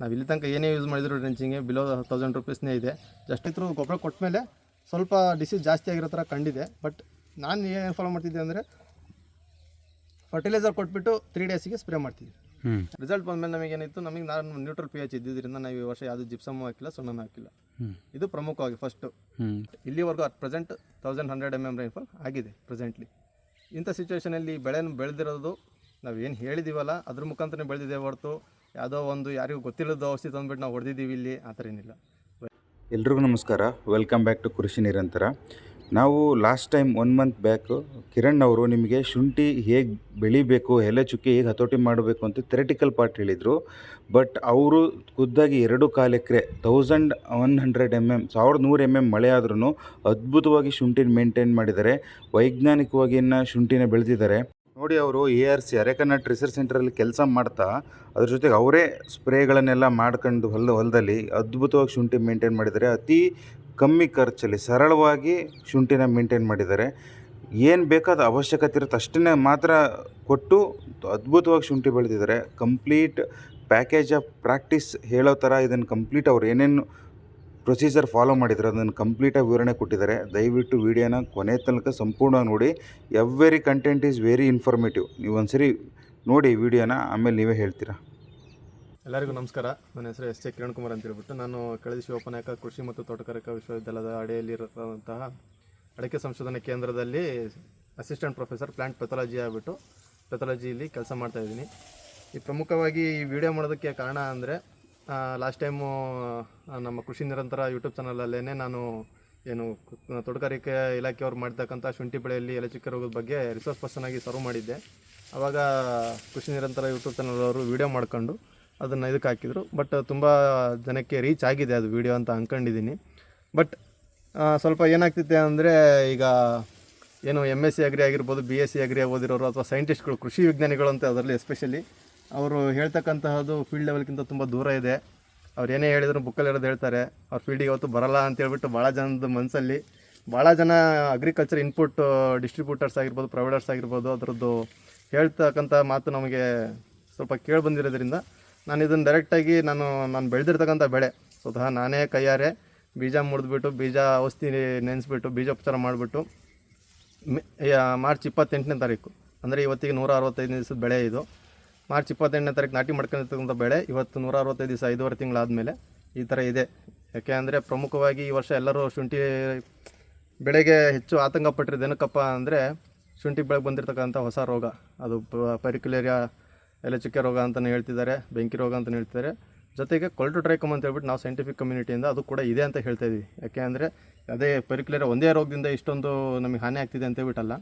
ನಾವು ಇಲ್ಲಿ ತನಕ ಏನೇ ಯೂಸ್ ಮಾಡಿದ್ರು ಡ್ರೆಂಚಿಂಗ್ಗೆ ಬಿಲೋ 1000 ರೂಪೀಸ್ನೇ ಇದೆ. ಜಸ್ಟ್ ಇದ್ರು ಗೊಬ್ಬರ ಕೊಟ್ಟ ಮೇಲೆ ಸ್ವಲ್ಪ ಡಿಸೀಸ್ ಜಾಸ್ತಿ ಆಗಿರೋ ಥರ ಕಂಡಿದೆ. ಬಟ್ ನಾನು ಏನು ಫಾಲೋ ಮಾಡ್ತಿದ್ದೆ ಅಂದರೆ ಫರ್ಟಿಲೈಸರ್ ಕೊಟ್ಬಿಟ್ಟು 3 ಡೇಸಿಗೆ ಸ್ಪ್ರೇ ಮಾಡ್ತಿದ್ವಿ. ರಿಸಲ್ಟ್ ಬಂದಮೇಲೆ ನಮಗೇನಿತ್ತು, ನಾನು ನ್ಯೂಟ್ರಲ್ pH ಇದ್ದಿದ್ದರಿಂದ ನಾವು ಈ ವರ್ಷ ಯಾವುದು ಜಿಪ್ಸಮ್ ಹಾಕಿಲ್ಲ, ಸುಣ್ಣನೂ ಹಾಕಿಲ್ಲ. ಇದು ಪ್ರಮುಖವಾಗಿ ಫಸ್ಟು. ಇಲ್ಲಿವರೆಗೂ ಅಟ್ ಪ್ರೆಸೆಂಟ್ 1100 mm ರೈನ್ಫಾಲ್ ಆಗಿದೆ ಪ್ರೆಸೆಂಟ್ಲಿ. ಇಂಥ ಸಿಚುವೇಷನಲ್ಲಿ ಬೆಳೆನ ಬೆಳೆದಿರೋದು ನಾವು ಏನು ಹೇಳಿದ್ದೀವಲ್ಲ ಅದ್ರ ಮುಖಾಂತರ ಬೆಳೆದಿದ್ದೇವೆ ಹೊರತು ಯಾವುದೋ ಒಂದು ಯಾರಿಗೂ ಗೊತ್ತಿಲ್ಲದ ಔಷಧಿ ತಂದುಬಿಟ್ಟು ನಾವು ಹೊಡೆದಿದ್ದೀವಿ ಇಲ್ಲಿ ಆ ಥರ ಏನಿಲ್ಲ. ಎಲ್ರಿಗೂ ನಮಸ್ಕಾರ, ವೆಲ್ಕಮ್ ಬ್ಯಾಕ್ ಟು ಕೃಷಿ ನಿರಂತರ. ನಾವು last time 1 month back Kiran ಅವರು ನಿಮಗೆ ಶುಂಠಿ ಹೇಗೆ ಬೆಳಿಬೇಕು, ಎಲೆ ಚುಕ್ಕಿ ಹೇಗೆ ಹತೋಟಿ ಮಾಡಬೇಕು ಅಂತ ಥೆರಟಿಕಲ್ ಪಾರ್ಟ್ ಹೇಳಿದರು. ಬಟ್ ಅವರು ಖುದ್ದಾಗಿ 2.25 ಎಕರೆ 1100 mm 1100 mm ಮಳೆ ಆದ್ರೂ ಅದ್ಭುತವಾಗಿ ಶುಂಠಿನ ಮೇಂಟೈನ್ ಮಾಡಿದ್ದಾರೆ. ವೈಜ್ಞಾನಿಕವಾಗಿ ಶುಂಠಿನ ಬೆಳೆದಿದ್ದಾರೆ ನೋಡಿ. ಅವರು ARC ಅರೆಕನಟ್ ರಿಸರ್ಚ್ ಸೆಂಟರಲ್ಲಿ ಕೆಲಸ ಮಾಡ್ತಾ ಅದ್ರ ಜೊತೆಗೆ ಅವರೇ ಸ್ಪ್ರೇಗಳನ್ನೆಲ್ಲ ಮಾಡ್ಕೊಂಡು ಹೊಲದಲ್ಲಿ ಅದ್ಭುತವಾಗಿ ಶುಂಠಿ ಮೇಂಟೈನ್ ಮಾಡಿದ್ದಾರೆ. ಅತಿ ಕಮ್ಮಿ ಖರ್ಚಲ್ಲಿ ಸರಳವಾಗಿ ಶುಂಠಿನ ಮೇಂಟೈನ್ ಮಾಡಿದ್ದಾರೆ. ಏನು ಬೇಕಾದ ಅವಶ್ಯಕತೆ ಇರುತ್ತೆ ಅಷ್ಟನ್ನೇ ಮಾತ್ರ ಕೊಟ್ಟು ಅದ್ಭುತವಾಗಿ ಶುಂಠಿ ಬೆಳೆದಿದ್ದಾರೆ. ಕಂಪ್ಲೀಟ್ ಪ್ಯಾಕೇಜ್ ಆಫ್ ಪ್ರಾಕ್ಟೀಸ್ ಹೇಳೋ ಥರ ಇದನ್ನು ಕಂಪ್ಲೀಟ್ ಅವ್ರು ಏನೇನು ಪ್ರೊಸೀಜರ್ ಫಾಲೋ ಮಾಡಿದ್ರು ಅದನ್ನು ಕಂಪ್ಲೀಟಾಗಿ ವಿವರಣೆ ಕೊಟ್ಟಿದ್ದಾರೆ. ದಯವಿಟ್ಟು ವಿಡಿಯೋನ ಕೊನೆ ತನಕ ಸಂಪೂರ್ಣವಾಗಿ ನೋಡಿ. Every content is very informative. ನೀವು ಒಂದ್ಸರಿ ನೋಡಿ ವಿಡಿಯೋನ, ಆಮೇಲೆ ನೀವೇ ಹೇಳ್ತೀರಾ. ಎಲ್ಲರಿಗೂ ನಮಸ್ಕಾರ. ನನ್ನ ಹೆಸರು ಎಸ್ ಎ ಕಿರಣ್ ಕುಮಾರ್ ಅಂತ ಹೇಳ್ಬಿಟ್ಟು ನಾನು ಕೆಳದಿ ಶಿವಪ್ಪನಾಯಕ ಕೃಷಿ ಮತ್ತು ತೋಟಗಾರಿಕಾ ವಿಶ್ವವಿದ್ಯಾಲಯದ ಅಡಿಯಲ್ಲಿರುವಂತಹ ಅಡಿಕೆ ಸಂಶೋಧನಾ ಕೇಂದ್ರದಲ್ಲಿ ಅಸಿಸ್ಟೆಂಟ್ ಪ್ರೊಫೆಸರ್ ಪ್ಲಾಂಟ್ ಪೆಥಾಲಜಿ ಆಗಿಬಿಟ್ಟು ಪೆಥಾಲಜಿಯಲ್ಲಿ ಕೆಲಸ ಮಾಡ್ತಾಯಿದ್ದೀನಿ. ಈ ಪ್ರಮುಖವಾಗಿ ಈ ವಿಡಿಯೋ ಮಾಡೋದಕ್ಕೆ ಕಾರಣ ಅಂದರೆ ಲಾಸ್ಟ್ ಟೈಮು ನಮ್ಮ ಕೃಷಿ ನಿರಂತರ ಯೂಟ್ಯೂಬ್ ಚಾನಲಲ್ಲೇ ನಾನು ಏನು ತೋಟಗಾರಿಕೆ ಇಲಾಖೆಯವ್ರು ಮಾಡ್ತಕ್ಕಂಥ ಶುಂಠಿ ಬೆಳೆಯಲ್ಲಿ ಎಲೆ ಚುಕ್ಕೆ ರೋಗದ ಬಗ್ಗೆ ರಿಸೋರ್ಸ್ ಪರ್ಸನ್ ಆಗಿ ಸರ್ವ್ ಮಾಡಿದ್ದೆ. ಆವಾಗ ಕೃಷಿ ನಿರಂತರ ಯೂಟ್ಯೂಬ್ ಚಾನಲವರು ವಿಡಿಯೋ ಮಾಡ್ಕೊಂಡು ಅದನ್ನು ಇದಕ್ಕೆ ಹಾಕಿದರು. ಬಟ್ ತುಂಬ ಜನಕ್ಕೆ ರೀಚ್ ಆಗಿದೆ ಅದು ವಿಡಿಯೋ ಅಂತ ಅಂದ್ಕೊಂಡಿದ್ದೀನಿ. ಬಟ್ ಸ್ವಲ್ಪ ಏನಾಗ್ತಿದೆ ಅಂದರೆ ಈಗ ಏನು MSc ಅಗ್ರಿ ಆಗಿರ್ಬೋದು, BSc ಅಗ್ರಿ ಓದಿರೋರು ಅಥವಾ ಸೈಂಟಿಸ್ಟ್ಗಳು, ಕೃಷಿ ವಿಜ್ಞಾನಿಗಳು ಅಂತ ಅದರಲ್ಲಿ ಎಸ್ಪೆಷಲಿ ಅವರು ಹೇಳ್ತಕ್ಕಂತಹದ್ದು ಫೀಲ್ಡ್ ಲೆವೆಲ್ಗಿಂತ ತುಂಬ ದೂರ ಇದೆ. ಅವ್ರು ಏನೇ ಹೇಳಿದ್ರು ಬುಕ್ಕಲ್ಲಿ ಇರೋದು ಹೇಳ್ತಾರೆ. ಅವ್ರ ಫೀಲ್ಡಿಗೆ ಯಾವತ್ತು ಬರಲ್ಲ ಅಂತೇಳ್ಬಿಟ್ಟು ಭಾಳ ಜನದ ಮನಸ್ಸಲ್ಲಿ ಭಾಳ ಜನ ಅಗ್ರಿಕಲ್ಚರ್ ಇನ್ಪುಟ್ ಡಿಸ್ಟ್ರಿಬ್ಯೂಟರ್ಸ್ ಆಗಿರ್ಬೋದು, ಪ್ರೊವೈಡರ್ಸ್ ಆಗಿರ್ಬೋದು, ಅದರದ್ದು ಹೇಳ್ತಕ್ಕಂಥ ಮಾತು ನಮಗೆ ಸ್ವಲ್ಪ ಕೇಳಿ ಬಂದಿರೋದ್ರಿಂದ ನಾನು ಇದನ್ನು ಡೈರೆಕ್ಟಾಗಿ ನಾನು ಬೆಳೆದಿರ್ತಕ್ಕಂಥ ಬೆಳೆ ಸ್ವತಃ ನಾನೇ ಕೈಯಾರೆ ಬೀಜ ಮುರಿದ್ಬಿಟ್ಟು, ಬೀಜ ಔಷಧಿ ನೆನೆಸ್ಬಿಟ್ಟು, ಬೀಜೋಪಚಾರ ಮಾಡಿಬಿಟ್ಟು ಮಾರ್ಚ್ 28ನೇ ತಾರೀಕು ಅಂದರೆ ಇವತ್ತಿಗೆ 165 ದಿವಸದ ಬೆಳೆ ಇದು. ಮಾರ್ಚ್ 28ನೇ ತಾರೀಕು ನಾಟಿ ಮಾಡ್ಕೊಂಡಿರ್ತಕ್ಕಂಥ ಬೆಳೆ ಇವತ್ತು 165 ದಿವಸ 5.5 ತಿಂಗಳಾದಮೇಲೆ ಈ ಥರ ಇದೆ. ಯಾಕೆ ಅಂದರೆ ಪ್ರಮುಖವಾಗಿ ಈ ವರ್ಷ ಎಲ್ಲರೂ ಶುಂಠಿ ಬೆಳೆಗೆ ಹೆಚ್ಚು ಆತಂಕ ಪಟ್ಟಿರೋದು ಏನಕ್ಕಪ್ಪ ಅಂದರೆ ಶುಂಠಿ ಬೆಳೆಗೆ ಬಂದಿರತಕ್ಕಂಥ ಹೊಸ ರೋಗ, ಅದು ಪೆರಿಕ್ಯುಲೇರಿಯಾ ಎಲೆ ಚುಕ್ಕೆ ರೋಗ ಅಂತಲೇ ಹೇಳ್ತಿದ್ದಾರೆ, ಬೆಂಕಿ ರೋಗ ಅಂತಲೇ ಹೇಳ್ತಿದ್ದಾರೆ. ಜೊತೆಗೆ ಕೊಲ್ಟೋಟ್ರೈಕಮ್ ಅಂತ ಹೇಳ್ಬಿಟ್ಟು ನಾವು ಸೈಂಟಿಫಿಕ್ ಕಮ್ಯುನಿಟಿಯಿಂದ ಅದು ಕೂಡ ಇದೆ ಅಂತ ಹೇಳ್ತಾ ಇದ್ದೀವಿ. ಯಾಕೆ ಅಂದರೆ ಅದೇ ಪೆರಿಕ್ಯುಲೇರಿಯಾ ಒಂದೇ ರೋಗದಿಂದ ಇಷ್ಟೊಂದು ನಮಗೆ ಹಾನಿ ಆಗ್ತಿದೆ ಅಂತ ಹೇಳ್ಬಿಟ್ಟಲ್ಲ,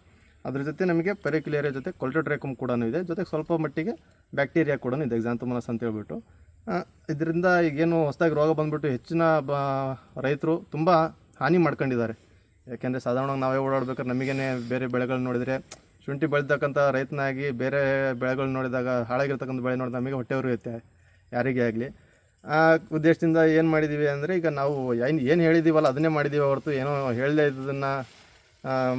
ಅದ್ರ ಜೊತೆ ನಮಗೆ ಪೆರಿಕ್ಯುಲೇರಿಯಾ ಜೊತೆ ಕೊಲ್ಟೋಟ್ರೈಕಮ್ ಕೂಡ ಇದೆ, ಜೊತೆಗೆ ಸ್ವಲ್ಪ ಮಟ್ಟಿಗೆ ಬ್ಯಾಕ್ಟೀರಿಯಾ ಕೂಡ ಇದೆ, ಎಕ್ಸಾಂಥೋಮೋನಾಸ್ ಅಂತ ಹೇಳ್ಬಿಟ್ಟು. ಇದರಿಂದ ಈಗೇನು ಹೊಸದಾಗಿ ರೋಗ ಬಂದುಬಿಟ್ಟು ಹೆಚ್ಚಿನ ರೈತರು ತುಂಬ ಹಾನಿ ಮಾಡ್ಕೊಂಡಿದ್ದಾರೆ. ಯಾಕೆಂದರೆ ಸಾಧಾರಣವಾಗಿ ನಾವೇ ಓಡಾಡ್ಬೇಕಾದ್ರೆ ನಮಗೇ ಬೇರೆ ಬೆಳೆಗಳು ನೋಡಿದರೆ, ಶುಂಠಿ ಬೆಳೆದಕ್ಕಂಥ ರೈತನಾಗಿ ಬೇರೆ ಬೆಳೆಗಳು ನೋಡಿದಾಗ ಹಾಳಾಗಿರ್ತಕ್ಕಂಥ ಬೆಳೆ ನೋಡಿದಾಗ ನಮಗೆ ಹೊಟ್ಟೆ ಉರಿಯುತ್ತೆ ಯಾರಿಗೇ ಆಗಲಿ. ಆ ಉದ್ದೇಶದಿಂದ ಏನು ಮಾಡಿದ್ದೀವಿ ಅಂದರೆ ಈಗ ನಾವು ಏನು ಹೇಳಿದ್ದೀವಲ್ಲ ಅದನ್ನೇ ಮಾಡಿದ್ದೀವಿ ಹೊರತು ಏನೋ ಹೇಳದೇ ಇದ್ದದನ್ನು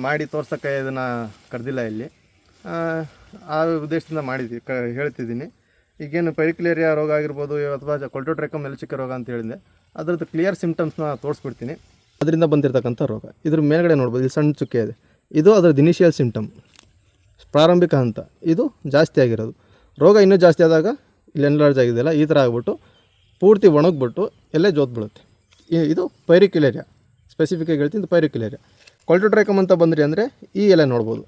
ಮಾಡಿ ತೋರ್ಸೋಕ್ಕೆ ಇದನ್ನು ಕರೆದಿಲ್ಲ ಇಲ್ಲಿ. ಆ ಉದ್ದೇಶದಿಂದ ಮಾಡಿದ್ದೀವಿ ಹೇಳ್ತಿದ್ದೀನಿ. ಈಗೇನು ಪೆರಿಕ್ಯುಲೇರಿಯಾ ರೋಗ ಆಗಿರ್ಬೋದು ಅಥವಾ ಕೊಲ್ಟೋಟ್ರೈಕಮ್ ಎಲೆ ಚುಕ್ಕೆ ರೋಗ ಅಂತ ಹೇಳಿದೆ, ಅದರದ್ದು ಕ್ಲಿಯರ್ ಸಿಮ್ಟಮ್ಸ್ನ ತೋರಿಸ್ಬಿಡ್ತೀನಿ. ಅದರಿಂದ ಬಂದಿರತಕ್ಕಂಥ ರೋಗ ಇದ್ರ ಮೇಲ್ಗಡೆ ನೋಡ್ಬೋದು, ಇಲ್ಲಿ ಸಣ್ಣ ಚುಕ್ಕೆ ಇದೆ, ಇದು ಅದರದ್ದು ಇನಿಷಿಯಲ್ ಸಿಮ್ಟಮ್, ಪ್ರಾರಂಭಿಕ ಹಂತ. ಇದು ಜಾಸ್ತಿ ಆಗಿರೋದು. ರೋಗ ಇನ್ನೂ ಜಾಸ್ತಿ ಆದಾಗ ಇಲ್ಲಿ ಎನ್ಲಾರ್ಜ್ ಆಗಿದೆಯಲ್ಲ ಈ ಥರ ಆಗ್ಬಿಟ್ಟು ಪೂರ್ತಿ ಒಣಗಿಬಿಟ್ಟು ಎಲ್ಲೇ ಜೋತ್ ಬೀಳುತ್ತೆ. ಇದು ಪೈರಿಕ್ಯುಲೇರಿಯಾ, ಸ್ಪೆಸಿಫಿಕ್ಕಾಗಿ ಹೇಳ್ತೀನಿ, ಇದು ಪೈರಿಕ್ಯುಲೇರಿಯಾ. ಕೊಲ್ಟೋಟ್ರೈಕಮ್ ಅಂತ ಬಂದ್ರಿ ಅಂದರೆ ಈ ಎಲೆ ನೋಡ್ಬೋದು,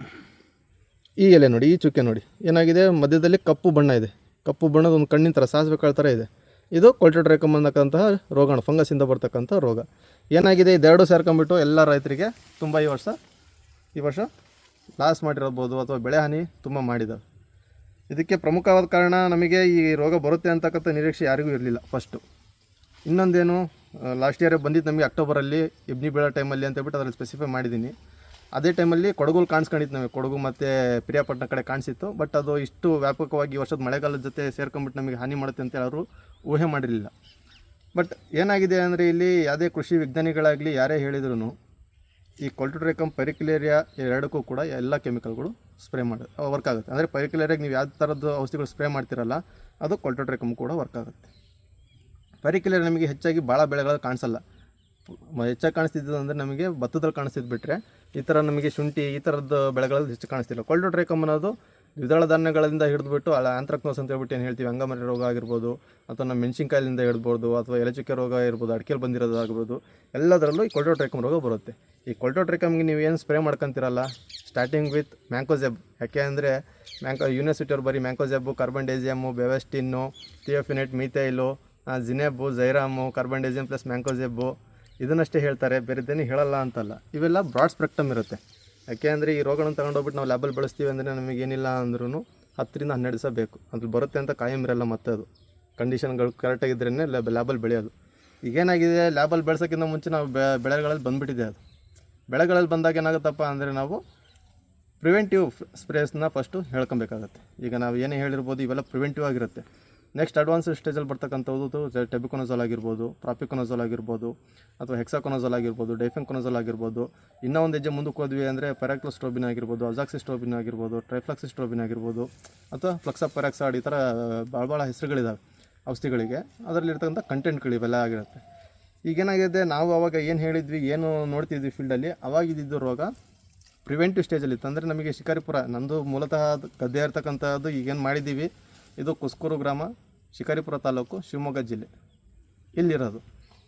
ಈ ಎಲೆ ನೋಡಿ, ಈ ಚುಕ್ಕೆ ನೋಡಿ ಏನಾಗಿದೆ, ಮಧ್ಯದಲ್ಲಿ ಕಪ್ಪು ಬಣ್ಣ ಇದೆ, ಕಪ್ಪು ಬಣ್ಣದ ಒಂದು ಕಣ್ಣಿನ ಥರ ಸಾಸಿವೆ ಕಾಳು ಥರ ಇದೆ. ಇದು ಕೊಲ್ಟೋಟ್ರೈಕಮ್ ಅನ್ನತಕ್ಕಂತಹ ರೋಗಾಣು, ಫಂಗಸ್ಸಿಂದ ಬರ್ತಕ್ಕಂಥ ರೋಗ. ಏನಾಗಿದೆ, ಇದೆರಡು ಸೇರ್ಕೊಂಡ್ಬಿಟ್ಟು ಎಲ್ಲ ರೈತರಿಗೆ ತುಂಬ ಈ ವರ್ಷ ಲಾಸ್ ಮಾಡಿರ್ಬೋದು ಅಥವಾ ಬೆಳೆ ಹಾನಿ ತುಂಬ ಮಾಡಿದ್ದಾವೆ. ಇದಕ್ಕೆ ಪ್ರಮುಖವಾದ ಕಾರಣ ನಮಗೆ ಈ ರೋಗ ಬರುತ್ತೆ ಅಂತಕ್ಕಂಥ ನಿರೀಕ್ಷೆ ಯಾರಿಗೂ ಇರಲಿಲ್ಲ ಫಸ್ಟು. ಇನ್ನೊಂದೇನು, ಲಾಸ್ಟ್ ಇಯರೇ ಬಂದಿದ್ದು ನಮಗೆ ಅಕ್ಟೋಬರಲ್ಲಿ ಇಬ್ನಿ ಬೀಳೋ ಟೈಮಲ್ಲಿ ಅಂತೇಳ್ಬಿಟ್ಟು ಅದರಲ್ಲಿ ಸ್ಪೆಸಿಫೈ ಮಾಡಿದ್ದೀನಿ. ಅದೇ ಟೈಮಲ್ಲಿ ಕೊಡಗಲ್ಲಿ ಕಾಣಿಸ್ಕೊಂಡಿತ್ತು, ನಮಗೆ ಕೊಡಗು ಮತ್ತು ಪ್ರಿಯಾಪಟ್ಟಣ ಕಡೆ ಕಾಣಿಸಿತ್ತು. ಬಟ್ ಅದು ಇಷ್ಟು ವ್ಯಾಪಕವಾಗಿ ಈ ವರ್ಷದ ಮಳೆಗಾಲದ ಜೊತೆ ಸೇರ್ಕೊಂಡ್ಬಿಟ್ಟು ನಮಗೆ ಹಾನಿ ಮಾಡುತ್ತೆ ಅಂತ ಅವರು ಊಹೆ ಮಾಡಿರಲಿಲ್ಲ. ಬಟ್ ಏನಾಗಿದೆ ಅಂದರೆ ಇಲ್ಲಿ ಯಾವುದೇ ಕೃಷಿ ವಿಜ್ಞಾನಿಗಳಾಗಲಿ ಯಾರೇ ಹೇಳಿದ್ರು ಈ ಕೊಲ್ಟೋಟ್ರೈಕಮ್ ಪೆರಿಕ್ಯುಲೇರಿಯಾ ಎರಡಕ್ಕೂ ಕೂಡ ಎಲ್ಲ ಕೆಮಿಕಲ್ಗಳು ಸ್ಪ್ರೇ ವರ್ಕ್ ಆಗುತ್ತೆ. ಅಂದರೆ ಪೆರಿಕ್ಯುಲೇರಿಯಾಗೆ ನೀವು ಯಾವ ಥರದ್ದು ಔಷಧಿಗಳು ಸ್ಪ್ರೇ ಮಾಡ್ತಿರಲ್ಲ ಅದು ಕೊಲ್ಟೋಟ್ರೈಕಮ್ ಕೂಡ ವರ್ಕ್ ಆಗುತ್ತೆ. ಪೆರಿಕಿಲರ್ ನಮಗೆ ಹೆಚ್ಚಾಗಿ ಭಾಳ ಬೆಳೆಗಳು ಕಾಣಿಸಲ್ಲ. ಹೆಚ್ಚಾಗಿ ಕಾಣಿಸ್ತಿದ್ದು ಅಂದರೆ ನಮಗೆ ಭತ್ತದಲ್ಲಿ ಕಾಣಿಸ್ತಿದ್ದು ಬಿಟ್ಟರೆ ಈ ಥರ ನಮಗೆ ಶುಂಠಿ ಈ ಥರದ್ದು ಬೆಳೆಗಳಲ್ಲಿ ಹೆಚ್ಚು ಕಾಣಿಸ್ತಿಲ್ಲ. ಕೊಲ್ಡೋಟ್ರೈಕಮ್ ಅನ್ನೋದು ದ್ವಿದಳ ಧಾನ್ಯಗಳಿಂದ ಹಿಡಿದುಬಿಟ್ಟು ಆಂಥ್ರಾಕ್ನೋಸ್ ಅಂತ ಹೇಳ್ಬಿಟ್ಟು ಏನು ಹೇಳ್ತೀವಿ, ಅಂಗಮಾರಿ ರೋಗ ಆಗಿರ್ಬೋದು, ಅಥವಾ ನಮ್ಮ ಮೆಣಸಿನ್ಕಾಯಿಲಿಂದ ಹಿಡ್ಬೋದು, ಅಥವಾ ಎಲೆಚುಕ್ಕೆ ರೋಗ ಇರ್ಬೋದು, ಅಡಿಕೆಯಲ್ಲಿ ಬಂದಿರೋದಾಗಿರ್ಬೋದು, ಎಲ್ಲದರಲ್ಲೂ ಈ ಕೊಲ್ಡೋಟ್ರೈಕಮ್ ರೋಗ ಬರುತ್ತೆ. ಈ ಕೊಲ್ಡೋಟ್ರೈಕಮ್ಗೆ ನೀವು ಏನು ಸ್ಪ್ರೇ ಮಾಡ್ಕೊತಿರಲ್ಲ, ಸ್ಟಾರ್ಟಿಂಗ್ ವಿತ್ ಮ್ಯಾಂಕೋಜೆಬ್. ಯಾಕೆ ಅಂದರೆ ಯೂನಿವರ್ಸಿಟಿಯವ್ರು ಬರೀ ಮ್ಯಾಂಕೋಜೆಬ್ಬು, ಕಾರ್ಬನ್ಡೇಸಿಯಮ್ಮು, ಬೆವೆಸ್ಟಿನ್ನು, ಥಿಯೋಫಿನೆಟ್, ಮೀಥೈಲು, ಜಿನೆಬ್ಬು, ಜೈರಾಮು, ಕಾರ್ಬನ್ಡೇಸಿಯಮ್ ಪ್ಲಸ್ ಮ್ಯಾಂಕೋಜೆಬ್ಬು ಇದನ್ನಷ್ಟೇ ಹೇಳ್ತಾರೆ, ಬೇರೆದೇನು ಹೇಳಲ್ಲ ಅಂತಲ್ಲ. ಇವೆಲ್ಲ ಬ್ರಾಡ್ ಸ್ಪೆಕ್ಟ್ರಮ್ ಇರುತ್ತೆ. ಯಾಕೆ ಅಂದರೆ ಈ ರೋಗಗಳನ್ನು ತಗೊಂಡೋಗ್ಬಿಟ್ಟು ನಾವು ಲ್ಯಾಬಲ್ಲಿ ಬೆಳೆಸ್ತೀವಿ ಅಂದರೆ ನಮಗೇನಿಲ್ಲ ಅಂದ್ರೂ 10 ರಿಂದ 12 ದಿವಸ ಬೇಕು. ಅದು ಬರುತ್ತೆ ಅಂತ ಕಾಯಂ ಇರಲ್ಲ. ಮತ್ತೆ ಅದು ಕಂಡೀಷನ್ಗಳು ಕರೆಕ್ಟಾಗಿದ್ರೇ ಲ್ಯಾಬಲ್ಲಿ ಬೆಳೆಯೋದು. ಈಗೇನಾಗಿದೆ, ಲ್ಯಾಬಲ್ಲಿ ಬೆಳೆಸೋಕ್ಕಿಂತ ಮುಂಚೆ ನಾವು ಬೆಳೆಗಳಲ್ಲಿ ಬಂದುಬಿಟ್ಟಿದೆ. ಅದು ಬೆಳೆಗಳಲ್ಲಿ ಬಂದಾಗ ಏನಾಗುತ್ತಪ್ಪ ಅಂದರೆ ನಾವು ಪ್ರಿವೆಂಟಿವ್ ಸ್ಪ್ರೇಸ್ನ ಫಸ್ಟು ಹೇಳ್ಕೊಬೇಕಾಗತ್ತೆ. ಈಗ ನಾವು ಏನೇ ಹೇಳಿರ್ಬೋದು ಇವೆಲ್ಲ ಪ್ರಿವೆಂಟಿವ್ ಆಗಿರುತ್ತೆ. ನೆಕ್ಸ್ಟ್ ಅಡ್ವಾನ್ಸ್ ಸ್ಟೇಜಲ್ಲಿ ಬರ್ತಕ್ಕಂಥದ್ದು ಟೆಬಿಕೊನಜೋಲ್ ಆಗಿರ್ಬೋದು, ಪ್ರಾಪಿಕೊನಜೋಲ್ ಆಗಿರ್ಬೋದು, ಅಥವಾ ಹೆಕ್ಸಾಕೊನಜೋಲ್ ಆಗಿರ್ಬೋದು, ಡೈಫೆನ್ಕೊನಜೋಲ್ ಆಗಿರ್ಬೋದು. ಇನ್ನೂ ಒಂದು ಹೆಜ್ಜೆ ಮುಂದಕ್ಕೆ ಹೋದ್ವಿ ಅಂದರೆ ಪೆರಾಕ್ಲೋಸ್ಟ್ರೋಬಿನ್ ಆಗಿರ್ಬೋದು, ಅಜಾಕ್ಸಿಸ್ಟ್ರೋಬಿನ್ ಆಗಿರ್ಬೋದು, ಟ್ರೈಫ್ಲಾಕ್ಸಿಸ್ಟ್ರೋಬಿನ್ ಆಗಿರ್ಬೋದು, ಅಥವಾ ಫ್ಲಕ್ಸಾಪೆರಾಕ್ಸೈಡ್, ಈ ಥರ ಭಾಳ ಹೆಸರುಗಳಿದ್ದಾವೆ ಔಷಧಿಗಳಿಗೆ. ಅದರಲ್ಲಿರ್ತಕ್ಕಂಥ ಕಂಟೆಂಟ್ಗಳು ಇವೆಲ್ಲ ಆಗಿರುತ್ತೆ. ಈಗೇನಾಗಿದೆ, ನಾವು ಅವಾಗ ಏನು ಹೇಳಿದ್ವಿ, ಏನು ನೋಡ್ತಿದ್ವಿ ಫೀಲ್ಡಲ್ಲಿ, ಅವಾಗಿದ್ದು ರೋಗ ಪ್ರಿವೆಂಟಿವ್ ಸ್ಟೇಜಲ್ಲಿತ್ತು. ಅಂದರೆ ನಮಗೆ ಶಿಕಾರಿಪುರ, ನಂದು ಮೂಲತಃ ಗದ್ದೆ ಇರ್ತಕ್ಕಂಥದ್ದು ಈಗೇನು ಮಾಡಿದ್ದೀವಿ, ಇದು ಕುಸ್ಕೂರು ಗ್ರಾಮ, ಶಿಕಾರಿಪುರ ತಾಲೂಕು, ಶಿವಮೊಗ್ಗ ಜಿಲ್ಲೆ ಇಲ್ಲಿರೋದು.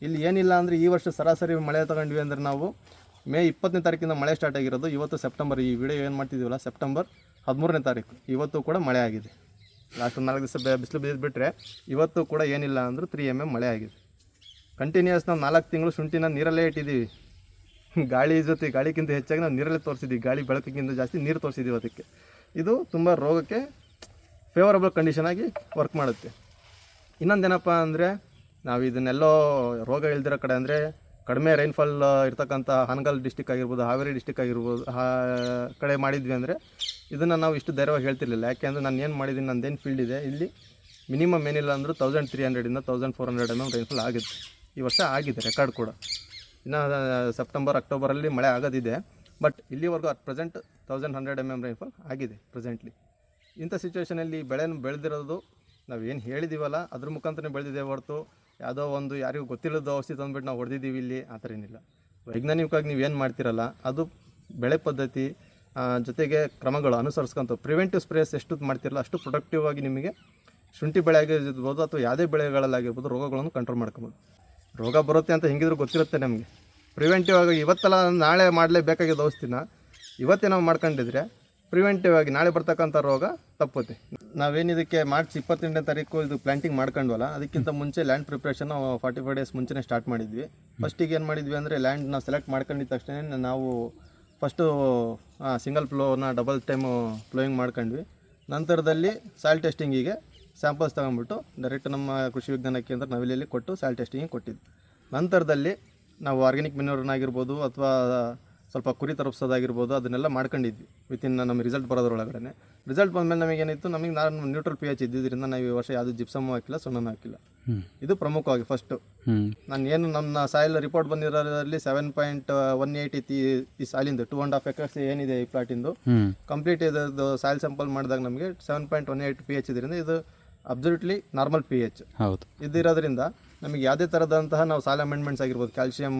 ಇಲ್ಲಿ ಏನಿಲ್ಲ ಅಂದರೆ ಈ ವರ್ಷ ಸರಾಸರಿ ಮಳೆ ತಗೊಂಡ್ವಿ ಅಂದರೆ ನಾವು ಮೇ 20ನೇ ತಾರೀಕಿಂದ ಮಳೆ ಸ್ಟಾರ್ಟ್ ಆಗಿರೋದು. ಇವತ್ತು ಸೆಪ್ಟೆಂಬರ್, ಈ ವಿಡಿಯೋ ಏನು ಮಾಡ್ತಿದ್ದೀವಲ್ಲ ಸೆಪ್ಟೆಂಬರ್ 13ನೇ ತಾರೀಕು, ಇವತ್ತು ಕೂಡ ಮಳೆ ಆಗಿದೆ. ಲಾಸ್ಟ್ 4 ದಿವಸ ಬಿಸಿಲು ಬಿದ್ದುಬಿಟ್ರೆ ಇವತ್ತು ಕೂಡ ಏನಿಲ್ಲ ಅಂದರೂ 3 mm ಮಳೆ ಆಗಿದೆ. ಕಂಟಿನ್ಯೂಸ್ ನಾವು 4 ತಿಂಗಳು ಶುಂಠಿನ ನೀರಲ್ಲೇ ಇಟ್ಟಿದ್ದೀವಿ. ಗಾಳಿಗಿಂತ ಹೆಚ್ಚಾಗಿ ನಾವು ನೀರಲ್ಲೇ ತೋರಿಸಿದ್ದೀವಿ. ಗಾಳಿ ಬೆಳಕಿಗಿಂತ ಜಾಸ್ತಿ ನೀರು ತೋರಿಸಿದ್ದೀವಿ. ಅದಕ್ಕೆ ಇದು ತುಂಬ ರೋಗಕ್ಕೆ ಫೇವರಬಲ್ ಕಂಡೀಷನ್ ಆಗಿ ವರ್ಕ್ ಮಾಡುತ್ತೆ. ಇನ್ನೊಂದೇನಪ್ಪ ಅಂದರೆ, ನಾವು ಇದನ್ನೆಲ್ಲೋ ರೋಗ ಇಲ್ದಿರೋ ಕಡೆ ಅಂದರೆ ಕಡಿಮೆ ರೈನ್ಫಾಲ್ ಇರ್ತಕ್ಕಂಥ ಹಾನಗಲ್ ಡಿಸ್ಟಿಕ್ ಆಗಿರ್ಬೋದು, ಹಾವೇರಿ ಡಿಸ್ಟಿಕ್ ಆಗಿರ್ಬೋದು, ಕಡೆ ಮಾಡಿದ್ವಿ ಅಂದರೆ ಇದನ್ನು ನಾವು ಇಷ್ಟು ಧೈರ್ಯವಾಗಿ ಹೇಳ್ತಿರ್ಲಿಲ್ಲ. ಯಾಕೆ ಅಂದರೆ ನಾನು ಏನು ಮಾಡಿದ್ದೀನಿ, ನಂದೇನು ಫೀಲ್ಡ್ ಇದೆ, ಇಲ್ಲಿ ಮಿನಿಮಮ್ ಏನಿಲ್ಲ ಅಂದರೂ 1300 ಇಂದ 1400 mm ರೈನ್ಫಾಲ್ ಆಗುತ್ತೆ. ಈ ವರ್ಷ ಆಗಿದೆ, ರೆಕಾರ್ಡ್ ಕೂಡ. ಇನ್ನು ಸೆಪ್ಟೆಂಬರ್ ಅಕ್ಟೋಬರಲ್ಲಿ ಮಳೆ ಆಗೋದಿದೆ. ಬಟ್ ಇಲ್ಲಿವರೆಗೂ ಅಟ್ ಪ್ರೆಸೆಂಟ್ 1100 mm ರೈನ್ಫಾಲ್ ಆಗಿದೆ ಪ್ರೆಸೆಂಟ್ಲಿ. ಇಂಥ ಸಿಚುವೇಷನಲ್ಲಿ ಬೆಳೆದಿರೋದು ನಾವು ಏನು ಹೇಳಿದ್ದೀವಲ್ಲ ಅದ್ರ ಮುಖಾಂತರ ಬೆಳೆದಿದ್ದೇವೆ ಹೊರತು ಯಾವುದೋ ಒಂದು ಯಾರಿಗೂ ಗೊತ್ತಿಲ್ಲದ ಔಷಧಿ ತಂದುಬಿಟ್ಟು ನಾವು ಹೊಡೆದಿದ್ದೀವಿ ಇಲ್ಲಿ, ಆ ಥರ ಏನಿಲ್ಲ. ವೈಜ್ಞಾನಿಕವಾಗಿ ನೀವು ಏನು ಮಾಡ್ತಿರಲ್ಲ ಅದು ಬೆಳೆ ಪದ್ಧತಿ ಜೊತೆಗೆ ಕ್ರಮಗಳು ಅನುಸರಿಸ್ಕೊಂತ ಪ್ರಿವೆಂಟಿವ್ ಸ್ಪ್ರೇಸ್ ಎಷ್ಟು ಮಾಡ್ತಿರಲ್ಲ ಅಷ್ಟು ಪ್ರೊಡಕ್ಟಿವ್ ಆಗಿ ನಿಮಗೆ ಶುಂಠಿ ಬೆಳೆ ಆಗಿರ್ಬೋದು ಅಥವಾ ಯಾವುದೇ ಬೆಳೆಗಳಲ್ಲಾಗಿರ್ಬೋದು ರೋಗಗಳನ್ನು ಕಂಟ್ರೋಲ್ ಮಾಡ್ಕೊಬೋದು. ರೋಗ ಬರುತ್ತೆ ಅಂತ ಹೆಂಗಿದ್ರು ಗೊತ್ತಿರುತ್ತೆ ನಮಗೆ. ಪ್ರಿವೆಂಟಿವ್ ಆಗಿ ಇವತ್ತೆಲ್ಲ ನಾಳೆ ಮಾಡಲೇಬೇಕಾಗಿದ್ದ ಔಷಧಿನ ಇವತ್ತೇ ನಾವು ಮಾಡ್ಕೊಂಡಿದ್ರೆ ಪ್ರಿವೆಂಟಿವ್ ಆಗಿ ನಾಳೆ ಬರ್ತಕ್ಕಂಥ ರೋಗ ತಪ್ಪುತ್ತೆ. ನಾವೇನಿದಕ್ಕೆ ಮಾರ್ಚ್ 28ನೇ ತಾರೀಕು ಇದು ಪ್ಲಾಂಟಿಂಗ್ ಮಾಡ್ಕೊಂಡ್ವಲ್ಲ, ಅದಕ್ಕಿಂತ ಮುಂಚೆ ಲ್ಯಾಂಡ್ ಪ್ರಿಪ್ರೇಷನ್ 45 ಡೇಸ್ ಮುಂಚೆನೇ ಸ್ಟಾರ್ಟ್ ಮಾಡಿದ್ವಿ. ಫಸ್ಟಿಗೆ ಏನು ಮಾಡಿದ್ವಿ ಅಂದರೆ ಲ್ಯಾಂಡ್ ನಾವು ಸೆಲೆಕ್ಟ್ ಮಾಡ್ಕೊಂಡಿದ್ದ ತಕ್ಷಣ ನಾವು ಫಸ್ಟು ಸಿಂಗಲ್ ಫ್ಲೋನ ಡಬಲ್ ಟೈಮು ಫ್ಲೋಯಿಂಗ್ ಮಾಡ್ಕೊಂಡ್ವಿ. ನಂತರದಲ್ಲಿ ಸಾಯಿಲ್ ಟೆಸ್ಟಿಂಗಿಗೆ ಸ್ಯಾಂಪಲ್ಸ್ ತಗೊಂಡ್ಬಿಟ್ಟು ಡೈರೆಕ್ಟ್ ನಮ್ಮ ಕೃಷಿ ವಿಜ್ಞಾನ ಕೇಂದ್ರ ನವಿಲೆಯಲ್ಲಿ ಕೊಟ್ಟು ಸಾಯಿಲ್ ಟೆಸ್ಟಿಂಗಿಗೆ ಕೊಟ್ಟಿದ್ದು. ನಂತರದಲ್ಲಿ ನಾವು ಆರ್ಗ್ಯಾನಿಕ್ ಮೆನ್ಯೂರ್ನಾಗಿರ್ಬೋದು ಅಥವಾ ಸ್ವಲ್ಪ ಕುರಿ ತರಪಿಸೋದಾಗಿರ್ಬೋದು ಅದನ್ನೆಲ್ಲ ಮಾಡ್ಕೊಂಡಿದ್ವಿ ವಿತಿನ್ ನಮ್ಮ ರಿಸಲ್ಟ್ ಬರೋದ್ರೊಳಗಡೆ. ರಿಸಲ್ಟ್ ಬಂದಮೇಲೆ ನಮಗೇನಿತ್ತು, ನಮಗೆ ನಾನು ನ್ಯೂಟ್ರಲ್ pH ಇದ್ದಿದ್ದರಿಂದ ನಾವು ಈ ವರ್ಷ ಯಾವುದು ಜಿಪ್ಸಮ್ ಹಾಕಿಲ್ಲ, ಸುಣ್ಣನೂ ಹಾಕಿಲ್ಲ. ಇದು ಪ್ರಮುಖವಾಗಿ ನಾನು ಏನು ನಮ್ಮ ಸಾಯಿಲ್ ರಿಪೋರ್ಟ್ ಬಂದಿರೋದ್ರಲ್ಲಿ 7.18 ಇತ್ತು ಈ ಸಾಲಿಂದು 2.5 acres ಏನಿದೆ ಈ ಪ್ಲಾಟಿಂದು ಕಂಪ್ಲೀಟ್ ಇದು ಸಾಯಿಲ್ ಸ್ಯಾಂಪಲ್ ಮಾಡಿದಾಗ ನಮಗೆ 7.18 pH ಇದರಿಂದ ಇದು ಅಬ್ಸಲ್ಯೂಟ್ಲಿ ನಾರ್ಮಲ್ pH ಇದಿರೋದ್ರಿಂದ ನಮಗೆ ಯಾವುದೇ ಥರದಂತಹ ನಾವು ಸಾಯಿಲ್ ಅಮೆಂಡ್ಮೆಂಟ್ಸ್ ಆಗಿರ್ಬೋದು, ಕ್ಯಾಲ್ಶಿಯಂ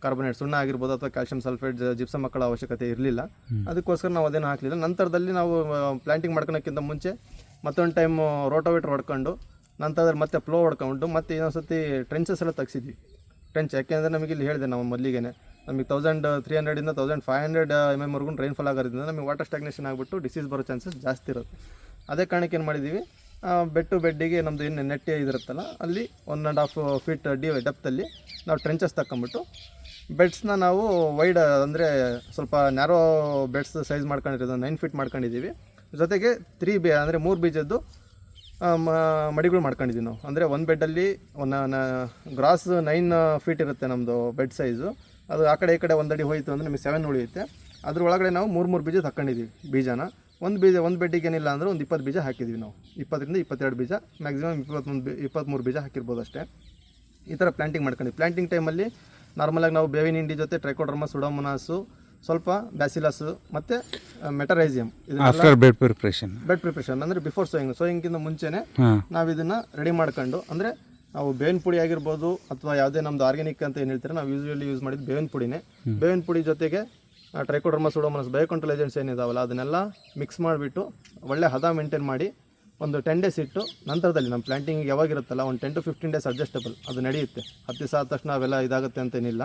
ಕಾರ್ಬೋನೇಟ್ ಸುಣ್ಣ ಆಗಿರ್ಬೋದು ಅಥವಾ ಕ್ಯಾಲ್ಶಿಯಂ ಸಲ್ಫೇಟ್ ಜಿಪ್ಸಮ್ ಹಾಕೊಳ್ಳೋ ಅವಶ್ಯಕತೆ ಇರಲಿಲ್ಲ. ಅದಕ್ಕೋಸ್ಕರ ನಾವು ಅದೇನು ಹಾಕಲಿಲ್ಲ. ನಂತರದಲ್ಲಿ ನಾವು ಪ್ಲಾಂಟಿಂಗ್ ಮಾಡ್ಕೊಳಕ್ಕಿಂತ ಮುಂಚೆ ಮತ್ತೊಂದು ಟೈಮ್ ರೋಟೋವೇಟ್ರ್ ಹೊಡ್ಕೊಂಡು ನಂತರ ಮತ್ತೆ ಫ್ಲೋ ಹೊಡ್ಕೊಂಡು ಮತ್ತೆ ಇನ್ನೊಂದ್ಸತಿ ಟ್ರೆಂಚಸ್ ಎಲ್ಲ ತೆಗ್ಸಿದ್ವಿ. ಟ್ರೆಂಚ್ ಯಾಕೆಂದರೆ ನಮಗೆ ಇಲ್ಲಿ ಹೇಳಿದೆ ನಾವು ಮೊದಲಿಗೆ ನಮಗೆ 1300 ಇಂದ 1500 mm ವರೆಗೂ ರೈನ್ಫಾಲ್ ಆಗೋದ್ರಿಂದ ನಮಗೆ ವಾಟರ್ ಸ್ಟಾಗ್ನೇಷನ್ ಆಗಿಬಿಟ್ಟು ಡಿಸೀಸ್ ಬರೋ ಚಾನ್ಸಸ್ ಜಾಸ್ತಿ ಇರುತ್ತೆ. ಅದೇ ಕಾರಣಕ್ಕೆ ಏನು ಮಾಡಿದ್ದೀವಿ, ಬೆಡ್ ಟು ಬೆಡ್ಡಿಗೆ ನಮ್ಮದು ಏನು ನೆಟ್ ಇದಿರುತ್ತಲ್ಲ ಅಲ್ಲಿ 1.5 feet ಡೆಪ್ತಲ್ಲಿ ನಾವು ಟ್ರೆಂಚಸ್ ತಗೊಂಬಿಟ್ಟು ಬೆಡ್ಸ್ನ ನಾವು ವೈಡ್ ಅಂದರೆ ಸ್ವಲ್ಪ ನ್ಯಾರೋ ಬೆಡ್ಸ್ ಸೈಜ್ ಮಾಡ್ಕೊಂಡಿರೋದು 9 feet ಮಾಡ್ಕೊಂಡಿದ್ದೀವಿ. ಜೊತೆಗೆ 3 ಬೀಜದ್ದು ಮಡಿಗಳು ಮಾಡ್ಕೊಂಡಿದ್ದೀವಿ ನಾವು. ಅಂದರೆ ಒಂದು ಬೆಡ್ಡಲ್ಲಿ ಗ್ರಾಸ್ 9 feet ಇರುತ್ತೆ ನಮ್ಮದು ಬೆಡ್ ಸೈಜು. ಅದು ಆ ಕಡೆ ಈ ಕಡೆ 1 ಅಡಿ ಹೋಯಿತು ಅಂದರೆ ನಮಗೆ 7 ಉಳಿಯುತ್ತೆ. ಅದ್ರ ಒಳಗಡೆ ನಾವು 3 ಬೀಜ ತಗೊಂಡಿದ್ದೀವಿ. ಬೀಜನ ಒಂದು ಬೆಡ್ಡಿಗೆ ಏನಿಲ್ಲ ಅಂದರೆ ಒಂದು 20 ಬೀಜ ಹಾಕಿದ್ದೀವಿ ನಾವು. 20 ರಿಂದ 22 ಬೀಜ, ಮ್ಯಾಕ್ಸಿಮಮ್ 23 ಬೀಜ ಹಾಕಿರ್ಬೋದು ಅಷ್ಟೇ. ಈ ಥರ ಪ್ಲಾಂಟಿಂಗ್ ಮಾಡ್ಕೊಂಡಿದ್ವಿ. ಪ್ಲಾಂಟಿಂಗ್ ಟೈಮಲ್ಲಿ ನಾರ್ಮಲಾಗಿ ನಾವು ಬೇವಿನ ಹಿಂಡಿ ಜೊತೆ ಟ್ರೈಕೋಡರ್ಮ, ಸುಡೋಮೊನಾಸು, ಸ್ವಲ್ಪ ಬ್ಯಾಸಿಲಸ್ಸು ಮತ್ತು ಮೆಟರೈಸಿಯಂ ಬೆಡ್ ಪ್ರಿಪ್ರೇಷನ್ ಅಂದರೆ ಬಿಫೋರ್ ಸೋಯಿಂಗಿಂತ ಮುಂಚೆನೇ ನಾವು ಇದನ್ನು ರೆಡಿ ಮಾಡ್ಕೊಂಡು, ಅಂದರೆ ನಾವು ಬೇವಿನ ಪುಡಿ ಆಗಿರ್ಬೋದು ಅಥವಾ ಯಾವುದೇ ನಮ್ಮದು ಆರ್ಗ್ಯಾನಿಕ್ ಅಂತ ಏನು ಹೇಳ್ತಾರೆ ನಾವು ಯೂಸ್ವಲಿ ಯೂಸ್ ಮಾಡಿದ್ದು ಬೇವಿನ ಪುಡಿನೇ. ಬೇವಿನ ಪುಡಿ ಜೊತೆಗೆ ಟ್ರೈಕೋಡರ್ಮಾ ಸೂಡೋಮೋನಾಸ್ ಬಯೋಕಂಟ್ರೋಲ್ ಏಜೆಂಟ್ಸ್ ಏನಿದಾವಲ್ಲ ಅದನ್ನೆಲ್ಲ ಮಿಕ್ಸ್ ಮಾಡಿಬಿಟ್ಟು ಒಳ್ಳೆ ಹದ ಮೇಂಟೈನ್ ಮಾಡಿ ಒಂದು 10 ಡೇಸ್ ಇಟ್ಟು ನಂತರದಲ್ಲಿ ನಮ್ಮ ಪ್ಲಾಂಟಿಂಗ್ ಯಾವಾಗಿರುತ್ತಲ್ಲ ಒಂದು 10 to 15 ಡೇಸ್ ಅಡ್ಜಸ್ಟಬಲ್ ಅದು ನಡೆಯುತ್ತೆ. 10 ದಿವಸ ಆದ ತಕ್ಷಣ ಅವೆಲ್ಲ ಇದಾಗುತ್ತೆ ಅಂತೇನಿಲ್ಲ.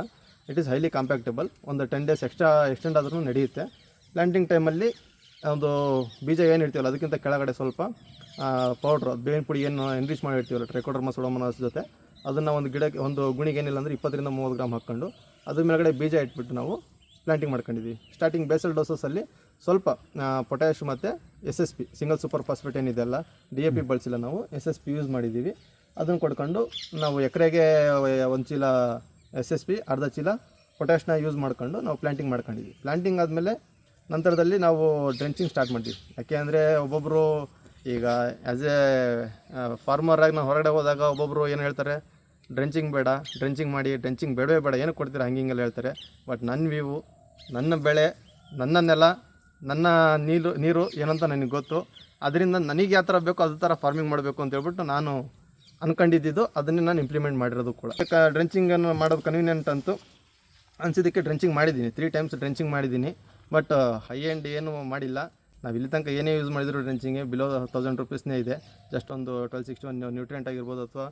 It is highly compactable. ಒಂದು 10 ಡೇಸ್ ಎಕ್ಸ್ಟೆಂಡ್ ಆದ್ರೂ ನಡೆಯುತ್ತೆ. ಪ್ಲಾಂಟಿಂಗ್ ಟೈಮಲ್ಲಿ ಒಂದು ಬೀಜ ಏನು ಇರ್ತೀವಲ್ಲ ಅದಕ್ಕಿಂತ ಕೆಳಗಡೆ ಸ್ವಲ್ಪ ಪೌಡ್ರು ಬೇವಿನ ಪುಡಿ ಏನು ಎನ್ರಿಚ್ ಮಾಡಿ ಇರ್ತೀವಲ್ಲ ಟ್ರೈಕೋಡರ್ಮಾ ಸೂಡೋಮೋನಾಸ್ ಜೊತೆ ಅದನ್ನು ಒಂದು ಗಿಡಕ್ಕೆ ಒಂದು ಗುಣಿಗೆ ಏನಿಲ್ಲ ಅಂದರೆ 20 to 30 ಗ್ರಾಮ್ ಹಾಕ್ಕೊಂಡು ಅದ್ರ ಮೇಲ್ಗಡೆ ಬೀಜ ಇಟ್ಬಿಟ್ಟು ನಾವು ಪ್ಲಾಂಟಿಂಗ್ ಮಾಡ್ಕೊಂಡಿದ್ದೀವಿ. ಸ್ಟಾರ್ಟಿಂಗ್ ಬೇಸಲ್ ಡೋಸಸಲ್ಲಿ ಸ್ವಲ್ಪ ಪೊಟ್ಯಾಶ್ ಮತ್ತು SSP ಸಿಂಗಲ್ ಸೂಪರ್ ಫಾಸ್ಫೇಟ್ ಏನಿದೆಲ್ಲ DAP ಬಳಸಿಲ್ಲ, ನಾವು SSP ಯೂಸ್ ಮಾಡಿದ್ದೀವಿ. ಅದನ್ನು ಕೊಡ್ಕೊಂಡು ನಾವು ಎಕರೆಗೆ 1 ಚೀಲ SSP ಅರ್ಧ ಚೀಲ ಪೊಟ್ಯಾಶ್ನ ಯೂಸ್ ಮಾಡ್ಕೊಂಡು ನಾವು ಪ್ಲಾಂಟಿಂಗ್ ಮಾಡ್ಕೊಂಡಿದ್ವಿ. ಪ್ಲಾಂಟಿಂಗ್ ಆದಮೇಲೆ ನಂತರದಲ್ಲಿ ನಾವು ಡ್ರೆಂಚಿಂಗ್ ಸ್ಟಾರ್ಟ್ ಮಾಡಿದ್ವಿ. ಯಾಕೆ ಅಂದರೆ ಒಬ್ಬೊಬ್ಬರು ಈಗ ಆ್ಯಸ್ ಎ ಫಾರ್ಮರಾಗಿ ನಾವು ಹೊರಗಡೆ ಹೋದಾಗ ಒಬ್ಬೊಬ್ಬರು ಏನು ಹೇಳ್ತಾರೆ, ಡ್ರೆಂಚಿಂಗ್ ಬೇಡ, ಡ್ರೆಂಚಿಂಗ್ ಮಾಡಿ, ಡ್ರೆಂಚಿಂಗ್ ಬೇಡವೇ ಬೇಡ, ಏನಕ್ಕೆ ಕೊಡ್ತೀರಾ ಹಂಗಿಂಗೆಲ್ಲ ಹೇಳ್ತಾರೆ. ಬಟ್ ನನ್ನ ವ್ಯೂ, ನನ್ನ ಬೆಳೆ, ನನ್ನ ನೆಲ, ನನ್ನ ನೀರು ಏನಂತ ನನಗೆ ಗೊತ್ತು. ಅದರಿಂದ ನನಗೆ ಯಾವ ಥರ ಬೇಕೋ ಅದೇ ಥರ ಫಾರ್ಮಿಂಗ್ ಮಾಡಬೇಕು ಅಂತ ಹೇಳ್ಬಿಟ್ಟು ನಾನು ಅಂದ್ಕೊಂಡಿದ್ದು ಅದನ್ನೇ ನಾನು ಇಂಪ್ಲಿಮೆಂಟ್ ಮಾಡಿರೋದು ಕೂಡ. ಡ್ರೆಂಚಿಂಗನ್ನು ಮಾಡೋದು ಕನ್ವೀನಿಯೆಂಟ್ ಅಂತೂ ಅನಿಸಿದ್ದಕ್ಕೆ ಡ್ರೆಂಚಿಂಗ್ ಮಾಡಿದ್ದೀನಿ. 3 times ಡ್ರೆಂಚಿಂಗ್ ಮಾಡಿದ್ದೀನಿ. ಬಟ್ ಹೈ ಎಂಡ್ ಏನು ಮಾಡಿಲ್ಲ. ನಾವು ಇಲ್ಲಿ ತನಕ ಏನೇ ಯೂಸ್ ಮಾಡಿದ್ರು ಡ್ರೆಂಚಿಂಗ್ಗೆ ಬಿಲೋ 1000 ರೂಪೀಸ್ನೇ ಇದೆ. ಜಸ್ಟ್ ಒಂದು 1261 ನ್ಯೂಟ್ರಿಯೆಂಟ್ ಆಗಿರ್ಬೋದು ಅಥವಾ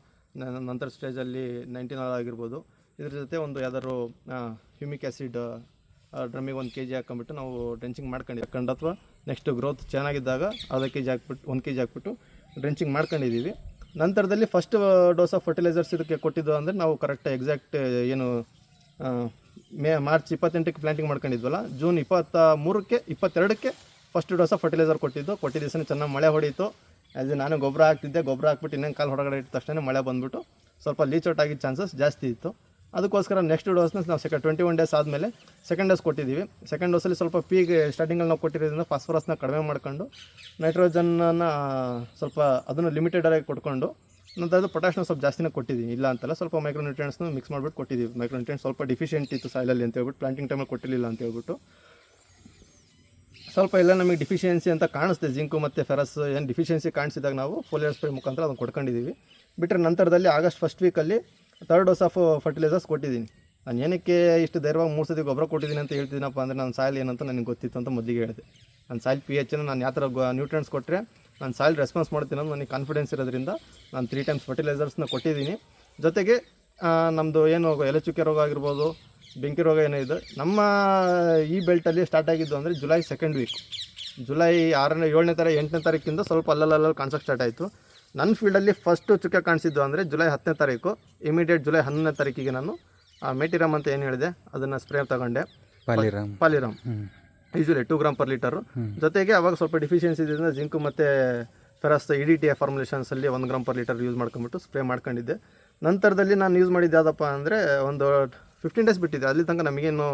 ನಂತರ ಸ್ಟೇಜಲ್ಲಿ 19 ಆಗಿರ್ಬೋದು. ಇದ್ರ ಜೊತೆ ಒಂದು ಯಾವ್ದಾದ್ರು ಹ್ಯೂಮಿಕ್ ಆ್ಯಸಿಡ್ ಡ್ರಮ್ಮಿಗೆ 1 kg ಹಾಕೊಂಡ್ಬಿಟ್ಟು ನಾವು ಡ್ರೆಂಚಿಂಗ್ ಮಾಡ್ಕೊಂಡು ಅಥವಾ ನೆಕ್ಸ್ಟ್ ಗ್ರೋತ್ ಚೆನ್ನಾಗಿದ್ದಾಗ ಅರ್ಧ kg ಹಾಕ್ಬಿಟ್ಟು 1 kg ಹಾಕ್ಬಿಟ್ಟು ಡ್ರೆಂಚಿಂಗ್ ಮಾಡ್ಕೊಂಡಿದ್ದೀವಿ. ನಂತರದಲ್ಲಿ ಫಸ್ಟ್ ಡೋಸ್ ಆಫ್ ಫರ್ಟಿಲೈಸರ್ಸ್ ಇದಕ್ಕೆ ಕೊಟ್ಟಿದ್ದು ಅಂದರೆ ನಾವು ಕರೆಕ್ಟ್ ಎಕ್ಸಾಕ್ಟ್ ಏನು ಮಾರ್ಚ್ 28ಕ್ಕೆ ಪ್ಲಾಂಟಿಂಗ್ ಮಾಡ್ಕೊಂಡಿದ್ವಲ್ಲ, ಜೂನ್ 23ಕ್ಕೆ 22ಕ್ಕೆ ಫಸ್ಟ್ ಡೋಸ್ ಆಫ್ ಫರ್ಟಿಲೈಸರ್ ಕೊಟ್ಟಿದ್ದು ದಿವಸನೇ ಚೆನ್ನಾಗಿ ಮಳೆ ಹೊಡೀತು. ಆ್ಯಸ್ ನಾನು ಗೊಬ್ಬರ ಹಾಕ್ಬಿಟ್ಟು ಇನ್ನೊಂದು ಕಾಲು ಹೊರಗಡೆ ಇಟ್ಟ ತಕ್ಷಣ ಮಳೆ ಬಂದುಬಿಟ್ಟು ಸ್ವಲ್ಪ ಲೀಚ್ ಔಟ್ ಆಗಿದ್ದ ಚಾನ್ಸಸ್ ಜಾಸ್ತಿ ಇತ್ತು. ಅದಕ್ಕೋಸ್ಕರ ನೆಕ್ಸ್ಟ್ ಡೋಸ್ನ ನಾವು 21 ಡೇಸ್ ಆದಮೇಲೆ ಸೆಕೆಂಡ್ ಡೋಸ್ ಕೊಟ್ಟಿದ್ದೀವಿ. ಸೆಕೆಂಡ್ ಡೋಸಲ್ಲಿ ಸ್ವಲ್ಪ ಸ್ಟಾರ್ಟಿಂಗಲ್ಲಿ ನಾವು ಕೊಟ್ಟಿರೋದ್ರಿಂದ ಫಾಸ್ಫರಸ್ನ ಕಡಿಮೆ ಮಾಡ್ಕೊಂಡು ನೈಟ್ರೋಜನ್ನ ಸ್ವಲ್ಪ ಅದನ್ನು ಲಿಮಿಟೆಡ್ ಆಗಿ ಕೊಟ್ಕೊಂಡು ನಂತರ ಪೊಟ್ಯಾಶ್ನ ಸ್ವಲ್ಪ ಜಾಸ್ತಿನೇ ಕೊಟ್ಟಿದ್ದೀವಿ. ಇಲ್ಲ ಅಂತಲ್ಲ, ಸ್ವಲ್ಪ ಮೈಕ್ರೋನ್ಯೂಟ್ರಿಯೆಂಟ್ಸ್ನ ಮಿಕ್ಸ್ ಮಾಡಿಬಿಟ್ಟು ಕೊಟ್ಟಿದ್ದೀವಿ. ಮೈಕ್ರೋನ್ಯೂಟ್ರಿಯೆಂಟ್ಸ್ ಸ್ವಲ್ಪ ಡಿಫಿಷಿಯೆಂಟ್ ಇತ್ತು ಸಾಯಿಲಲ್ಲಿ ಅಂತ ಹೇಳ್ಬಿಟ್ಟು ಪ್ಲಾಂಟಿಂಗ್ ಟೈಮಲ್ಲಿ ಕೊಟ್ಟಿರಲಿಲ್ಲ ಅಂತ ಹೇಳ್ಬಿಟ್ಟು ಸ್ವಲ್ಪ ಎಲ್ಲ ನಮಗೆ ಡಿಫಿಷಿಯನ್ಸಿ ಅಂತ ಕಾಣಿಸ್ತೆ. ಜಿಂಕು ಮತ್ತು ಫೆರಸ್ ಏನು ಡಿಫಿಷಿಯನ್ಸಿ ಕಾಣಿಸಿದಾಗ ನಾವು ಫೋಲಿಯರ್ ಸ್ಪ್ರೇ ಮುಖಾಂತರ ಅದನ್ನು ಕೊಡ್ಕೊಂಡಿದ್ದೀವಿ. ಬಿಟ್ಟರೆ ನಂತರದಲ್ಲಿ ಆಗಸ್ಟ್ ಫಸ್ಟ್ ವೀಕಲ್ಲಿ 3rd ಡೋಸ್ ಆಫ್ ಫರ್ಟಿಲೈಸರ್ಸ್ ಕೊಟ್ಟಿದ್ದೀನಿ. ನಾನು ಏನಕ್ಕೆ ಇಷ್ಟು ಧೈರ್ಯವಾಗಿ 3 ಸತಿ ಗೊಬ್ಬರ ಕೊಟ್ಟಿದ್ದೀನಿ ಅಂತ ಹೇಳ್ತಿದ್ದೀನಪ್ಪ ಅಂದರೆ ನನ್ನ ಸಾಯಿಲ್ ಏನಂತ ನನಗೆ ಗೊತ್ತಿತ್ತು ಅಂತ ಮೊದಲಿಗೆ ಹೇಳಿದೆ. ನನ್ನ ಸಾಯಿಲ್ pH ನಾನು ಯಾವ ಥರ ನ್ಯೂಟ್ರಿಯೆಂಟ್ಸ್ ಕೊಟ್ಟರೆ ನಾನು ಸಾಯಿಲ್ ರೆಸ್ಪಾನ್ಸ್ ಮಾಡ್ತೀನಿ ಅನ್ನೋದು ನನಗೆ ಕಾನ್ಫಿಡೆನ್ಸ್ ಇರೋದ್ರಿಂದ ನಾನು 3 times ಫರ್ಟಿಲೈಸರ್ಸ್ನ ಕೊಟ್ಟಿದ್ದೀನಿ. ಜೊತೆಗೆ ನಮ್ಮದು ಏನು ಎಲೆ ಚುಕ್ಕೆ ರೋಗ ಆಗಿರ್ಬೋದು, ಬೆಂಕಿ ರೋಗ ಏನೋ ಇದೆ ನಮ್ಮ ಈ ಬೆಲ್ಟಲ್ಲಿ ಸ್ಟಾರ್ಟ್ ಆಗಿದ್ದು ಅಂದರೆ ಜುಲೈ 2nd ವೀಕ್. ಜುಲೈ 6ನೇ 7ನೇ ತಾರೀಕು 8ನೇ ತಾರೀಕಿಂದ ಸ್ವಲ್ಪ ಅಲ್ಲಲ್ಲಿ ಕಾಣಿಸೋಕ್ಕೆ ಸ್ಟಾರ್ಟ್ ಆಯಿತು. ನನ್ನ ಫೀಲ್ಡಲ್ಲಿ ಫಸ್ಟು ಚುಕ್ಕೆ ಕಾಣಿಸಿದ್ದು ಅಂದರೆ ಜುಲೈ 10ನೇ ತಾರೀಕು. ಇಮಿಡಿಯೇಟ್ ಜುಲೈ 11ನೇ ತಾರೀಕಿಗೆ ನಾನು ಮೆಟಿರಾಮ್ ಅಂತ ಏನು ಹೇಳಿದೆ ಅದನ್ನು ಸ್ಪ್ರೇ ತಗೊಂಡೆ. Polyram usually 2 gram per litre. ಜೊತೆಗೆ ಅವಾಗ ಸ್ವಲ್ಪ ಡಿಫಿಷಿಯನ್ಸಿ ಇದರಿಂದ ಜಿಂಕು ಮತ್ತು ಫೆರಸ್ EDTA ಫಾರ್ಮುಲೇಷನ್ಸಲ್ಲಿ 1 ಗ್ರಾಮ್ ಪರ್ ಲೀಟರ್ ಯೂಸ್ ಮಾಡ್ಕೊಂಬಿಟ್ಟು ಸ್ಪ್ರೇ ಮಾಡ್ಕೊಂಡಿದ್ದೆ. ನಂತರದಲ್ಲಿ ನಾನು ಯೂಸ್ ಮಾಡಿದ್ದು ಯಾವುದಪ್ಪ ಅಂದರೆ ಒಂದು 15 ಡೇಸ್ ಬಿಟ್ಟಿದ್ದೆ. ಅಲ್ಲಿ ತನಕ ನಮಗೇನು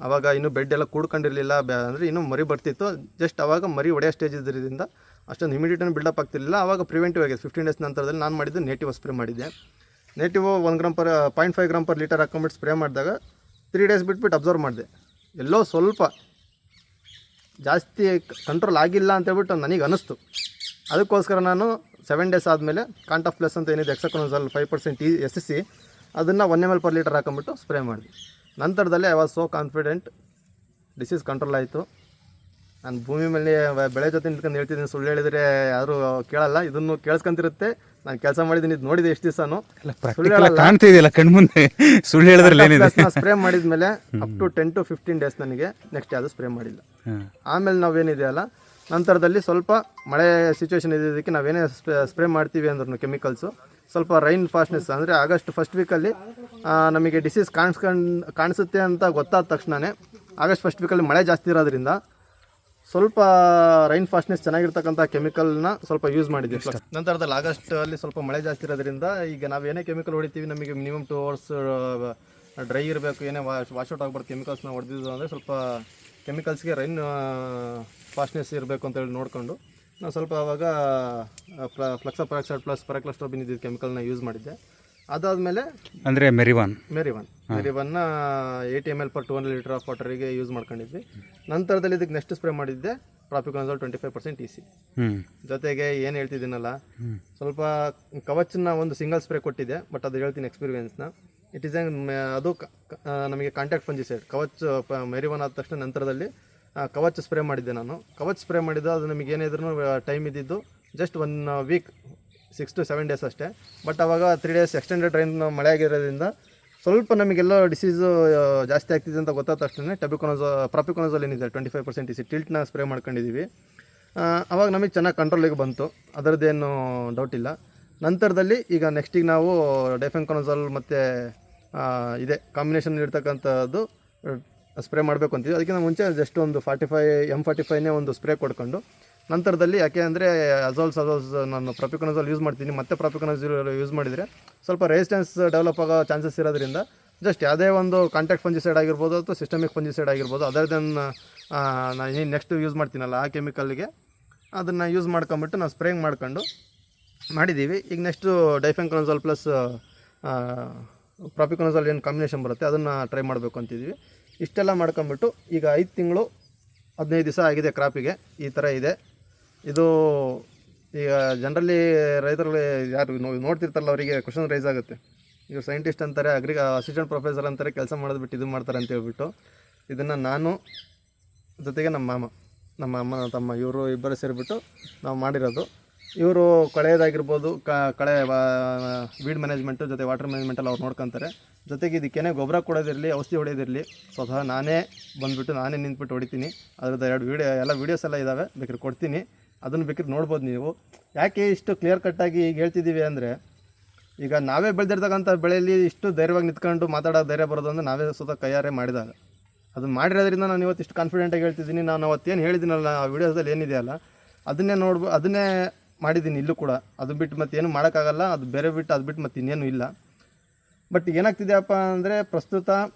ಆವಾಗ ಇನ್ನೂ ಬೆಡ್ ಎಲ್ಲ ಕೂಡ್ಕೊಂಡಿರಲಿಲ್ಲ, ಅಂದರೆ ಇನ್ನೂ ಮರಿ ಬರ್ತಿತ್ತು. ಜಸ್ಟ್ ಆವಾಗ ಮರಿ ಒಡೆಯೋ ಸ್ಟೇಜ್ ಇದ್ರಿಂದ ಅಷ್ಟೊಂದು ಇಮಿಡಿಯೇಟನ್ನು ಬಿಲ್ಡಪ್ ಆಗ್ತಿರಲಿಲ್ಲ. ಆವಾಗ ಪ್ರಿವೆಂಟಿವ್ ಆಗಿದೆ. 15 ಡೇಸ್ ನಂತರದಲ್ಲಿ ನಾನು ಮಾಡಿದ್ದು ನೇಟಿವ್ ಸ್ಪ್ರೇ ಮಾಡಿದ್ದೆ. Native 1 gram per 0.5 gram per litre ಹಾಕೊಂಬಿಟ್ಟು ಸ್ಪ್ರೇ ಮಾಡಿದಾಗ 3 ಡೇಸ್ ಬಿಟ್ಬಿಟ್ಟು ಅಬ್ಸರ್ವ್ ಮಾಡಿದೆ, ಎಲ್ಲೋ ಸ್ವಲ್ಪ ಜಾಸ್ತಿ ಕಂಟ್ರೋಲ್ ಆಗಿಲ್ಲ ಅಂತೇಳ್ಬಿಟ್ಟು ನನಗೆ ಅನ್ನಿಸ್ತು. ಅದಕ್ಕೋಸ್ಕರ ನಾನು 7 ಡೇಸ್ ಆದಮೇಲೆ ಕಾಂಟಾಫ್ ಪ್ಲಸ್ ಅಂತ ಏನಿದೆ ಎಕ್ಸಕೊನಜಾಲ್ 5% SSC ಅದನ್ನು 1 ml ಪರ್ ಲೀಟರ್ ಹಾಕೊಂಬಿಟ್ಟು ಸ್ಪ್ರೇ ಮಾಡಿದೆ. ನಂತರದಲ್ಲಿ I was so confident, disease control ಆಯಿತು. ನಾನು ಭೂಮಿ ಮೇಲೆ ಬೆಳೆ ಜೊತೆ ನಿಂತ್ಕೊಂಡು ಹೇಳ್ತಿದ್ದೀನಿ, ಸುಳ್ಳು ಹೇಳಿದರೆ ಯಾರು ಕೇಳಲ್ಲ, ಇದನ್ನು ಕೇಳಿಸ್ಕೊಂತಿರುತ್ತೆ. ನಾನು ಕೆಲಸ ಮಾಡಿದ್ದೀನಿ, ಇದು ನೋಡಿದೆ ಎಷ್ಟು ದಿವಸನೂ ಕಾಣ್ತಿದೆಯಲ್ಲ ಕಣ್ಮುಂದೆ, ಸುಳ್ಳು ಹೇಳಿದ್ರೆ ಸ್ಪ್ರೇ ಮಾಡಿದ್ಮೇಲೆ ಅಪ್ ಟು 10 to 15 ಡೇಸ್ ನನಗೆ ನೆಕ್ಸ್ಟ್ ಯಾವುದು ಸ್ಪ್ರೇ ಮಾಡಿಲ್ಲ. ಆಮೇಲೆ ನಾವೇನಿದೆಯಲ್ಲ ನಂತರದಲ್ಲಿ ಸ್ವಲ್ಪ ಮಳೆ ಸಿಚುವೇಶನ್ ಇದ್ದಕ್ಕೆ ನಾವೇನೇ ಸ್ಪ್ರೇ ಮಾಡ್ತೀವಿ ಅಂದ್ರೂ ಕೆಮಿಕಲ್ಸು ಸ್ವಲ್ಪ ರೈನ್ ಫಾಸ್ಟ್ನೆಸ್ ಅಂದರೆ ಆಗಸ್ಟ್ ಫಸ್ಟ್ ವೀಕಲ್ಲಿ ನಮಗೆ ಡಿಸೀಸ್ ಕಾಣಿಸುತ್ತೆ ಅಂತ ಗೊತ್ತಾದ ತಕ್ಷಣವೇ ಆಗಸ್ಟ್ ಫಸ್ಟ್ ವೀಕಲ್ಲಿ ಮಳೆ ಜಾಸ್ತಿ ಇರೋದ್ರಿಂದ ಸ್ವಲ್ಪ ರೈನ್ ಫಾಸ್ಟ್ನೆಸ್ ಚೆನ್ನಾಗಿರ್ತಕ್ಕಂಥ ಕೆಮಿಕಲ್ನ ಸ್ವಲ್ಪ ಯೂಸ್ ಮಾಡಿದ್ವಿ. ನಂತರದಲ್ಲಿ ಆಗಸ್ಟಲ್ಲಿ ಸ್ವಲ್ಪ ಮಳೆ ಜಾಸ್ತಿ ಇರೋದ್ರಿಂದ ಈಗ ನಾವೇನೇ ಕೆಮಿಕಲ್ ಹೊಡಿತೀವಿ ನಮಗೆ ಮಿನಿಮಮ್ 2 hours ಡ್ರೈ ಇರಬೇಕು, ಏನೇ ವಾಶ್ಔಟ್ ಆಗ್ಬಾರ್ದು ಕೆಮಿಕಲ್ಸ್ನ ಹೊಡೆದಿದ್ದು ಅಂದರೆ ಸ್ವಲ್ಪ ಕೆಮಿಕಲ್ಸ್ಗೆ ರೈನ್ ಫಾಸ್ಟ್ನೆಸ್ ಇರಬೇಕು ಅಂತೇಳಿ ನೋಡಿಕೊಂಡು ನಾನು ಸ್ವಲ್ಪ ಆವಾಗ ಫ್ಲಕ್ಸೋಪೆರಾಕ್ಸೈಡ್ ಪ್ಲಸ್ ಪೆರಾಕ್ಲೋಸ್ಟ್ರೋಬಿನ್ ಇದ್ದಿದ್ದು ಕೆಮಿಕಲ್ನ ಯೂಸ್ ಮಾಡಿದ್ದೆ. ಅದಾದಮೇಲೆ ಅಂದರೆ Merivon 80 ml per 200 litre of ವಾಟರಿಗೆ ಯೂಸ್ ಮಾಡ್ಕೊಂಡಿದ್ವಿ. ನಂತರದಲ್ಲಿ ಇದಕ್ಕೆ ನೆಕ್ಸ್ಟ್ ಸ್ಪ್ರೇ ಮಾಡಿದ್ದೆ ಪ್ರಾಪಿಕೊನಜೋಲ್ 25% EC. ಹ್ಞೂ ಜೊತೆಗೆ ಏನು ಹೇಳ್ತಿದ್ದೀನಲ್ಲ, ಸ್ವಲ್ಪ ಕವಚ್ನ ಒಂದು ಸಿಂಗಲ್ ಸ್ಪ್ರೇ ಕೊಟ್ಟಿದೆ, ಬಟ್ ಅದು ಹೇಳ್ತೀನಿ ಎಕ್ಸ್ಪೀರಿಯೆನ್ಸ್ನ. ಇಟ್ ಈಸ್ ಅದು ನಮಗೆ ಕಾಂಟ್ಯಾಕ್ಟ್ ಫಂಜಿಸೈಡ್ ಕವಚ್ ಮೆರಿವನ್ ಆದ ತಕ್ಷಣ ನಂತರದಲ್ಲಿ ಕವಚ್ ಸ್ಪ್ರೇ ಮಾಡಿದ್ದೆ ನಾನು. ಕವಚ್ ಸ್ಪ್ರೇ ಮಾಡಿದ್ದು ಅದು ನಮಗೆ ಏನಿದ್ರು ಟೈಮ್ ಇದ್ದಿದ್ದು ಜಸ್ಟ್ 1 ವೀಕ್ 6 to 7 ಡೇಸ್ ಅಷ್ಟೇ. ಬಟ್ ಅವಾಗ 3 ಡೇಸ್ ಎಕ್ಸ್ಟೆಂಡೆಡ್ ರೈನ್ ಮಳೆ ಆಗಿರೋದ್ರಿಂದ ಸ್ವಲ್ಪ ನಮಗೆಲ್ಲ ಡಿಸೀಸು ಜಾಸ್ತಿ ಆಗ್ತಿದೆ ಅಂತ ಗೊತ್ತಾದ ತಕ್ಷಣ ಪ್ರಾಪಿಕೊನಜೋಲ್ ಏನಿದೆ 25% EC ಟಿಲ್ಟ್ನ ಸ್ಪ್ರೇ ಮಾಡ್ಕೊಂಡಿದ್ದೀವಿ. ಅವಾಗ ನಮಗೆ ಚೆನ್ನಾಗಿ ಕಂಟ್ರೋಲಿಗೆ ಬಂತು, ಅದರದ್ದೇನು ಡೌಟ್ ಇಲ್ಲ. ನಂತರದಲ್ಲಿ ಈಗ ನೆಕ್ಸ್ಟಿಗೆ ನಾವು ಡೈಫೆನ್ಕೊನಜೋಲ್ ಮತ್ತು ಇದೆ ಕಾಂಬಿನೇಷನ್ ಇರ್ತಕ್ಕಂಥದ್ದು ಸ್ಪ್ರೇ ಮಾಡಬೇಕು ಅಂತೀವಿ. ಅದಕ್ಕಿಂತ ಮುಂಚೆ ಜಸ್ಟ್ ಒಂದು M45ನೇ ಒಂದು ಸ್ಪ್ರೇ ಕೊಡ್ಕೊಂಡು ನಂತರದಲ್ಲಿ, ಯಾಕೆ ಅಂದರೆ ಅಜೋಲ್ಸ್ ನಾನು ಪ್ರಾಪಿಕೊನಜೋಲ್ ಯೂಸ್ ಮಾಡ್ತೀನಿ, ಮತ್ತೆ ಪ್ರಾಪಿಕೊನಜೋಲ್ ಯೂಸ್ ಮಾಡಿದರೆ ಸ್ವಲ್ಪ ರೆಸಿಸ್ಟೆನ್ಸ್ ಡೆವಲಪ್ ಆಗೋ ಚಾನ್ಸಸ್ ಇರೋದ್ರಿಂದ ಜಸ್ಟ್ ಯಾವುದೇ ಒಂದು ಕಾಂಟ್ಯಾಕ್ಟ್ ಫಂಜಿಸೈಡ್ ಆಗಿರ್ಬೋದು ಅಥವಾ ಸಿಸ್ಟಮಿಕ್ ಫಂಜಿಸೈಡ್ ಆಗಿರ್ಬೋದು, ಅದರದನ್ನು ನಾನು ನೆಕ್ಸ್ಟ್ ಯೂಸ್ ಮಾಡ್ತೀನಲ್ಲ ಆ ಕೆಮಿಕಲ್ಗೆ ಅದನ್ನು ಯೂಸ್ ಮಾಡ್ಕೊಂಬಿಟ್ಟು ನಾವು ಸ್ಪ್ರೇಯಿಂಗ್ ಮಾಡ್ಕೊಂಡು ಮಾಡಿದ್ದೀವಿ. ಈಗ ನೆಕ್ಸ್ಟು ಡೈಫೆನ್ಕೊನಜೋಲ್ ಪ್ಲಸ್ ಪ್ರಾಪಿಕೊನಜೋಲ್ ಏನು ಕಾಂಬಿನೇಷನ್ ಬರುತ್ತೆ ಅದನ್ನು ಟ್ರೈ ಮಾಡಬೇಕು ಅಂತಿದ್ದೀವಿ. ಇಷ್ಟೆಲ್ಲ ಮಾಡ್ಕೊಂಬಿಟ್ಟು ಈಗ 5 ತಿಂಗಳು 15 ದಿವಸ ಆಗಿದೆ ಕ್ರಾಪಿಗೆ. ಈ ಥರ ಇದೆ ಇದು. ಈಗ ಜನರಲಿ ರೈತರು ಯಾರು ನೋಡ್ತಿರ್ತಾರಲ್ಲ ಅವರಿಗೆ ಕ್ವಶನ್ ರೈಸ್ ಆಗುತ್ತೆ, ಇವ್ರು ಸೈಂಟಿಸ್ಟ್ ಅಂತಾರೆ, ಅಸಿಸ್ಟೆಂಟ್ ಪ್ರೊಫೆಸರ್ ಅಂತಾರೆ, ಕೆಲಸ ಮಾಡೋದ್ಬಿಟ್ಟು ಇದು ಮಾಡ್ತಾರೆ ಅಂತ ಹೇಳ್ಬಿಟ್ಟು. ಇದನ್ನು ನಾನು ಜೊತೆಗೆ ನಮ್ಮ ಅಮ್ಮ ತಮ್ಮ ಇವರು ಇಬ್ಬರು ಸೇರಿಬಿಟ್ಟು ನಾವು ಮಾಡಿರೋದು. ಇವರು ಕಳೆಯೋದಾಗಿರ್ಬೋದು, ಕಳೆ ವೀಡ್ ಮ್ಯಾನೇಜ್ಮೆಂಟು ಜೊತೆ ವಾಟರ್ ಮ್ಯಾನೇಜ್ಮೆಂಟಲ್ಲಿ ಅವ್ರು ನೋಡ್ಕೊತಾರೆ. ಜೊತೆಗೆ ಇದಕ್ಕೇನೆ ಗೊಬ್ಬರ ಕೊಡೋದಿರಲಿ, ಔಷಧಿ ಹೊಡೆಯೋದಿರಲಿ, ಸ್ವತಃ ನಾನೇ ಬಂದುಬಿಟ್ಟು ನಾನೇ ನಿಂತ್ಬಿಟ್ಟು ಹೊಡಿತೀನಿ. ಅದ್ರದ್ದು 2 ಎಲ್ಲ ವೀಡಿಯೋಸ್ ಎಲ್ಲ ಇದ್ದಾವೆ, ಬೇಕಾದ್ರೆ ಕೊಡ್ತೀನಿ, ಅದನ್ನು ಬೇಕಾದ್ರೆ ನೋಡ್ಬೋದು ನೀವು. ಯಾಕೆ ಇಷ್ಟು ಕ್ಲಿಯರ್ ಕಟ್ಟಾಗಿ ಈಗ ಹೇಳ್ತಿದ್ದೀವಿ ಅಂದರೆ, ಈಗ ನಾವೇ ಬೆಳೆದಿರ್ತಕ್ಕಂಥ ಬೆಳೆಯಲ್ಲಿ ಇಷ್ಟು ಧೈರ್ಯವಾಗಿ ನಿಂತ್ಕೊಂಡು ಮಾತಾಡೋ ಧೈರ್ಯ ಬರೋದು ಅಂದರೆ ನಾವೇ ಸ್ವತಃ ಕೈಯಾರೆ ಮಾಡಿದಾಗ. ಅದನ್ನು ಮಾಡಿರೋದ್ರಿಂದ ನಾನು ಇವತ್ತು ಇಷ್ಟು ಕಾನ್ಫಿಡೆಂಟಾಗಿ ಹೇಳ್ತಿದ್ದೀನಿ. ನಾನು ಅವತ್ತೇನು ಹೇಳಿದ್ದೀನಲ್ಲ ಆ ವೀಡಿಯೋಸಲ್ಲಿ ಏನಿದೆಯಲ್ಲ ಅದನ್ನೇ ಮಾಡಿದ್ದೀನಿ ಇಲ್ಲೂ ಕೂಡ. ಅದು ಬಿಟ್ಟು ಮತ್ತೇನು ಮಾಡೋಕ್ಕಾಗಲ್ಲ, ಅದು ಬೇರೆ ಬಿಟ್ಟು ಅದು ಬಿಟ್ಟು ಮತ್ತೆ ಇನ್ನೇನು ಇಲ್ಲ. ಬಟ್ ಏನಾಗ್ತಿದೆಯಪ್ಪ ಅಂದರೆ ಪ್ರಸ್ತುತ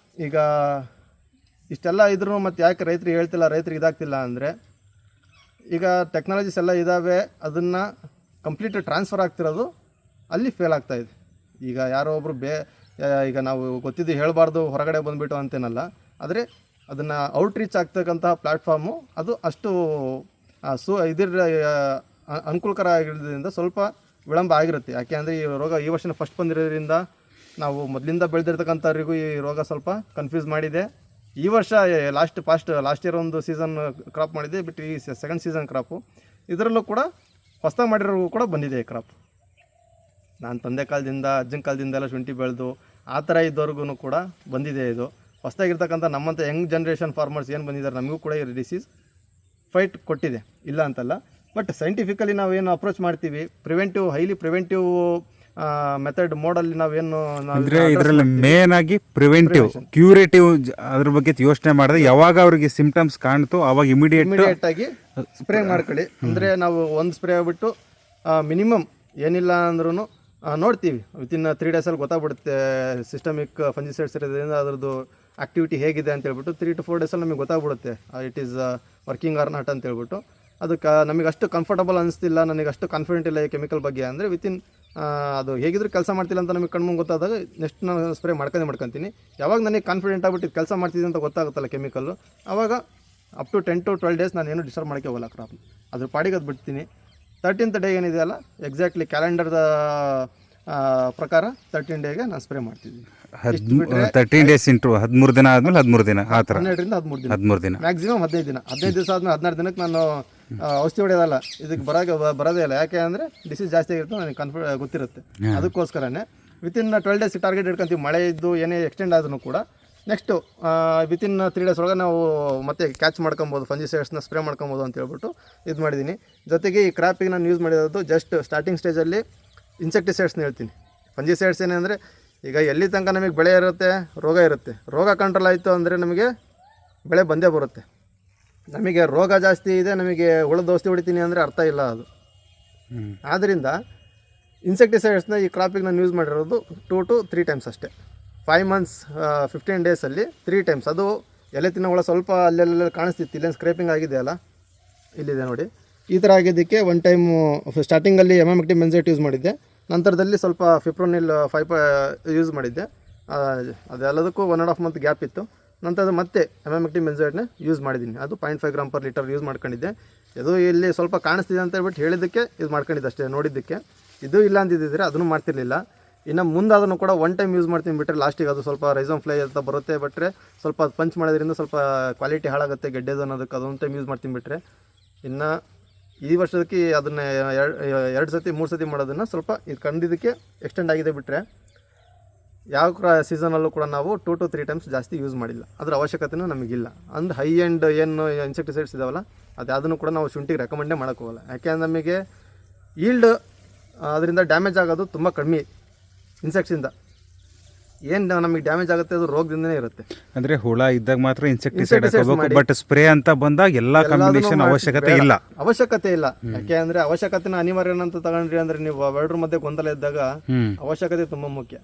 ಈಗ ಇಷ್ಟೆಲ್ಲ ಇದ್ರೂ ಮತ್ತು ಯಾಕೆ ರೈತರಿಗೆ ಹೇಳ್ತಿಲ್ಲ, ರೈತರಿಗೆ ಇದಾಗ್ತಿಲ್ಲ ಅಂದರೆ, ಈಗ ಟೆಕ್ನಾಲಜೀಸ್ ಎಲ್ಲ ಇದ್ದಾವೆ, ಅದನ್ನು ಕಂಪ್ಲೀಟ್ ಟ್ರಾನ್ಸ್ಫರ್ ಆಗ್ತಿರೋದು ಅಲ್ಲಿ ಫೇಲ್ ಆಗ್ತಾಯಿದೆ. ಈಗ ಯಾರೋ ಒಬ್ಬರು ಈಗ ನಾವು ಗೊತ್ತಿದ್ದು ಹೇಳಬಾರ್ದು ಹೊರಗಡೆ ಬಂದುಬಿಟ್ಟು ಅಂತೇನಲ್ಲ, ಆದರೆ ಅದನ್ನು ಔಟ್ರೀಚ್ ಆಗ್ತಕ್ಕಂಥ ಪ್ಲ್ಯಾಟ್ಫಾರ್ಮು ಅದು ಅಷ್ಟು ಅನುಕೂಲಕರ ಆಗಿರೋದ್ರಿಂದ ಸ್ವಲ್ಪ ವಿಳಂಬ ಆಗಿರುತ್ತೆ. ಯಾಕೆ ಅಂದರೆ ಈ ರೋಗ ಈ ವರ್ಷನ ಫಸ್ಟ್ ಬಂದಿರೋದ್ರಿಂದ ನಾವು ಮೊದಲಿಂದ ಬೆಳೆದಿರ್ತಕ್ಕಂಥವ್ರಿಗೂ ಈ ರೋಗ ಸ್ವಲ್ಪ ಕನ್ಫ್ಯೂಸ್ ಮಾಡಿದೆ. ಈ ವರ್ಷ ಲಾಸ್ಟ್ ಇಯರ್ ಒಂದು ಸೀಸನ್ ಕ್ರಾಪ್ ಮಾಡಿದೆ, ಬಟ್ ಈ ಸೆಕೆಂಡ್ ಸೀಸನ್ ಕ್ರಾಪು ಇದರಲ್ಲೂ ಕೂಡ ಹೊಸದಾಗಿ ಮಾಡಿರೋರ್ಗೂ ಕೂಡ ಬಂದಿದೆ ಈ ಕ್ರಾಪ್. ನಾನು ತಂದೆ ಕಾಲದಿಂದ ಅಜ್ಜನ ಕಾಲದಿಂದ ಎಲ್ಲ ಶುಂಠಿ ಬೆಳೆದು ಆ ಥರ ಇದ್ದವ್ರಿಗೂ ಕೂಡ ಬಂದಿದೆ. ಇದು ಹೊಸದಾಗಿರ್ತಕ್ಕಂಥ ನಮ್ಮಂಥ ಯಂಗ್ ಜನ್ರೇಷನ್ ಫಾರ್ಮರ್ಸ್ ಏನು ಬಂದಿದ್ದಾರೆ ನಮಗೂ ಕೂಡ ಈ ಡಿಸೀಸ್ ಫೈಟ್ ಕೊಟ್ಟಿದೆ, ಇಲ್ಲ ಅಂತಲ್ಲ. ಬಟ್ ಸೈಂಟಿಫಿಕಲಿ ನಾವೇನು ಅಪ್ರೋಚ್ ಮಾಡ್ತೀವಿ, ಹೈಲಿ ಪ್ರಿವೆಂಟಿವ್ ಮೆಥಡ್ ಮೋಡಲ್ಲಿ ನಾವೇನು ಅಂದರೆ ಇದರಲ್ಲಿ ಮೇನ್ ಆಗಿ ಪ್ರಿವೆಂಟಿವ್, ಕ್ಯೂರೇಟಿವ್ ಅದ್ರ ಬಗ್ಗೆ ಯೋಚನೆ ಮಾಡಿದ್ರೆ ಯಾವಾಗ ಅವರಿಗೆ ಸಿಂಪ್ಟಮ್ಸ್ ಕಾಣ್ತು ಅವಾಗ ಇಮಿಡಿಯೇಟ್ ಆಗಿ ಸ್ಪ್ರೇ ಮಾಡ್ಕೊಳ್ಳಿ. ಅಂದರೆ ನಾವು ಒಂದು ಸ್ಪ್ರೇ ಆಗ್ಬಿಟ್ಟು ಮಿನಿಮಮ್ ಏನಿಲ್ಲ ಅಂದ್ರೂ ನೋಡ್ತೀವಿ, ವಿತಿನ್ 3 ಡೇಸಲ್ಲಿ ಗೊತ್ತಾಗ್ಬಿಡುತ್ತೆ ಸಿಸ್ಟಮಿಕ್ ಫಂಜಿಸೈಡ್ಸ್ ಇರೋದ್ರಿಂದ ಅದರದ್ದು ಆಕ್ಟಿವಿಟಿ ಹೇಗಿದೆ ಅಂತ ಹೇಳ್ಬಿಟ್ಟು 3 to 4 ಡೇಸಲ್ಲಿ ನಮಗೆ ಗೊತ್ತಾಗ್ಬಿಡುತ್ತೆ it is working or not ಅಂತ ಹೇಳ್ಬಿಟ್ಟು. ಅದಕ್ಕೆ ನಮಗೆ ಅಷ್ಟು ಕಂಫರ್ಟಬಲ್ ಅನಿಸ್ತಿಲ್ಲ, ನನಗೆ ಅಷ್ಟು ಕಾನ್ಫಿಡೆಂಟ್ ಇಲ್ಲ ಈ ಕೆಮಿಕಲ್ ಬಗ್ಗೆ ಅಂದರೆ ವಿತಿನ್ ಅದು ಹೇಗಿದ್ರು ಕೆಲಸ ಮಾಡ್ತಿಲ್ಲ ಅಂತ ನಮಗೆ ಕಣ್ಮುಂಗೆ ಗೊತ್ತಾದಾಗ ನೆಕ್ಸ್ಟ್ ನಾನು ಸ್ಪ್ರೇ ಮಾಡ್ಕೊತೀನಿ. ಯಾವಾಗ ನನಗೆ ಕಾನ್ಫಿಡೆಂಟ್ ಆಗಿಬಿಟ್ಟು ಕೆಲಸ ಮಾಡ್ತಿದ್ದೆ ಅಂತ ಗೊತ್ತಾಗುತ್ತಲ್ಲ ಕೆಮಿಕಲ್ಲು, ಆವಾಗ ಅಪ್ ಟು 10 to 12 ಡೇಸ್ ನಾನು ಏನು ಡಿಸ್ಟರ್ಬ್ ಮಾಡೋಕ್ಕೆ ಹೋಗಲ್ಲ ಕ್ರಾಪ್, ಅದ್ರ ಪಾಡಿಗೆ ಅದು ಬಿಡ್ತೀನಿ. 13th ಡೇ ಏನಿದೆಯಲ್ಲ ಎಕ್ಸಾಕ್ಟ್ಲಿ ಕ್ಯಾಲೆಂಡರ್ದ ಪ್ರಕಾರ 13 ಡೇಗೆ ನಾನು ಸ್ಪ್ರೇ ಮಾಡ್ತಿದ್ದೀನಿ. 13 ಡೇಸ್ ಇಂಟು 13 ದಿನ ಆದಮೇಲೆ 13 ದಿನ ಆ ಥರ 12ರಿಂದ 13 ದಿನ ಮ್ಯಾಕ್ಸಿಮಮ್ 15 ದಿನ. 15 ದಿವಸ ಆದಮೇಲೆ 16 ದಿನಕ್ಕೆ ನಾನು ಔಷಧಿ ಹೊಡೆಯೋದಲ್ಲ, ಇದಕ್ಕೆ ಬರೋದೇ ಇಲ್ಲ. ಯಾಕೆ ಅಂದರೆ ಡಿಸೀಸ್ ಜಾಸ್ತಿ ಆಗಿರುತ್ತೆ, ನನಗೆ ಗೊತ್ತಿರುತ್ತೆ. ಅದಕ್ಕೋಸ್ಕರನೇ ವಿತಿನ್ 12 ಡೇಸ್ ಟಾರ್ಗೆಟ್ ಇಟ್ಕೊಂತೀವಿ. ಮಳೆ ಇದ್ದು ಏನೇ ಎಕ್ಸ್ಟೆಂಡ್ ಆದ್ರೂ ಕೂಡ ನೆಕ್ಸ್ಟು ವಿತಿನ್ 3 ಡೇಸ್ ಒಳಗೆ ನಾವು ಮತ್ತೆ ಕ್ಯಾಚ್ ಮಾಡ್ಕೊಬೋದು, ಫಂಜಿಸೈಡ್ಸ್ನ ಸ್ಪ್ರೇ ಮಾಡ್ಕೊಬೋದು ಅಂತ ಹೇಳ್ಬಿಟ್ಟು ಇದು ಮಾಡಿದ್ದೀನಿ. ಜೊತೆಗೆ ಈ ಕ್ರಾಪಿಗೆ ನಾನು ಯೂಸ್ ಮಾಡಿರೋದು ಜಸ್ಟ್ ಸ್ಟಾರ್ಟಿಂಗ್ ಸ್ಟೇಜಲ್ಲಿ ಇನ್ಸೆಕ್ಟಿಸೈಡ್ಸ್ನ ಹೇಳ್ತೀನಿ. ಫಂಜಿಸೈಡ್ಸ್ ಏನೆಂದರೆ ಈಗ ಎಲ್ಲಿ ತನಕ ನಮಗೆ ಬೆಳೆ ಇರುತ್ತೆ, ರೋಗ ಇರುತ್ತೆ. ರೋಗ ಕಂಟ್ರೋಲ್ ಆಯಿತು ಅಂದರೆ ನಮಗೆ ಬೆಳೆ ಬಂದೇ ಬರುತ್ತೆ. ನಮಗೆ ರೋಗ ಜಾಸ್ತಿ ಇದೆ, ನಮಗೆ ಹುಳದ ಔಷಧಿ ಹೊಡಿತೀನಿ ಅಂದರೆ ಅರ್ಥ ಇಲ್ಲ ಅದು. ಆದ್ದರಿಂದ ಇನ್ಸೆಕ್ಟಿಸೈಡ್ಸ್ನ ಈ ಕ್ರಾಪಿಗೆ ನಾನು ಯೂಸ್ ಮಾಡಿರೋದು 2 to 3 ಟೈಮ್ಸ್ ಅಷ್ಟೇ. 5 months 15 ಡೇಸಲ್ಲಿ 3 ಟೈಮ್ಸ್. ಅದು ಎಲೆ ತಿನ್ನೋ ಹುಳ ಸ್ವಲ್ಪ ಅಲ್ಲೆಲ್ಲ ಕಾಣಿಸ್ತಿತ್ತು, ಇಲ್ಲೇನು ಸ್ಕ್ರೇಪಿಂಗ್ ಆಗಿದೆಯಲ್ಲ, ಇಲ್ಲಿದೆ ನೋಡಿ, ಈ ಥರ ಆಗಿದ್ದಕ್ಕೆ 1 ಟೈಮ್ ಸ್ಟಾರ್ಟಿಂಗಲ್ಲಿ ಎಮಾಮೆಕ್ಟಿನ್ ಬೆಂಜೋಯೇಟ್ ಯೂಸ್ ಮಾಡಿದ್ದೆ. ನಂತರದಲ್ಲಿ ಸ್ವಲ್ಪ ಫಿಪ್ರೋನಿಲ್ 5 ಯೂಸ್ ಮಾಡಿದ್ದೆ. ಅದೆಲ್ಲದಕ್ಕೂ 1.5 month ಗ್ಯಾಪ್ ಇತ್ತು. ನಂತರ ಮತ್ತೆ ಎಮಾಮೆಕ್ಟಿನ್ ಬೆಂಜೋಯೇಟ್ನ ಯೂಸ್ ಮಾಡಿದ್ದೀನಿ. ಅದು 0.5 grams per liter ಯೂಸ್ ಮಾಡ್ಕೊಂಡಿದ್ದೆ. ಇದು ಇಲ್ಲಿ ಸ್ವಲ್ಪ ಕಾಣಿಸ್ತಿದೆ ಅಂತ ಹೇಳ್ಬಿಟ್ಟು ಹೇಳಿದ್ದಕ್ಕೆ ಇದು ಮಾಡ್ಕೊಂಡಿದ್ದು ಅಷ್ಟೇ, ನೋಡಿದ್ದಕ್ಕೆ. ಇದು ಇಲ್ಲ ಅಂದಿದ್ದರೆ ಅದನ್ನು ಮಾಡ್ತಿರ್ಲಿಲ್ಲ. ಇನ್ನು ಮುಂದೆ ಅದನ್ನು ಕೂಡ ಒನ್ ಟೈಮ್ ಯೂಸ್ ಮಾಡ್ತೀನಿ ಬಿಟ್ಟರೆ ಲಾಸ್ಟಿಗೆ ಅದು ಸ್ವಲ್ಪ ರೈಸಮ್ ಫ್ಲೈ ಅಂತ ಬರುತ್ತೆ, ಬಿಟ್ಟರೆ ಸ್ವಲ್ಪ ಅದು ಪಂಚ್ ಮಾಡೋದ್ರಿಂದ ಸ್ವಲ್ಪ ಕ್ವಾಲಿಟಿ ಹಾಳಾಗುತ್ತೆ ಗೆಡ್ಡೆದು ಅನ್ನೋದಕ್ಕೆ ಅದೊಂದು ಟೈಮ್ ಯೂಸ್ ಮಾಡ್ತೀನಿ ಬಿಟ್ಟರೆ. ಇನ್ನು ಈ ವರ್ಷಕ್ಕೆ ಅದನ್ನು 2 ಸತಿ 3 ಸತಿ ಮಾಡೋದನ್ನು ಸ್ವಲ್ಪ ಇದು ಕಂಡಿದ್ದಕ್ಕೆ ಎಕ್ಸ್ಟೆಂಡ್ ಆಗಿದೆ ಬಿಟ್ಟರೆ ಯಾವ ಸೀಸನಲ್ಲೂ ಕೂಡ ನಾವು 2 to 3 ಟೈಮ್ಸ್ ಜಾಸ್ತಿ ಯೂಸ್ ಮಾಡಿಲ್ಲ. ಅದರ ಅವಶ್ಯಕತೆಯೂ ನಮಗಿಲ್ಲ. ಅಂದ್ರೆ ಹೈ ಎಂಡ್ ಏನು ಇನ್ಸೆಕ್ಟಿಸೈಡ್ಸ್ ಇದಾವಲ್ಲ ಅದು ಯಾವುದನ್ನು ಕೂಡ ನಾವು ಶುಂಠಿಗೆ ರೆಕಮೆಂಡೇ ಮಾಡೋಕ್ಕೋಗಲ್ಲ. ಯಾಕೆಂದ್ರೆ ನಮಗೆ ಈಲ್ಡ್ ಅದರಿಂದ ಡ್ಯಾಮೇಜ್ ಆಗೋದು ತುಂಬ ಕಡಿಮೆ. ಇನ್ಸೆಕ್ಟ್ಸಿಂದ ಏನು ನಮಗೆ ಡ್ಯಾಮೇಜ್ ಆಗುತ್ತೆ ಅದು ರೋಗದಿಂದನೇ ಇರುತ್ತೆ. ಅಂದರೆ ಹುಳ ಇದ್ದಾಗ ಮಾತ್ರ ಇನ್ಸೆಕ್ಟಿಸೈಡ್ ಹಾಕಬೇಕು, ಬಟ್ ಸ್ಪ್ರೇ ಅಂತ ಬಂದಾಗ ಎಲ್ಲ ಕಾಂಬಿನೇಷನ್ ಅವಶ್ಯಕತೆ ಇಲ್ಲ. ಯಾಕೆ ಅಂದರೆ ಅವಶ್ಯಕತೆನ ಅನಿವಾರ್ಯ ಅಂತ ತಗೊಂಡ್ರಿ ಅಂದರೆ ನೀವು ಎರಡರ ಮಧ್ಯೆ ಗೊಂದಲ ಇದ್ದಾಗ ಅವಶ್ಯಕತೆ ತುಂಬ ಮುಖ್ಯ.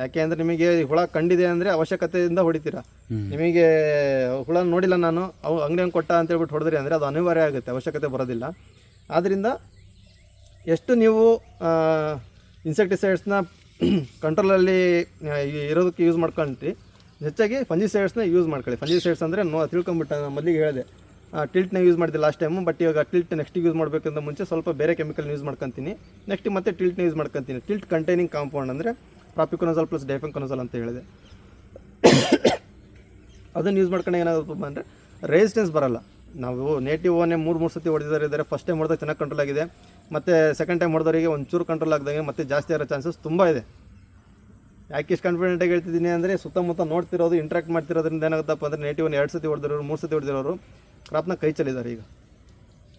ಯಾಕೆ ಅಂದರೆ ನಿಮಗೆ ಹುಳ ಕಂಡಿದೆ ಅಂದರೆ ಅವಶ್ಯಕತೆಯಿಂದ ಹೊಡಿತೀರಾ. ನಿಮಗೆ ಹುಳ ನೋಡಿಲ್ಲ ನಾನು ಅಂಗಡಿಯನ್ನು ಕೊಟ್ಟ ಅಂತ ಹೇಳ್ಬಿಟ್ಟು ಹೊಡೆದ್ರಿ ಅಂದರೆ ಅದು ಅನಿವಾರ್ಯ ಆಗುತ್ತೆ, ಅವಶ್ಯಕತೆ ಬರೋದಿಲ್ಲ. ಆದ್ದರಿಂದ ಎಷ್ಟು ನೀವು ಇನ್ಸೆಕ್ಟಿಸೈಡ್ಸ್ನ ಕಂಟ್ರೋಲಲ್ಲಿ ಇರೋದಕ್ಕೆ ಯೂಸ್ ಮಾಡ್ಕೊಂಡ್ರಿ, ಹೆಚ್ಚಾಗಿ ಫಂಜಿಸೈಡ್ಸ್ನ ಯೂಸ್ ಮಾಡ್ಕೊಳ್ಳಿ. ಫಂಜಿಸೈಡ್ಸ್ ಅಂದರೆ ತಿಳ್ಕೊಂಬಿಟ್ಟು ಮೊದಲಿಗೆ ಹೇಳಿದೆ, ಟಿಲ್ಟ್ನ ಯೂಸ್ ಮಾಡಿದೆ ಲಾಸ್ಟ್ ಟೈಮು. ಬಟ್ ಇವಾಗ ಟಿಲ್ಟ್ ನೆಕ್ಸ್ಟಿಗೆ ಯೂಸ್ ಮಾಡಬೇಕಂತ ಮುಂಚೆ ಸ್ವಲ್ಪ ಬೇರೆ ಕೆಮಿಕಲ್ ಯೂಸ್ ಮಾಡ್ಕೊತೀನಿ. ನೆಕ್ಸ್ಟ್ ಮತ್ತೆ ಟಿಲ್ಟ್ನ ಯೂಸ್ ಮಾಡ್ಕೊತೀನಿ. ಟಿಲ್ಟ್ ಕಂಟೈನಿಂಗ್ ಕಾಂಪೌಂಡ್ ಅಂದರೆ ಪ್ರಾಪಿಕೊನಜಾಲ್ ಪ್ಲಸ್ ಡೈಫೆನ್ಕೊನಜಾಲ್ ಅಂತ ಹೇಳಿದೆ. ಅದನ್ನು ಯೂಸ್ ಮಾಡ್ಕೊಂಡು ಏನಾಗುತ್ತೆ ಅಂದರೆ ರೆಸಿಸ್ಟೆನ್ಸ್ ಬರೋಲ್ಲ. ನಾವು ನೇಟಿವ್ ಓನೇ 3 ಸತಿ ಹೊಡೆದಿದ್ದಾರೆ. ಫಸ್ಟ್ ಟೈಮ್ ಹೊಡೆದಾಗ ಚೆನ್ನಾಗಿ ಕಂಟ್ರೋಲ್ ಆಗಿದೆ, ಮತ್ತು ಸೆಕೆಂಡ್ ಟೈಮ್ ಹೊಡೆದವರಿಗೆ ಒಂಚೂರು ಕಂಟ್ರೋಲ್ ಆಗದಂಗೆ ಮತ್ತೆ ಜಾಸ್ತಿ ಆಗೋ ಚಾನ್ಸಸ್ ತುಂಬ ಇದೆ. ಯಾಕೆ ಇಷ್ಟು ಕಾನ್ಫಿಡೆಂಟಾಗಿ ಹೇಳ್ತಿದ್ದೀನಿ ಅಂದರೆ ಸುತ್ತಮುತ್ತ ನೋಡ್ತಿರೋದು, ಇಂಟ್ರಾಕ್ಟ್ ಮಾಡ್ತಿರೋದ್ರಿಂದ ಏನಾಗುತ್ತಪ್ಪ ಅಂದರೆ ನೇಟಿವ್ 2 ಸತಿ ಹೊಡೆದಿರೋರು 3 ಸತಿ ಹೊಡೆದಿರೋರು ಕ್ರಾಪ್ನ ಕೈ ಚೆಲ್ಲಿದ್ದಾರೆ. ಈಗ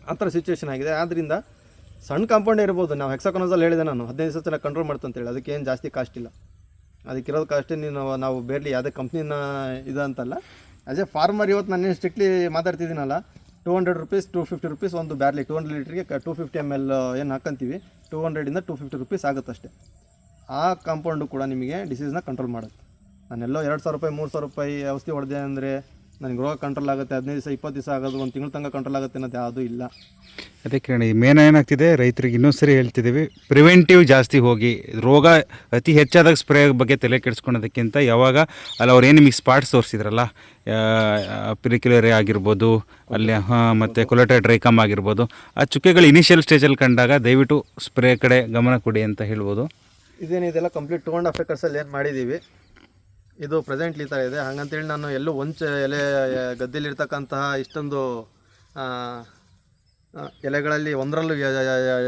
ಆ ಥರ ಸಿಚುವೇಷನ್ ಆಗಿದೆ. ಆದ್ದರಿಂದ ಸಣ್ಣ ಕಾಂಪೌಂಡ್ ಇರ್ಬೋದು. ನಾವು ಹೆಕ್ಸಾಕೊನಜಾಲ್ ಹೇಳಿದೆ ನಾನು 15 ದಿವಸ ಚೆನ್ನಾಗಿ ಕಂಟ್ರೋಲ್ ಮಾಡ್ತಂತೇಳಿ, ಅದಕ್ಕೇನು ಜಾಸ್ತಿ ಕಾಸ್ಟ್ ಇಲ್ಲ. ಅದಕ್ಕಿರೋದು ಕಾಸ್ಟ್ ನಾವು ಬೇರೆ ಯಾವುದೇ ಕಂಪ್ನಿನ ಇದು ಅಂತಲ್ಲ. ಆ್ಯಸ್ ಎ ಫಾರ್ಮರ್ ಇವತ್ತು ನಾನು ಸ್ಟ್ರಿಕ್ಟ್ಲಿ ಮಾತಾಡ್ತಿದ್ದೀನಲ್ಲ, 200 ರೂಪೀಸ್ 250 ರೂಪೀಸ್ ಒಂದು ಬ್ಯಾರ್ಲಿ 200 ಲೀಟ್ರಿಗೆ 250 ml ಏನು ಹಾಕಂತೀವಿ 200 to 250 ರೂಪೀಸ್ ಆಗುತ್ತಷ್ಟೇ. ಆ ಕಾಂಪೌಂಡು ಕೂಡ ನಿಮಗೆ ಡಿಸೀಸ್ನ ಕಂಟ್ರೋಲ್ ಮಾಡುತ್ತೆ. ನಾನೆಲ್ಲೋ 2000 ರೂಪಾಯಿ 3000 ರೂಪಾಯಿ ಔಷಧಿ ಹೊಡೆದೆ ಅಂದರೆ ನನಗೆ ರೋಗ ಕಂಟ್ರೋಲ್ ಆಗುತ್ತೆ, 15 ದಿವಸ 20 ದಿವಸ ಆಗೋದು, ಒಂದು ತಿಂಗಳ ತನಕ ಕಂಟ್ರೋಲ್ ಆಗುತ್ತೆ ಅನ್ನೋದು ಯಾವುದೂ ಇಲ್ಲ. ಅದೇ ಕಿರಣ, ಈ ಮೇನ್ ಏನಾಗ್ತಿದೆ, ರೈತರಿಗೆ ಇನ್ನೊಂದು ಸರಿ ಹೇಳ್ತಿದ್ದೀವಿ, ಪ್ರಿವೆಂಟಿವ್ ಜಾಸ್ತಿ ಹೋಗಿ. ರೋಗ ಅತಿ ಹೆಚ್ಚಾದಾಗ ಸ್ಪ್ರೇ ಬಗ್ಗೆ ತಲೆ ಕೆಡಿಸ್ಕೊಳೋದಕ್ಕಿಂತ ಯಾವಾಗ ಅಲ್ಲಿ ಅವ್ರು ಏನು ನಿಮಗೆ ಸ್ಪಾಟ್ಸ್ ತೋರಿಸಿದ್ರಲ್ಲ, ಪಿರಿಕ್ಯುಲರಿ ಆಗಿರ್ಬೋದು, ಅಲ್ಲಿ ಮತ್ತು ಕೊಲೆಟೈಡ್ ರೈಕಮ್ ಆಗಿರ್ಬೋದು, ಆ ಚುಕ್ಕೆಗಳು ಇನಿಷಿಯಲ್ ಸ್ಟೇಜಲ್ಲಿ ಕಂಡಾಗ ದಯವಿಟ್ಟು ಸ್ಪ್ರೇ ಕಡೆ ಗಮನ ಕೊಡಿ ಅಂತ ಹೇಳ್ಬೋದು. ಇದೆಲ್ಲ ಕಂಪ್ಲೀಟ್ 2.5 acres ಏನು ಮಾಡಿದ್ದೀವಿ. ಇದು ಪ್ರೆಸೆಂಟ್ಲಿ ಈ ಥರ ಇದೆ. ಹಾಗಂತೇಳಿ ನಾನು ಎಲ್ಲೂ ಎಲೆ ಗದ್ದೆಲಿರ್ತಕ್ಕಂತಹ ಇಷ್ಟೊಂದು ಎಲೆಗಳಲ್ಲಿ ಒಂದರಲ್ಲೂ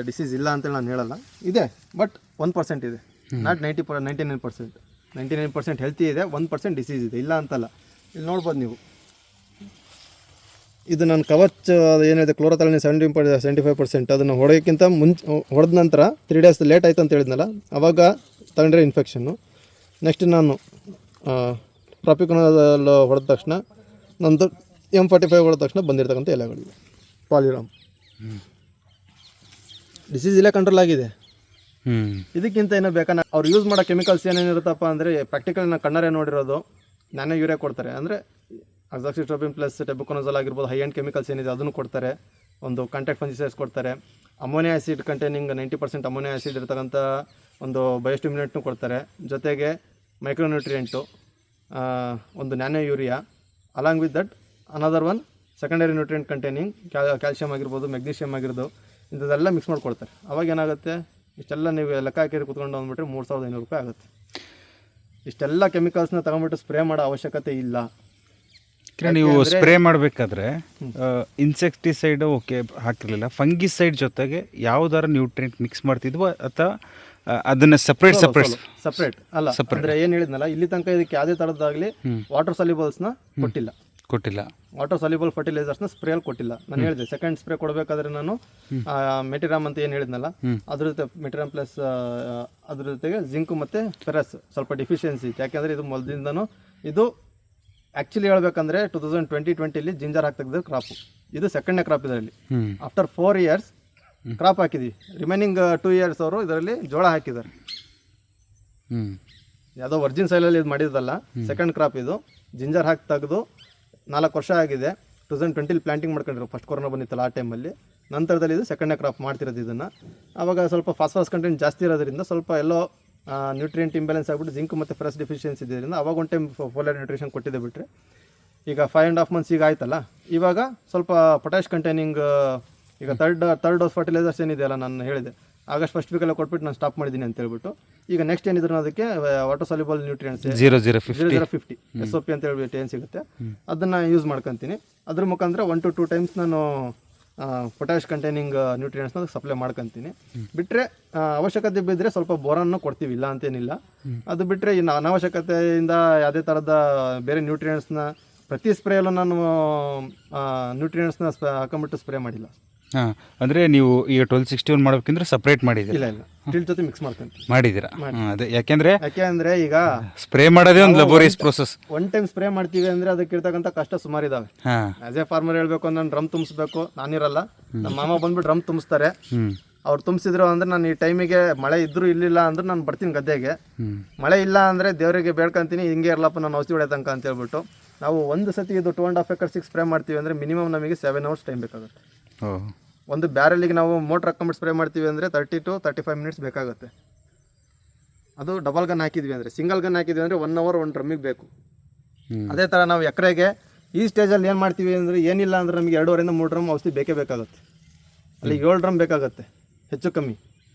ಡಿಸೀಸ್ ಇಲ್ಲ ಅಂತೇಳಿ ನಾನು ಹೇಳಲ್ಲ. ಇದೆ, ಬಟ್ 1% ಇದೆ, ನಾಟ್ 99%. 99% ಹೆಲ್ತಿ ಇದೆ, 1% ಡಿಸೀಸ್ ಇದೆ, ಇಲ್ಲ ಅಂತಲ್ಲ. ಇಲ್ಲಿ ನೋಡ್ಬೋದು ನೀವು, ಇದು ನಾನು ಕವಚ್ ಏನಿದೆ ಕ್ಲೋರೋಥಾಲಿನ್ 75%. ಅದನ್ನು ಹೊಡೆಯೋಕ್ಕಿಂತ ಹೊಡೆದ ನಂತರ 3 days ಲೇಟ್ ಆಯಿತು ಅಂತ ಹೇಳಿದ್ನಲ್ಲ, ಆವಾಗ ತಗೊಂಡ್ರೆ ಇನ್ಫೆಕ್ಷನ್ನು. ನೆಕ್ಸ್ಟ್ ನಾನು ಪ್ರಾಪಿಕೊನಜಾಲ್ ಹೊಡೆದ ತಕ್ಷಣ ನಂತರ M45 ಹೊಡೆದ ತಕ್ಷಣ ಬಂದಿರತಕ್ಕಂಥ ಎಲೆಗಳಿವೆ. ಪಾಲಿರಾಮ್ ಡಿಸೀಸ್ ಇಲ್ಲೇ ಕಂಟ್ರೋಲ್ ಆಗಿದೆ. ಇದಕ್ಕಿಂತ ಏನೋ ಬೇಕಾ? ಅವ್ರು ಯೂಸ್ ಮಾಡೋ ಕೆಮಿಕಲ್ಸ್ ಏನೇನಿರುತ್ತಪ್ಪ ಅಂದರೆ ಪ್ರಾಕ್ಟಿಕಲ್ ನಾನು ಕಣ್ಣಾರೆ ನೋಡಿರೋದು, ನ್ಯಾನೋ ಯೂರಿಯಾ ಕೊಡ್ತಾರೆ. ಅಂದರೆ ಅಜಾಕ್ಸಿಸ್ಟ್ರೋಬಿನ್ ಪ್ಲಸ್ ಟೆಬುಕೊನಜಾಲ್ ಆಗಿರ್ಬೋದು, ಹೈ ಎಂಡ್ ಕೆಮಿಕಲ್ಸ್ ಏನಿದೆ ಅದನ್ನು ಕೊಡ್ತಾರೆ. ಒಂದು ಕಾಂಟ್ಯಾಕ್ಟ್ ಫಂಜಿಸೈಡ್ಸ್ ಕೊಡ್ತಾರೆ. Ammonia acid containing 90% ammonia acid ಇರತಕ್ಕಂಥ ಒಂದು ಬಯೋಸ್ಟಿಮ್ಯುಲೆಂಟ್ನು ಕೊಡ್ತಾರೆ. ಜೊತೆಗೆ ಮೈಕ್ರೋನ್ಯೂಟ್ರಿಯೆಂಟು, ಒಂದು nano urea, along with that another one secondary nutrient containing calcium ಆಗಿರ್ಬೋದು, ಮೆಗ್ನೀಷಿಯಮ್ ಆಗಿರ್ಬೋದು, ಇಂಥದ್ದೆಲ್ಲ ಮಿಕ್ಸ್ ಮಾಡಿಕೊಡ್ತಾರೆ. ಅವಾಗ ಏನಾಗುತ್ತೆ, ಇಷ್ಟೆಲ್ಲ ನೀವು ಲೆಕ್ಕ ಹಾಕಿ ಕೂತ್ಕೊಂಡು ಅಂದ್ಬಿಟ್ರೆ 3500 ರೂಪಾಯಿ ಆಗುತ್ತೆ. ಇಷ್ಟೆಲ್ಲ ಕೆಮಿಕಲ್ಸ್ನ ತಗೊಂಡ್ಬಿಟ್ಟು ಸ್ಪ್ರೇ ಮಾಡೋ ಅವಶ್ಯಕತೆ ಇಲ್ಲ. ನೀವು ಸ್ಪ್ರೇ ಮಾಡಬೇಕಾದ್ರೆ ಇನ್ಸೆಕ್ಟಿಸೈಡ್ ಓಕೆ ಹಾಕಿರಲಿಲ್ಲ, ಫಂಗಿಸೈಡ್ ಜೊತೆಗೆ ಯಾವುದಾರ ನ್ಯೂಟ್ರಿಯೆಂಟ್ ಮಿಕ್ಸ್ ಮಾಡ್ತಿದ್ವೋ ಅಥವಾ ಅದನ್ನ ಸಪ್ರೇಟ್ ಅಲ್ಲ. ಅಂದರೆ ಏನು ಹೇಳಿದ್ನಲ್ಲ, ಇಲ್ಲಿ ತನಕ ಇದಕ್ಕೆ ಯಾವುದೇ ಥರದ್ದಾಗಲಿ ವಾಟರ್ ಸಾಲ್ಯುಬಲ್ಸ್ನ ಕೊಟ್ಟಿಲ್ಲ. ವಾಟರ್ ಸಾಲ್ಯುಬಲ್ ಫರ್ಟಿಲೈಸರ್ಸ್ನ ಸ್ಪ್ರೇಯಲ್ಲಿ ಕೊಟ್ಟಿಲ್ಲ. ನಾನು ಹೇಳಿದೆ ಸೆಕೆಂಡ್ ಸ್ಪ್ರೇ ಕೊಡಬೇಕಾದ್ರೆ ನಾನು ಮೆಟಿರಾಮ್ ಅಂತ ಏನು ಹೇಳಿದ್ನಲ್ಲ, ಅದ್ರ ಜೊತೆ ಮೆಟಿರಾಮ್ ಪ್ಲಸ್ ಅದ್ರ ಜೊತೆಗೆ ಜಿಂಕ್ ಮತ್ತು ಫೆರಸ್ ಸ್ವಲ್ಪ ಡಿಫಿಷಿಯನ್ಸಿ ಇತ್ತು. ಯಾಕೆಂದರೆ ಇದು ಮೊದಲಿಂದನೂ ಇದು ಆ್ಯಕ್ಚುಲಿ ಹೇಳ್ಬೇಕಂದ್ರೆ 2020 ಜಿಂಜರ್ ಹಾಕ್ತಿದ್ದ ಕ್ರಾಪು. ಇದು ಸೆಕೆಂಡ್ನೇ ಕ್ರಾಪ್ ಇದರಲ್ಲಿ. ಆಫ್ಟರ್ 4 years ಕ್ರಾಪ್ ಹಾಕಿದ್ವಿ. ರಿಮೈನಿಂಗ್ 2 years ಅವರು ಇದರಲ್ಲಿ ಜೋಳ ಹಾಕಿದ್ದಾರೆ. ಯಾವುದೋ ವರ್ಜಿನ್ ಸೈಲಲ್ಲಿ ಇದು ಮಾಡಿದ್ದಲ್ಲ, ಸೆಕೆಂಡ್ ಕ್ರಾಪ್ ಇದು. ಜಿಂಜರ್ ಹಾಕಿ ತೆಗೆದು 4 ವರ್ಷ ಆಗಿದೆ. 2020 ಪ್ಲಾಂಟಿಂಗ್ ಮಾಡ್ಕೊಂಡಿರೋ, ಫಸ್ಟ್ ಕೊರೋನಾ ಬಂದಿತ್ತಲ್ಲ ಆ ಟೈಮಲ್ಲಿ. ನಂತರದಲ್ಲಿ ಇದು ಸೆಕೆಂಡ್ನೇ ಕ್ರಾಪ್ ಮಾಡ್ತಿರೋದು ಇದನ್ನು. ಆವಾಗ ಸ್ವಲ್ಪ ಫಾಸ್ಫರಸ್ ಕಂಟೆಂಟ್ ಜಾಸ್ತಿ ಇರೋದ್ರಿಂದ ಸ್ವಲ್ಪ ಎಲ್ಲೋ ನ್ಯೂಟ್ರಿಯೆಂಟ್ ಇಂಬ್ಯಾಲೆನ್ಸ್ ಆಗಿಬಿಟ್ಟು ಜಿಂಕ್ ಮತ್ತು ಫೆರಸ್ ಡಿಫಿಷಿಯನ್ಸಿ ಇದ್ದರಿಂದ ಅವಾಗ ಒಂದು ಟೈಮ್ ಫೋಲಿಯರ್ ನ್ಯೂಟ್ರಿಷನ್ ಕೊಟ್ಟಿದ್ದೆ. ಬಿಟ್ಟರೆ ಈಗ 5.5 months ಈಗ ಆಯ್ತಲ್ಲ, ಇವಾಗ ಸ್ವಲ್ಪ ಪೊಟ್ಯಾಶ್ ಕಂಟೈನಿಂಗ್ ಈಗ ಥರ್ಡ್ ಡೋಸ್ ಫರ್ಟಿಲೈಸರ್ಸ್ ಏನಿದೆಯಲ್ಲ ನಾನು ಹೇಳಿದೆ ಆಗಸ್ಟ್ ಫಸ್ಟ್ ವೀಕೆಲ್ಲ ಕೊಟ್ಬಿಟ್ಟು ನಾನು ಸ್ಟಾಪ್ ಮಾಡಿದ್ದೀನಿ ಅಂತ ಹೇಳ್ಬಿಟ್ಟು, ಈಗ ನೆಕ್ಸ್ಟ್ ಏನಿದ್ರು ಅದಕ್ಕೆ ವಾಟರ್ ಸಾಲ್ಯುಬಲ್ ನ್ಯೂಟ್ರಿಯೆಂಟ್ಸ್ 0050 SOP ಅಂತ ಹೇಳ್ಬಿಟ್ಟು ಏನು ಸಿಗುತ್ತೆ ಅದನ್ನು ಯೂಸ್ ಮಾಡ್ಕೊತೀನಿ. ಅದ್ರ ಮುಖಾಂತರ 1 to 2 times ನಾನು ಪೊಟ್ಯಾಶ್ ಕಂಟೈನಿಂಗ್ ನ್ಯೂಟ್ರಿಯೆಂಟ್ಸ್ನ ಸಪ್ಲೈ ಮಾಡ್ಕೊತೀನಿ. ಬಿಟ್ಟರೆ ಅವಶ್ಯಕತೆ ಬಿದ್ದರೆ ಸ್ವಲ್ಪ ಬೋರನ್ನು ಕೊಡ್ತೀವಿ, ಇಲ್ಲ ಅಂತೇನಿಲ್ಲ. ಅದು ಬಿಟ್ಟರೆ ಇನ್ನು ಅನಾವಶ್ಯಕತೆಯಿಂದ ಯಾವುದೇ ಥರದ ಬೇರೆ ನ್ಯೂಟ್ರಿಯೆಂಟ್ಸ್ನ ಪ್ರತಿ ಸ್ಪ್ರೇಯಲ್ಲೂ ನಾನು ನ್ಯೂಟ್ರಿಯೆಂಟ್ಸ್ನ ಹಾಕೊಂಬಿಟ್ಟು ಸ್ಪ್ರೇ ಮಾಡಿಲ್ಲ. ಹಾಂ, ಅಂದರೆ ನೀವು ಈಗ 1261 ಮಾಡ್ಬೇಕಂದ್ರೆ ಸಪ್ರೇಟ್ ಮಾಡಿದ್ದೀರಾ? ಇಲ್ಲ ಟಿಲ್ ಜೊತೆ ಮಿಕ್ಸ್ ಮಾಡ್ಕೊಂತೀನಿ. ಮಾಡಿದ್ದೀರಾ? ಅದೇ ಯಾಕೆಂದರೆ ಈಗ ಸ್ಪ್ರೇ ಮಾಡೋದೇ ಒಂದು ಲಬೋರಿಯಸ್ ಪ್ರೋಸೆಸ್. ಒನ್ ಟೈಮ್ ಸ್ಪ್ರೇ ಮಾಡ್ತೀವಿ ಅಂದರೆ ಅದಕ್ಕೆ ಇರ್ತಕ್ಕಂಥ ಕಷ್ಟ ಸುಮಾರು ಇದಾವೆ. ಆಸ್ ಎ ಫಾರ್ಮರ್ ಹೇಳಬೇಕು ಅಂದ್ರೆ ನಾನು ಡ್ರಮ್ ತುಂಬಿಸ್ಬೇಕು, ನಾನಿರಲ್ಲ, ನಮ್ಮ ಮಾಮ ಬಂದ್ಬಿಟ್ಟು ಡ್ರಮ್ ತುಂಬಿಸ್ತಾರೆ. ಅವ್ರು ತುಂಬಿಸಿದ್ರು ಅಂದರೆ ನಾನು ಈ ಟೈಮಿಗೆ ಮಳೆ ಇದ್ರೂ ಇಲ್ಲಿಲ್ಲ ಅಂದ್ರೆ ನಾನು ಬರ್ತೀನಿ ಗದ್ದೆಗೆ. ಮಳೆ ಇಲ್ಲ ಅಂದರೆ ದೇವರಿಗೆ ಬೇಡ್ಕೊಂತೀನಿ, ಹಿಂಗೆ ಇರಲಪ್ಪ ನಾನು ಔಷಧಿ ಹೊಡೆ ತನಕ ಅಂತ ಹೇಳ್ಬಿಟ್ಟು. ನಾವು ಒಂದು ಸತಿ ಇದು 2.5 acres ಸ್ಪ್ರೇ ಮಾಡ್ತೀವಿ ಅಂದರೆ ಮಿನಿಮಮ್ ನಮಗೆ 7 hours ಟೈಮ್ ಬೇಕಾಗುತ್ತೆ. ಒಂದು ಬ್ಯಾರಲ್ಲಿಗೆ ನಾವು ಮೋಟ್ರ್ ಹಾಕೊಂಬಿಟ್ಟು ಸ್ಪ್ರೇ ಮಾಡ್ತೀವಿ ಅಂದರೆ 30 to 35 minutes ಬೇಕಾಗುತ್ತೆ. ಅದು ಡಬಲ್ ಗನ್ ಹಾಕಿದ್ವಿ ಅಂದರೆ, ಸಿಂಗಲ್ ಗನ್ ಹಾಕಿದ್ವಿ ಅಂದರೆ 1 hour 1 ಡ್ರಮ್ಮಿಗೆ ಬೇಕು. ಅದೇ ಥರ ನಾವು ಎಕರೆಗೆ ಈ ಸ್ಟೇಜಲ್ಲಿ ಏನು ಮಾಡ್ತೀವಿ ಅಂದರೆ, ಏನಿಲ್ಲ ಅಂದರೆ ನಮಗೆ 2.5 ಇಂದ 3 ಡ್ರಮ್ ಔಷಧಿ ಬೇಕೇ ಬೇಕಾಗುತ್ತೆ. ಅಲ್ಲಿ 7 ಡ್ರಮ್ ಬೇಕಾಗುತ್ತೆ ಹೆಚ್ಚು ಕಮ್ಮಿ.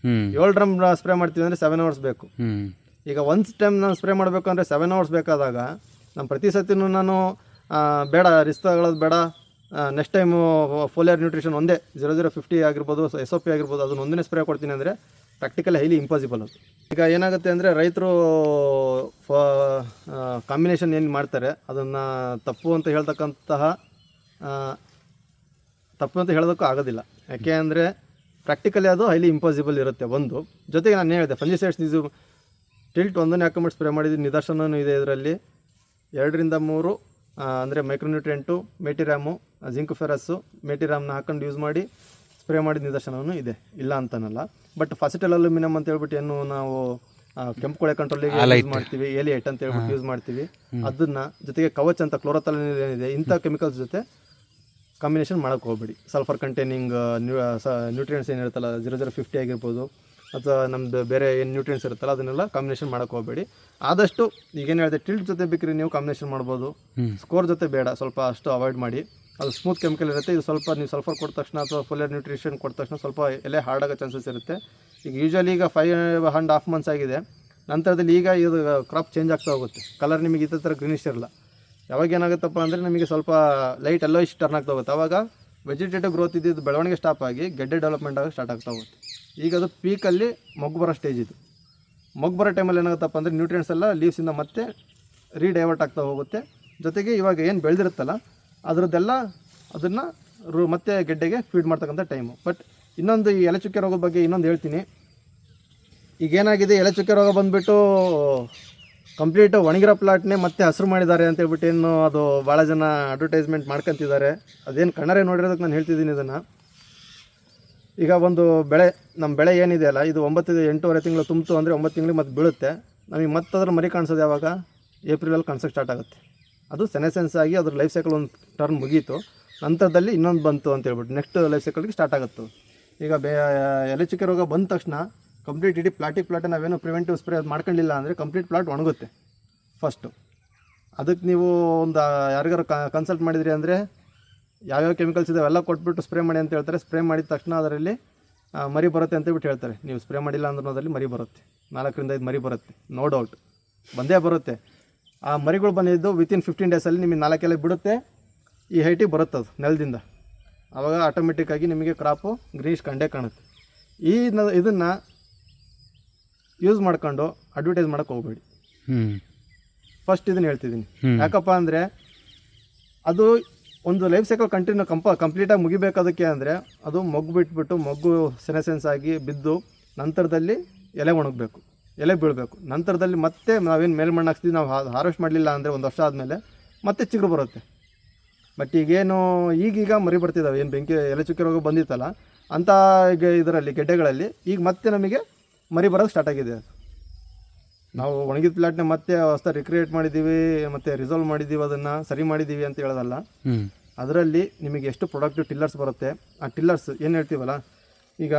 7 ಡ್ರಮ್ ಸ್ಪ್ರೇ ಮಾಡ್ತೀವಿ ಅಂದರೆ 7 hours ಬೇಕು. ಈಗ ಒಂದು ಟೈಮ್ ನಾನು ಸ್ಪ್ರೇ ಮಾಡಬೇಕು ಅಂದರೆ 7 hours ಬೇಕಾದಾಗ ನಾನು ಪ್ರತಿ ಸತಿನೂ ನಾನು ಬೇಡ ರಿಸ್ಕ್ ತಗೊಳ್ಳೋದು ಬೇಡ, ನೆಕ್ಸ್ಟ್ ಟೈಮು ಫೋಲಿಯರ್ ನ್ಯೂಟ್ರಿಷನ್ ಒಂದೇ 0050 ಆಗಿರ್ಬೋದು, SOP ಆಗಿರ್ಬೋದು, ಅದನ್ನು ಒಂದೇ ಸ್ಪ್ರೇ ಕೊಡ್ತೀನಿ ಅಂದರೆ ಪ್ರಾಕ್ಟಿಕಲಿ ಹೈಲಿ ಇಂಪಾಸಿಬಲ್ ಅದು. ಈಗ ಏನಾಗುತ್ತೆ ಅಂದರೆ ರೈತರು ಕಾಂಬಿನೇಷನ್ ಏನು ಮಾಡ್ತಾರೆ ಅದನ್ನು ತಪ್ಪು ಅಂತ ಹೇಳೋದಕ್ಕೂ ಆಗೋದಿಲ್ಲ. ಯಾಕೆ ಅಂದರೆ ಪ್ರಾಕ್ಟಿಕಲಿ ಅದು ಹೈಲಿ ಇಂಪಾಸಿಬಲ್ ಇರುತ್ತೆ. ಒಂದು ಜೊತೆಗೆ ನಾನು ಹೇಳಿದೆ ಫಂಜಿಸೈಡ್ಸ್ ಇದು ಟಿಲ್ಟ್ ಒಂದನೇ ಹಾಕೊಂಬಿಟ್ಟು ಸ್ಪ್ರೇ ಮಾಡಿದ ನಿದರ್ಶನವೂ ಇದೆ. ಇದರಲ್ಲಿ 2 ರಿಂದ 3 ಅಂದರೆ ಮೈಕ್ರೋನ್ಯೂಟ್ರಿಯೆಂಟು, ಮೇಟಿರಾಮು, ಜಿಂಕ್ ಫೆರಸ್ಸು, ಮೇಟಿರಾಮ್ನ ಹಾಕೊಂಡು ಯೂಸ್ ಮಾಡಿ ಸ್ಪ್ರೇ ಮಾಡಿದ ನಿದರ್ಶನವೂ ಇದೆ, ಇಲ್ಲ ಅಂತನಲ್ಲ. ಬಟ್ ಫಾಸಿಟಲ್ ಅಲ್ಯೂಮಿನಿಯಂ ಅಂತ ಹೇಳ್ಬಿಟ್ಟು ಏನು ನಾವು ಕೆಂಪು ಕೊಳೆ ಕಂಟ್ರೋಲಿಗೆ ಯೂಸ್ ಮಾಡ್ತೀವಿ, ಏಲಿಯೇಟ್ ಅಂತ ಹೇಳ್ಬಿಟ್ಟು ಯೂಸ್ ಮಾಡ್ತೀವಿ, ಅದನ್ನು ಜೊತೆಗೆ ಕವಚ್ ಅಂತ ಕ್ಲೋರೋಥಾಲಿನ್ ಏನಿದೆ ಇಂಥ ಕೆಮಿಕಲ್ಸ್ ಜೊತೆ ಕಾಂಬಿನೇಷನ್ ಮಾಡೋಕ್ಕೆ ಹೋಗ್ಬೇಡಿ. ಸಲ್ಫರ್ ಕಂಟೈನಿಂಗ್ ನ್ಯೂಟ್ರಿಯೆಂಟ್ಸ್ ಏನಿರುತ್ತಲ್ಲ 0050 ಆಗಿರ್ಬೋದು, ಅಥವಾ ನಮ್ಮದು ಬೇರೆ ಏನು ನ್ಯೂಟ್ರಿಯೆಂಟ್ಸ್ ಇರುತ್ತಲ್ಲ ಅದನ್ನೆಲ್ಲ ಕಾಂಬಿನೇಷನ್ ಮಾಡೋಕ್ಕೆ ಹೋಗಬೇಡಿ. ಆದಷ್ಟು ಈಗೇನು ಹೇಳಿದೆ ಟಿಲ್ಟ್ ಜೊತೆ ಬೇಕ್ರಿ ನೀವು ಕಾಂಬಿನೇಷನ್ ಮಾಡ್ಬೋದು, ಸ್ಕೋರ್ ಜೊತೆ ಬೇಡ, ಸ್ವಲ್ಪ ಅಷ್ಟು ಅವಾಯ್ಡ್ ಮಾಡಿ. ಅದು ಸ್ಮೂತ್ ಕೆಮಿಕಲ್ ಇರುತ್ತೆ. ಇದು ಸ್ವಲ್ಪ ನೀವು ಸಲ್ಫರ್ ಕೊಟ್ಟ ತಕ್ಷಣ ಅಥವಾ ಫೋಲಿಯರ್ ನ್ಯೂಟ್ರಿಷನ್ ಕೊಟ್ಟ ತಕ್ಷಣ ಸ್ವಲ್ಪ ಎಲೆ ಹಾರ್ಡ್ ಆಗೋ ಚಾನ್ಸಸ್ ಇರುತ್ತೆ. ಈಗ ಯೂಶ್ವಲಿ ಈಗ 5.5 months ಆಗಿದೆ, ನಂತರದಲ್ಲಿ ಈಗ ಇದು ಕ್ರಾಪ್ ಚೇಂಜ್ ಆಗ್ತಾ ಹೋಗುತ್ತೆ. ಕಲರ್ ನಿಮಗೆ ಇದೇ ಥರ ಗ್ರೀನಿಶ್ ಇರಲ್ಲ. ಯಾವಾಗ ಏನಾಗುತ್ತಪ್ಪ ಅಂದರೆ ನಮಗೆ ಸ್ವಲ್ಪ ಲೈಟ್ ಎಲ್ಲೋಯಿಶ್ ಟರ್ನ್ ಆಗ್ತಾ ಹೋಗುತ್ತೆ. ಆವಾಗ ವೆಜಿಟೇಟಿವ್ ಗ್ರೋತ್ ಇದ್ದಿದ್ದು ಬೆಳವಣಿಗೆ ಸ್ಟಾಪ್ ಆಗಿ ಗೆಡ್ಡೆ ಡೆವಲಪ್ಮೆಂಟ್ ಆಗಿ ಸ್ಟಾರ್ಟ್ ಆಗ್ತಾ ಹೋಗುತ್ತೆ. ಈಗ ಅದು ಪೀಕಲ್ಲಿ ಮೊಗ್ಗು ಬರೋ ಸ್ಟೇಜ್ ಇದು. ಮೊಗ್ಗು ಬರೋ ಟೈಮಲ್ಲಿ ಏನಾಗುತ್ತಪ್ಪ ಅಂದರೆ ನ್ಯೂಟ್ರಿಯೆಂಟ್ಸ್ ಎಲ್ಲ ಲೀವ್ಸಿಂದ ಮತ್ತೆ ರೀಡೈವರ್ಟ್ ಆಗ್ತಾ ಹೋಗುತ್ತೆ. ಜೊತೆಗೆ ಇವಾಗ ಏನು ಬೆಳೆದಿರುತ್ತಲ್ಲ ಅದರದ್ದೆಲ್ಲ ಅದನ್ನು ಮತ್ತೆ ಗೆಡ್ಡೆಗೆ ಫೀಡ್ ಮಾಡ್ತಕ್ಕಂಥ ಟೈಮು. ಬಟ್ ಇನ್ನೊಂದು ಈ ಎಲೆ ಚುಕ್ಕೆ ರೋಗದ ಬಗ್ಗೆ ಇನ್ನೊಂದು ಹೇಳ್ತೀನಿ. ಈಗೇನಾಗಿದೆ, ಎಲೆ ಚುಕ್ಕೆ ರೋಗ ಬಂದುಬಿಟ್ಟು ಕಂಪ್ಲೀಟ್ ಒಣಗಿರೋ ಪ್ಲಾಟ್ನೇ ಮತ್ತೆ ಹಸಿರು ಮಾಡಿದ್ದಾರೆ ಅಂತ ಹೇಳ್ಬಿಟ್ಟು ಏನು ಅದು ಭಾಳ ಜನ ಅಡ್ವರ್ಟೈಸ್ಮೆಂಟ್ ಮಾಡ್ಕೊತಿದ್ದಾರೆ. ಅದೇನು ಕಣ್ಣರೇ ನೋಡಿರೋದಕ್ಕೆ ನಾನು ಹೇಳ್ತಿದ್ದೀನಿ ಇದನ್ನು. ಈಗ ಒಂದು ನಮ್ಮ ಬೆಳೆ ಏನಿದೆಯಲ್ಲ ಇದು 8-8.5 ತಿಂಗಳು ತುಂಬಿತು ಅಂದರೆ 9 ತಿಂಗಳಿಗೆ ಮತ್ತೆ ಬೀಳುತ್ತೆ. ನಮಗೆ ಮತ್ತೆ ಅದ್ರ ಮರಿ ಕಾಣಿಸೋದು ಯಾವಾಗ ಏಪ್ರಿಲಲ್ಲಿ ಕಾಣಿಸೋಕ್ಕೆ ಸ್ಟಾರ್ಟ್ ಆಗುತ್ತೆ. ಅದು ಸೆನೆಸೆನ್ಸ್ ಆಗಿ ಅದ್ರ ಲೈಫ್ ಸೈಕಲ್ ಒಂದು ಟರ್ನ್ ಮುಗೀತು, ನಂತರದಲ್ಲಿ ಇನ್ನೊಂದು ಬಂತು ಅಂತ ಹೇಳ್ಬಿಟ್ಟು ನೆಕ್ಸ್ಟ್ ಲೈಫ್ ಸೈಕಲ್ಗೆ ಸ್ಟಾರ್ಟ್ ಆಗುತ್ತೆ. ಈಗ ಎಲೆ ಚುಕ್ಕೆ ರೋಗ ಬಂದ ತಕ್ಷಣ ಕಂಪ್ಲೀಟ್ ಇಡೀ ಪ್ಲಾಟ್ ನಾವೇನು ಪ್ರಿವೆಂಟಿವ್ ಸ್ಪ್ರೇ ಅದು ಮಾಡ್ಕೊಂಡಿಲ್ಲ ಅಂದರೆ ಕಂಪ್ಲೀಟ್ ಪ್ಲಾಟ್ ಒಣಗುತ್ತೆ ಫಸ್ಟು. ಅದಕ್ಕೆ ನೀವು ಒಂದು ಯಾರಿಗಾರು ಕನ್ಸಲ್ಟ್ ಮಾಡಿದ್ರಿ ಅಂದರೆ ಯಾವ್ಯಾವ ಕೆಮಿಕಲ್ಸ್ ಇದೆ ಅವೆಲ್ಲ ಕೊಟ್ಬಿಟ್ಟು ಸ್ಪ್ರೇ ಮಾಡಿ ಅಂತ ಹೇಳ್ತಾರೆ. ಸ್ಪ್ರೇ ಮಾಡಿದ ತಕ್ಷಣ ಅದರಲ್ಲಿ ಮರಿ ಬರುತ್ತೆ ಅಂತೇಳ್ಬಿಟ್ಟು ಹೇಳ್ತಾರೆ. ನೀವು ಸ್ಪ್ರೇ ಮಾಡಿಲ್ಲ ಅಂದ್ರೆ ಅದರಲ್ಲಿ ಮರಿ ಬರುತ್ತೆ, 4 ರಿಂದ 5 ಮರಿ ಬರುತ್ತೆ, ನೋ ಡೌಟ್ ಬಂದೇ ಬರುತ್ತೆ. ಆ ಮರಿಗಳು ಬಂದಿದ್ದು ವಿತಿನ್ 15 ಡೇಸಲ್ಲಿ ನಿಮಗೆ 4 ಎಲೆ ಬಿಡುತ್ತೆ, ಈ ಹೈಟಿಗೆ ಬರುತ್ತೆ ಅದು ನೆಲದಿಂದ. ಆವಾಗ ಆಟೋಮೆಟಿಕ್ಕಾಗಿ ನಿಮಗೆ ಕ್ರಾಪು ಗ್ರೀನಿಶ್ ಕಂಡೇ ಕಾಣುತ್ತೆ. ಇದನ್ನು ಯೂಸ್ ಮಾಡ್ಕೊಂಡು ಅಡ್ವರ್ಟೈಸ್ ಮಾಡೋಕ್ಕೆ ಹೋಗಬೇಡಿ. ಫಸ್ಟ್ ಇದನ್ನು ಹೇಳ್ತಿದ್ದೀನಿ. ಯಾಕಪ್ಪ ಅಂದರೆ ಅದು ಒಂದು ಲೈಫ್ ಸೈಕಲ್ ಕಂಪ್ಲೀಟಾಗಿ ಮುಗಿಬೇಕಾದಕ್ಕೆ ಅಂದರೆ ಅದು ಮೊಗ್ಗು ಬಿಟ್ಬಿಟ್ಟು ಮೊಗ್ಗು ಸೆನೆಸೆನ್ಸ್ ಆಗಿ ಬಿದ್ದು ನಂತರದಲ್ಲಿ ಎಲೆ ಒಣಗಬೇಕು, ಎಲೆ ಬೀಳಬೇಕು. ನಂತರದಲ್ಲಿ ಮತ್ತೆ ನಾವೇನು ಮೇಲ್ಮಣ್ಣು ಹಾಕ್ಸ್ತೀವಿ, ನಾವು ಹಾರ್ವೆಸ್ಟ್ ಮಾಡಲಿಲ್ಲ ಅಂದರೆ 1 ವರ್ಷ ಆದಮೇಲೆ ಮತ್ತೆ ಚಿಗುರು ಬರುತ್ತೆ. ಬಟ್ ಈಗೇನು ಈಗೀಗ ಮರಿ ಬರ್ತಿದ್ದಾವೆ, ಏನು ಬೆಂಕಿ ಎಲೆ ಚುಕ್ಕೆ ರೋಗ ಬಂದಿತ್ತಲ್ಲ ಅಂಥ ಈಗ ಇದರಲ್ಲಿ ಗೆಡ್ಡೆಗಳಲ್ಲಿ ಈಗ ಮತ್ತೆ ನಮಗೆ ಮರಿ ಬರೋದು ಸ್ಟಾರ್ಟ್ ಆಗಿದೆ. ನಾವು ಒಣಗಿದ ಪ್ಲಾಟ್ನ ಮತ್ತೆ ಹೊಸ ರಿಕ್ರಿಯೇಟ್ ಮಾಡಿದ್ದೀವಿ, ಮತ್ತು ರಿಸಾಲ್ವ್ ಮಾಡಿದ್ದೀವಿ, ಅದನ್ನು ಸರಿ ಮಾಡಿದ್ದೀವಿ ಅಂತ ಹೇಳೋದಲ್ಲ. ಅದರಲ್ಲಿ ನಿಮಗೆ ಎಷ್ಟು ಪ್ರೊಡಕ್ಟಿವ್ ಟಿಲ್ಲರ್ಸ್ ಬರುತ್ತೆ, ಆ ಟಿಲ್ಲರ್ಸ್ ಏನು ಹೇಳ್ತೀವಲ್ಲ, ಈಗ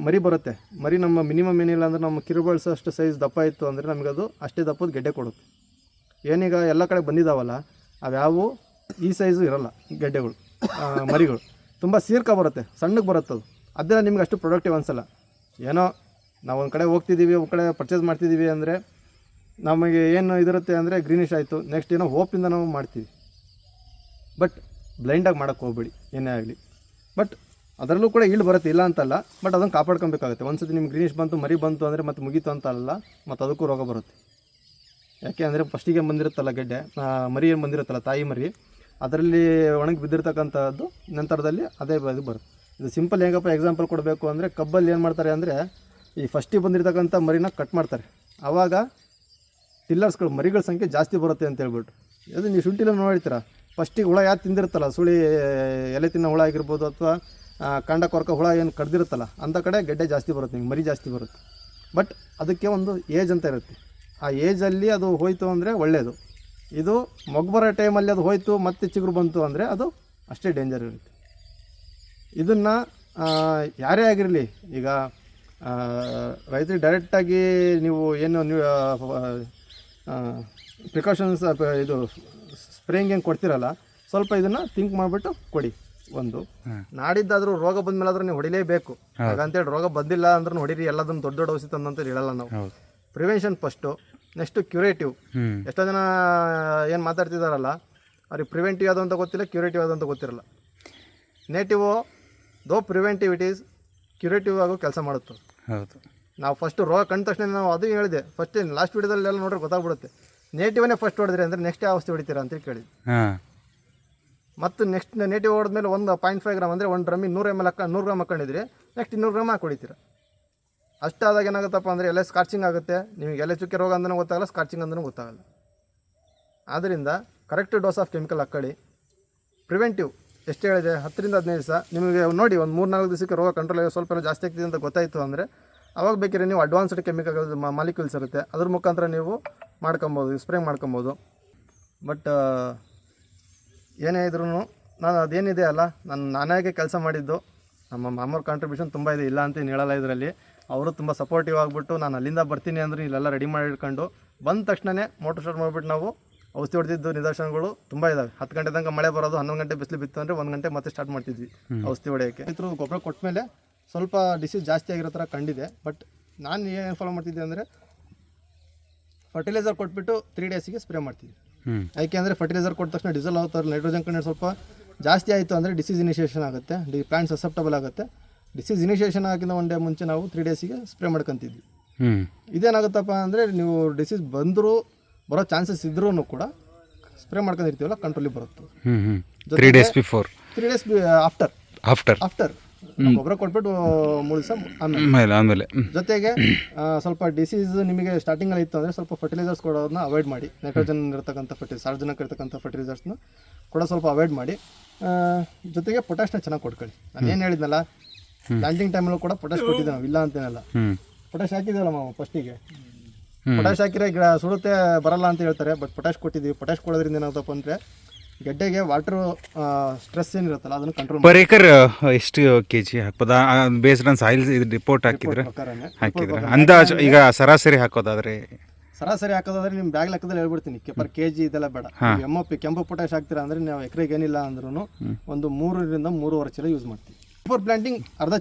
ಮರಿ ಬರುತ್ತೆ, ಮರಿ ನಮ್ಮ ಮಿನಿಮಮ್ ಏನಿಲ್ಲ ಅಂದರೆ ನಮ್ಮ ಕಿರುಬಳ್ಸ ಅಷ್ಟು ಸೈಜ್ ದಪ್ಪ ಇತ್ತು ಅಂದರೆ ನಮಗದು ಅಷ್ಟೇ ದಪ್ಪದ ಗೆಡ್ಡೆ ಕೊಡುತ್ತೆ. ಏನೀಗ ಎಲ್ಲ ಕಡೆ ಬಂದಿದ್ದಾವಲ್ಲ ಅವ್ಯಾವು ಈ ಸೈಜು ಇರೋಲ್ಲ ಗೆಡ್ಡೆಗಳು, ಮರಿಗಳು ತುಂಬ ಸೀರ್ಕ ಬರುತ್ತೆ, ಸಣ್ಣಗೆ ಬರುತ್ತೆ ಅದು. ಅದೆಲ್ಲ ನಿಮ್ಗೆ ಅಷ್ಟು ಪ್ರೊಡಕ್ಟಿವ್ ಅನಿಸಲ್ಲ. ಏನೋ ನಾವು ಒಂದು ಕಡೆ ಹೋಗ್ತಿದ್ದೀವಿ, ಒಂದು ಕಡೆ ಪರ್ಚೇಸ್ ಮಾಡ್ತಿದ್ದೀವಿ ಅಂದರೆ ನಮಗೆ ಏನು ಇದಿರುತ್ತೆ ಅಂದರೆ ಗ್ರೀನಿಶ್ ಆಯಿತು, ನೆಕ್ಸ್ಟ್ ಏನೋ ಹೋಪಿಂದ ನಾವು ಮಾಡ್ತೀವಿ. ಬಟ್ ಬ್ಲೈಂಡಾಗಿ ಮಾಡೋಕ್ಕೆ ಹೋಗ್ಬೇಡಿ ಏನೇ ಆಗಲಿ. ಬಟ್ ಅದರಲ್ಲೂ ಕೂಡ ಈಲ್ಡ್ ಬರುತ್ತೆ, ಇಲ್ಲ ಅಂತಲ್ಲ. ಬಟ್ ಅದನ್ನು ಕಾಪಾಡ್ಕೊಬೇಕಾಗುತ್ತೆ. ಒಂದು ಸತಿ ನಿಮ್ಗೆ ಗ್ರೀನಿಶ್ ಬಂತು, ಮರಿ ಬಂತು ಅಂದರೆ ಮತ್ತೆ ಮುಗೀತು ಅಂತ ಅಲ್ಲ, ಮತ್ತು ಅದಕ್ಕೂ ರೋಗ ಬರುತ್ತೆ. ಯಾಕೆ ಅಂದರೆ ಫಸ್ಟಿಗೆ ಬಂದಿರುತ್ತಲ್ಲ ಗೆಡ್ಡೆ, ಮರಿ ಏನು ಬಂದಿರುತ್ತಲ್ಲ ತಾಯಿ ಮರಿ, ಅದರಲ್ಲಿ ಒಣಗಿ ಬಿದ್ದಿರ್ತಕ್ಕಂಥದ್ದು ನಂತರದಲ್ಲಿ ಅದೇ ಇದು ಬರುತ್ತೆ. ಇದು ಸಿಂಪಲ್ ಹೇಗಪ್ಪ ಎಕ್ಸಾಂಪಲ್ ಕೊಡಬೇಕು ಅಂದರೆ, ಕಬ್ಬಲ್ಲಿ ಏನು ಮಾಡ್ತಾರೆ ಅಂದರೆ ಈ ಫಸ್ಟಿಗೆ ಬಂದಿರತಕ್ಕಂಥ ಮರಿನ ಕಟ್ ಮಾಡ್ತಾರೆ. ಆವಾಗ ಟಿಲ್ಲರ್ಸ್ಗಳು ಮರಿಗಳ ಸಂಖ್ಯೆ ಜಾಸ್ತಿ ಬರುತ್ತೆ ಅಂತ ಹೇಳ್ಬಿಟ್ಟು. ಅದು ನೀವು ಶುಂಠಿನ ನೋಡಿರ್ತೀರ, ಫಸ್ಟಿಗೆ ಹುಳ ಯಾರು ತಿಂದಿರುತ್ತಲ್ಲ, ಸುಳಿ ಎಲೆ ತಿನ್ನೋ ಹುಳ ಆಗಿರ್ಬೋದು, ಅಥವಾ ಕಾಂಡ ಕೊರಕ ಹುಳ ಏನು ಕಡ್ದಿರುತ್ತಲ್ಲ, ಅಂಥ ಕಡೆ ಗೆಡ್ಡೆ ಜಾಸ್ತಿ ಬರುತ್ತೆ, ನಿಮ್ಗೆ ಮರಿ ಜಾಸ್ತಿ ಬರುತ್ತೆ. ಬಟ್ ಅದಕ್ಕೆ ಒಂದು ಏಜ್ ಅಂತ ಇರುತ್ತೆ. ಆ ಏಜಲ್ಲಿ ಅದು ಹೋಯಿತು ಅಂದರೆ ಒಳ್ಳೆಯದು. ಇದು ಮೊಗ್ಬರೋ ಟೈಮಲ್ಲಿ ಅದು ಹೋಯಿತು ಮತ್ತೆ ಚಿಗುರು ಬಂತು ಅಂದರೆ ಅದು ಅಷ್ಟೇ ಡೇಂಜರ್ ಇರುತ್ತೆ. ಇದನ್ನು ಯಾರೇ ಆಗಿರಲಿ, ಈಗ ರೈತರಿಗೆ ಡೈರೆಕ್ಟಾಗಿ ನೀವು ಏನು ನೀವು ಪ್ರಿಕಾಷನ್ಸ್ ಇದು ಸ್ಪ್ರೇಯಿಂಗ್ ಏನು ಕೊಡ್ತಿರಲ್ಲ, ಸ್ವಲ್ಪ ಇದನ್ನು ಥಿಂಕ್ ಮಾಡಿಬಿಟ್ಟು ಕೊಡಿ. ಒಂದು ನಾಡಿದ್ದಾದರೂ ರೋಗ ಬಂದ ಮೇಲೆ ಆದ್ರೂ ನೀವು ಹೊಡಿಲೇಬೇಕು. ಹಾಗಂತೇಳಿ ರೋಗ ಬಂದಿಲ್ಲ ಅಂದ್ರೂ ಹೊಡೀರಿ, ಎಲ್ಲದನ್ನು ದೊಡ್ಡ ದೊಡ್ಡ ಔಷಧಿ ತಂದಂತ ಹೇಳಲ್ಲ ನಾವು. Prevention first, next curative. ಎಷ್ಟೋ ಜನ ಏನು ಮಾತಾಡ್ತಿದ್ದಾರಲ್ಲ, ಅವ್ರಿಗೆ ಪ್ರಿವೆಂಟಿವ್ ಯಾವುದು ಅಂತ ಗೊತ್ತಿಲ್ಲ, ಕ್ಯೂರೇಟಿವ್ ಯಾವುದು ಅಂತ ಗೊತ್ತಿರಲ್ಲ. ನೇಟಿವು ದೋ ಪ್ರಿವೆಂಟಿವ್ ಇಟ್ ಈಸ್, ಕ್ಯೂರೇಟಿವ್ ಆಗೋ ಕೆಲಸ ಮಾಡುತ್ತೆ. ಹೌದು. ನಾವು ಫಸ್ಟು ರೋಗ ಕಂಡ ತಕ್ಷಣ ನಾವು ಅದು ಹೇಳಿದೆ ಫಸ್ಟ್, ಲಾಸ್ಟ್ ವೀಡಿಯೋದಲ್ಲೆಲ್ಲ ನೋಡ್ರೆ ಗೊತ್ತಾಗ್ಬಿಡುತ್ತೆ. ನೇಟಿವನ್ನೇ ಫಸ್ಟ್ ಹೊಡೆದ್ರಿ ಅಂದರೆ ನೆಕ್ಸ್ಟ್ ಯಾವ ಔಷಧಿ ಹೊಡಿತೀರಾ ಅಂತೇಳಿ ಕೇಳಿ. ಮತ್ತು ನೆಕ್ಸ್ಟ್ ನೇಟಿವ್ ಹೊಡೆದ್ಮೇಲೆ 1.5 ಗ್ರಾಮ್ ಅಂದರೆ 1 ಡ್ರಮ್ಮಿಗೆ 100 ml 100 ಗ್ರಾಮ್ ಹಾಕೊಂಡಿದ್ರಿ, ನೆಕ್ಸ್ಟ್ 200 ಗ್ರಾಮ್ ಹಾಕಿ ಹೊಡಿತೀರ. ಅಷ್ಟಾದಾಗ ಏನಾಗುತ್ತಪ್ಪ ಅಂದರೆ ಎಲ್ಲ ಸ್ಕಾರ್ಚಿಂಗ್ ಆಗುತ್ತೆ. ನಿಮಗೆ ಎಲೆ ಚುಕ್ಕೆ ರೋಗ ಅಂದನೂ ಗೊತ್ತಾಗಲ್ಲ, ಸ್ಕಾರ್ಚಿಂಗ್ ಅಂದನೂ ಗೊತ್ತಾಗಲ್ಲ. ಆದ್ದರಿಂದ ಕರೆಕ್ಟ್ ಡೋಸ್ ಆಫ್ ಕೆಮಿಕಲ್ ಹಾಕ್ಕೊಳ್ಳಿ. ಪ್ರಿವೆಂಟಿವ್ ಎಷ್ಟು ಹೇಳಿದೆ, 10 ರಿಂದ 15 ದಿವಸ. ನಿಮಗೆ ನೋಡಿ ಒಂದು 3-4 ದಿವಸಕ್ಕೆ ರೋಗ ಕಂಟ್ರೋಲ್ ಆಗಿ ಸ್ವಲ್ಪ ಜಾಸ್ತಿ ಆಗ್ತಿದೆ ಅಂತ ಗೊತ್ತಾಯಿತು ಅಂದರೆ ಅವಾಗ ಬೇಕಿದ್ರೆ ನೀವು ಅಡ್ವಾನ್ಸ್ಡ್ ಕೆಮಿಕಲ್ ಮಾಲಿಕ್ಯೂಲ್ಸ್ ಇರುತ್ತೆ, ಅದ್ರ ಮುಖಾಂತರ ನೀವು ಮಾಡ್ಕೊಬೋದು, ಸ್ಪ್ರೇ ಮಾಡ್ಕೊಬೋದು. ಬಟ್ ಏನೇ ಇದ್ರೂ ನಾನು ಅದೇನಿದೆ ಅಲ್ಲ, ನಾನಾಗೆ ಕೆಲಸ ಮಾಡಿದ್ದು, ನಮ್ಮ ಮಾಮೂರು ಕಾಂಟ್ರಿಬ್ಯೂಷನ್ ತುಂಬ ಇದೆ, ಇಲ್ಲ ಅಂತ ಏನು ಹೇಳಲ್ಲ. ಇದರಲ್ಲಿ ಅವರು ತುಂಬ ಸಪೋರ್ಟಿವ್ ಆಗಿಬಿಟ್ಟು, ನಾನು ಅಲ್ಲಿಂದ ಬರ್ತೀನಿ ಅಂದರೆ ಇಲ್ಲೆಲ್ಲ ರೆಡಿ ಮಾಡಿ ಇಟ್ಕೊಂಡು ಬಂದ ತಕ್ಷಣವೇ ಮೋಟರ್ ಸ್ಟಾರ್ಟ್ ಮಾಡಿಬಿಟ್ಟು ನಾವು ಔಷಧಿ ಹೊಡೆದಿದ್ದು ನಿದರ್ಶನಗಳು ತುಂಬ ಇದ್ದಾವೆ. 10 ಗಂಟೆ ತನಕ ಮಳೆ ಬರೋದು, 11 ಗಂಟೆ ಬಿಸಿಲು ಬಿತ್ತು ಅಂದರೆ 1 ಗಂಟೆ ಮತ್ತೆ ಸ್ಟಾರ್ಟ್ ಮಾಡ್ತಿದ್ವಿ ಔಷಧಿ ಹೊಡೆಯೋಕ್ಕೆ. ರೈತರು ಗೊಬ್ಬರ ಕೊಟ್ಟ ಮೇಲೆ ಸ್ವಲ್ಪ ಡಿಸೀಸ್ ಜಾಸ್ತಿ ಆಗಿರೋ ಥರ ಕಂಡಿದೆ. ಬಟ್ ನಾನು ಏನು ಫಾಲೋ ಮಾಡ್ತಿದ್ದೆ ಅಂದರೆ ಫರ್ಟಿಲೈಸರ್ ಕೊಟ್ಬಿಟ್ಟು 3 ಡೇಸಿಗೆ ಸ್ಪ್ರೇ ಮಾಡ್ತಿದ್ವಿ. ಯಾಕೆ ಅಂದರೆ ಫರ್ಟಿಲೈಸರ್ ಕೊಟ್ಟ ತಕ್ಷಣ ಡೀಸೆಲ್ ಹೋಗ್ತಾರೆ, ನೈಟ್ರೋಜನ್ ಕಂಟೆಂಟ್ ಸ್ವಲ್ಪ ಜಾಸ್ತಿ ಆಯಿತು ಅಂದರೆ ಡಿಸೀಸ್ ಇನಿಷಿಯೇಷನ್ ಆಗುತ್ತೆ, ಪ್ಲಾಂಟ್ ಸಸೆಪ್ಟಬಲ್ ಆಗುತ್ತೆ. ಡಿಸೀಸ್ ಇನಿಷಿಯೇಷನ್ ಆಗಿಂದ 1 ಡೇ ಮುಂಚೆ ನಾವು 3 ಡೇಸಿಗೆ ಸ್ಪ್ರೇ ಮಾಡ್ಕೊತಿದ್ವಿ. ಇದೇನಾಗುತ್ತಪ್ಪ ಅಂದರೆ ನೀವು ಡಿಸೀಸ್ ಬರೋ ಚಾನ್ಸಸ್ ಇದ್ರೂ ಕೂಡ ಸ್ಪ್ರೇ ಮಾಡ್ಕೊಂಡಿರ್ತೀವಲ್ಲ, ಕಂಟ್ರೋಲಿಗೆ ಬರುತ್ತೆ. 3 days ಬಿಫೋರ್, 3 ಡೇಸ್ ಆಫ್ಟರ್ ಗೊಬ್ಬರ ಕೊಟ್ಬಿಟ್ಟು 3 ದಿವಸ ಆಮೇಲೆ ಜೊತೆಗೆ ಸ್ವಲ್ಪ ಡಿಸೀಸ್ ನಿಮಗೆ ಸ್ಟಾರ್ಟಿಂಗಲ್ಲಿ ಇತ್ತು ಅಂದರೆ ಸ್ವಲ್ಪ ಫರ್ಟಿಲೈಸರ್ಸ್ ಕೊಡೋದನ್ನ ಅವಾಯ್ಡ್ ಮಾಡಿ. ನೈಟ್ರೋಜನ್ ಇರತಕ್ಕಂಥ ಸಾರ್ವಜನಿಕ ಇರತಕ್ಕಂಥ ಫರ್ಟಿಲೈಸರ್ಸ್ನ ಕೂಡ ಸ್ವಲ್ಪ ಅವಾಯ್ಡ್ ಮಾಡಿ. ಜೊತೆಗೆ ಪೊಟ್ಯಾಶ್ನ ಚೆನ್ನಾಗಿ ಕೊಟ್ಕೊಳ್ಳಿ. ನಾನು ಏನು ಹೇಳಿದ್ನಲ್ಲ, ಪ್ಲಾಂಟಿಂಗ್ ಟೈಮಲ್ಲೂ ಕೂಡ ಪೊಟ್ಯಾಶ್ ಕೊಟ್ಟಿದ್ದೆ ನಾವು, ಇಲ್ಲ ಅಂತೇನಲ್ಲ. ಪೊಟ್ಯಾಶ್ ಹಾಕಿದ್ದೀವಲ್ಲ ನಾವು ಫಸ್ಟಿಗೆ, ಪೊಟ್ಯಾಶ್ ಹಾಕಿದ್ರೆ ಗಿಡ ಸುಡುತ್ತೆ ಬರಲ್ಲ ಅಂತ ಹೇಳ್ತಾರೆ. ಬಟ್ ಪೊಟ್ಯಾಶ್ ಕೊಟ್ಟಿದ್ದೀವಿ. ಪೊಟ್ಯಾಶ್ ಕೊಡೋದ್ರಿಂದ ಏನಾಗುತ್ತಪ್ಪ ಅಂದರೆ ಗೆಡ್ಡೆಗೆ ವಾಟರ್ ಸ್ಟ್ರೆಸ್ ಏನಿರುತ್ತಲ್ಲ ಅದನ್ನು ಕಂಟ್ರೋಲ್ ಪರ್ ಏಕರ್ ಎಷ್ಟು ಕೆಜಿ ಹಾಕ್ಬೋದಾ? ಬೇಸ್ಡ್ ಆನ್ ಸಾಯಿಲ್ ರಿಪೋರ್ಟ್ ಹಾಕಿದ್ರೆ ಅಂದಾಜು ಈಗ ಸರಾಸರಿ ಹಾಕೋದಾದ್ರೆ ನಿಮ್ಮ ಬ್ಯಾಗ್ ಲೆಕ್ಕದಲ್ಲಿ ಹೇಳ್ಬಿಡ್ತೀನಿ. ಪರ್ ಕೆಜಿ ಇದೆಲ್ಲ ಬೇಡ. MOP ಕೆಂಪು ಪೊಟ್ಯಾಶ್ ಹಾಕ್ತೀರಾ ಅಂದರೆ ನಾವು ಎಕರೆಗೆ ಏನಿಲ್ಲ ಅಂದ್ರೂ ಒಂದು 3 ರಿಂದ 3.5 ಚೀಲ ಯೂಸ್ ಮಾಡ್ತೀವಿ. ಫಾರ್ ಪ್ಲಾಂಟಿಂಗ್ ಅರ್ಧ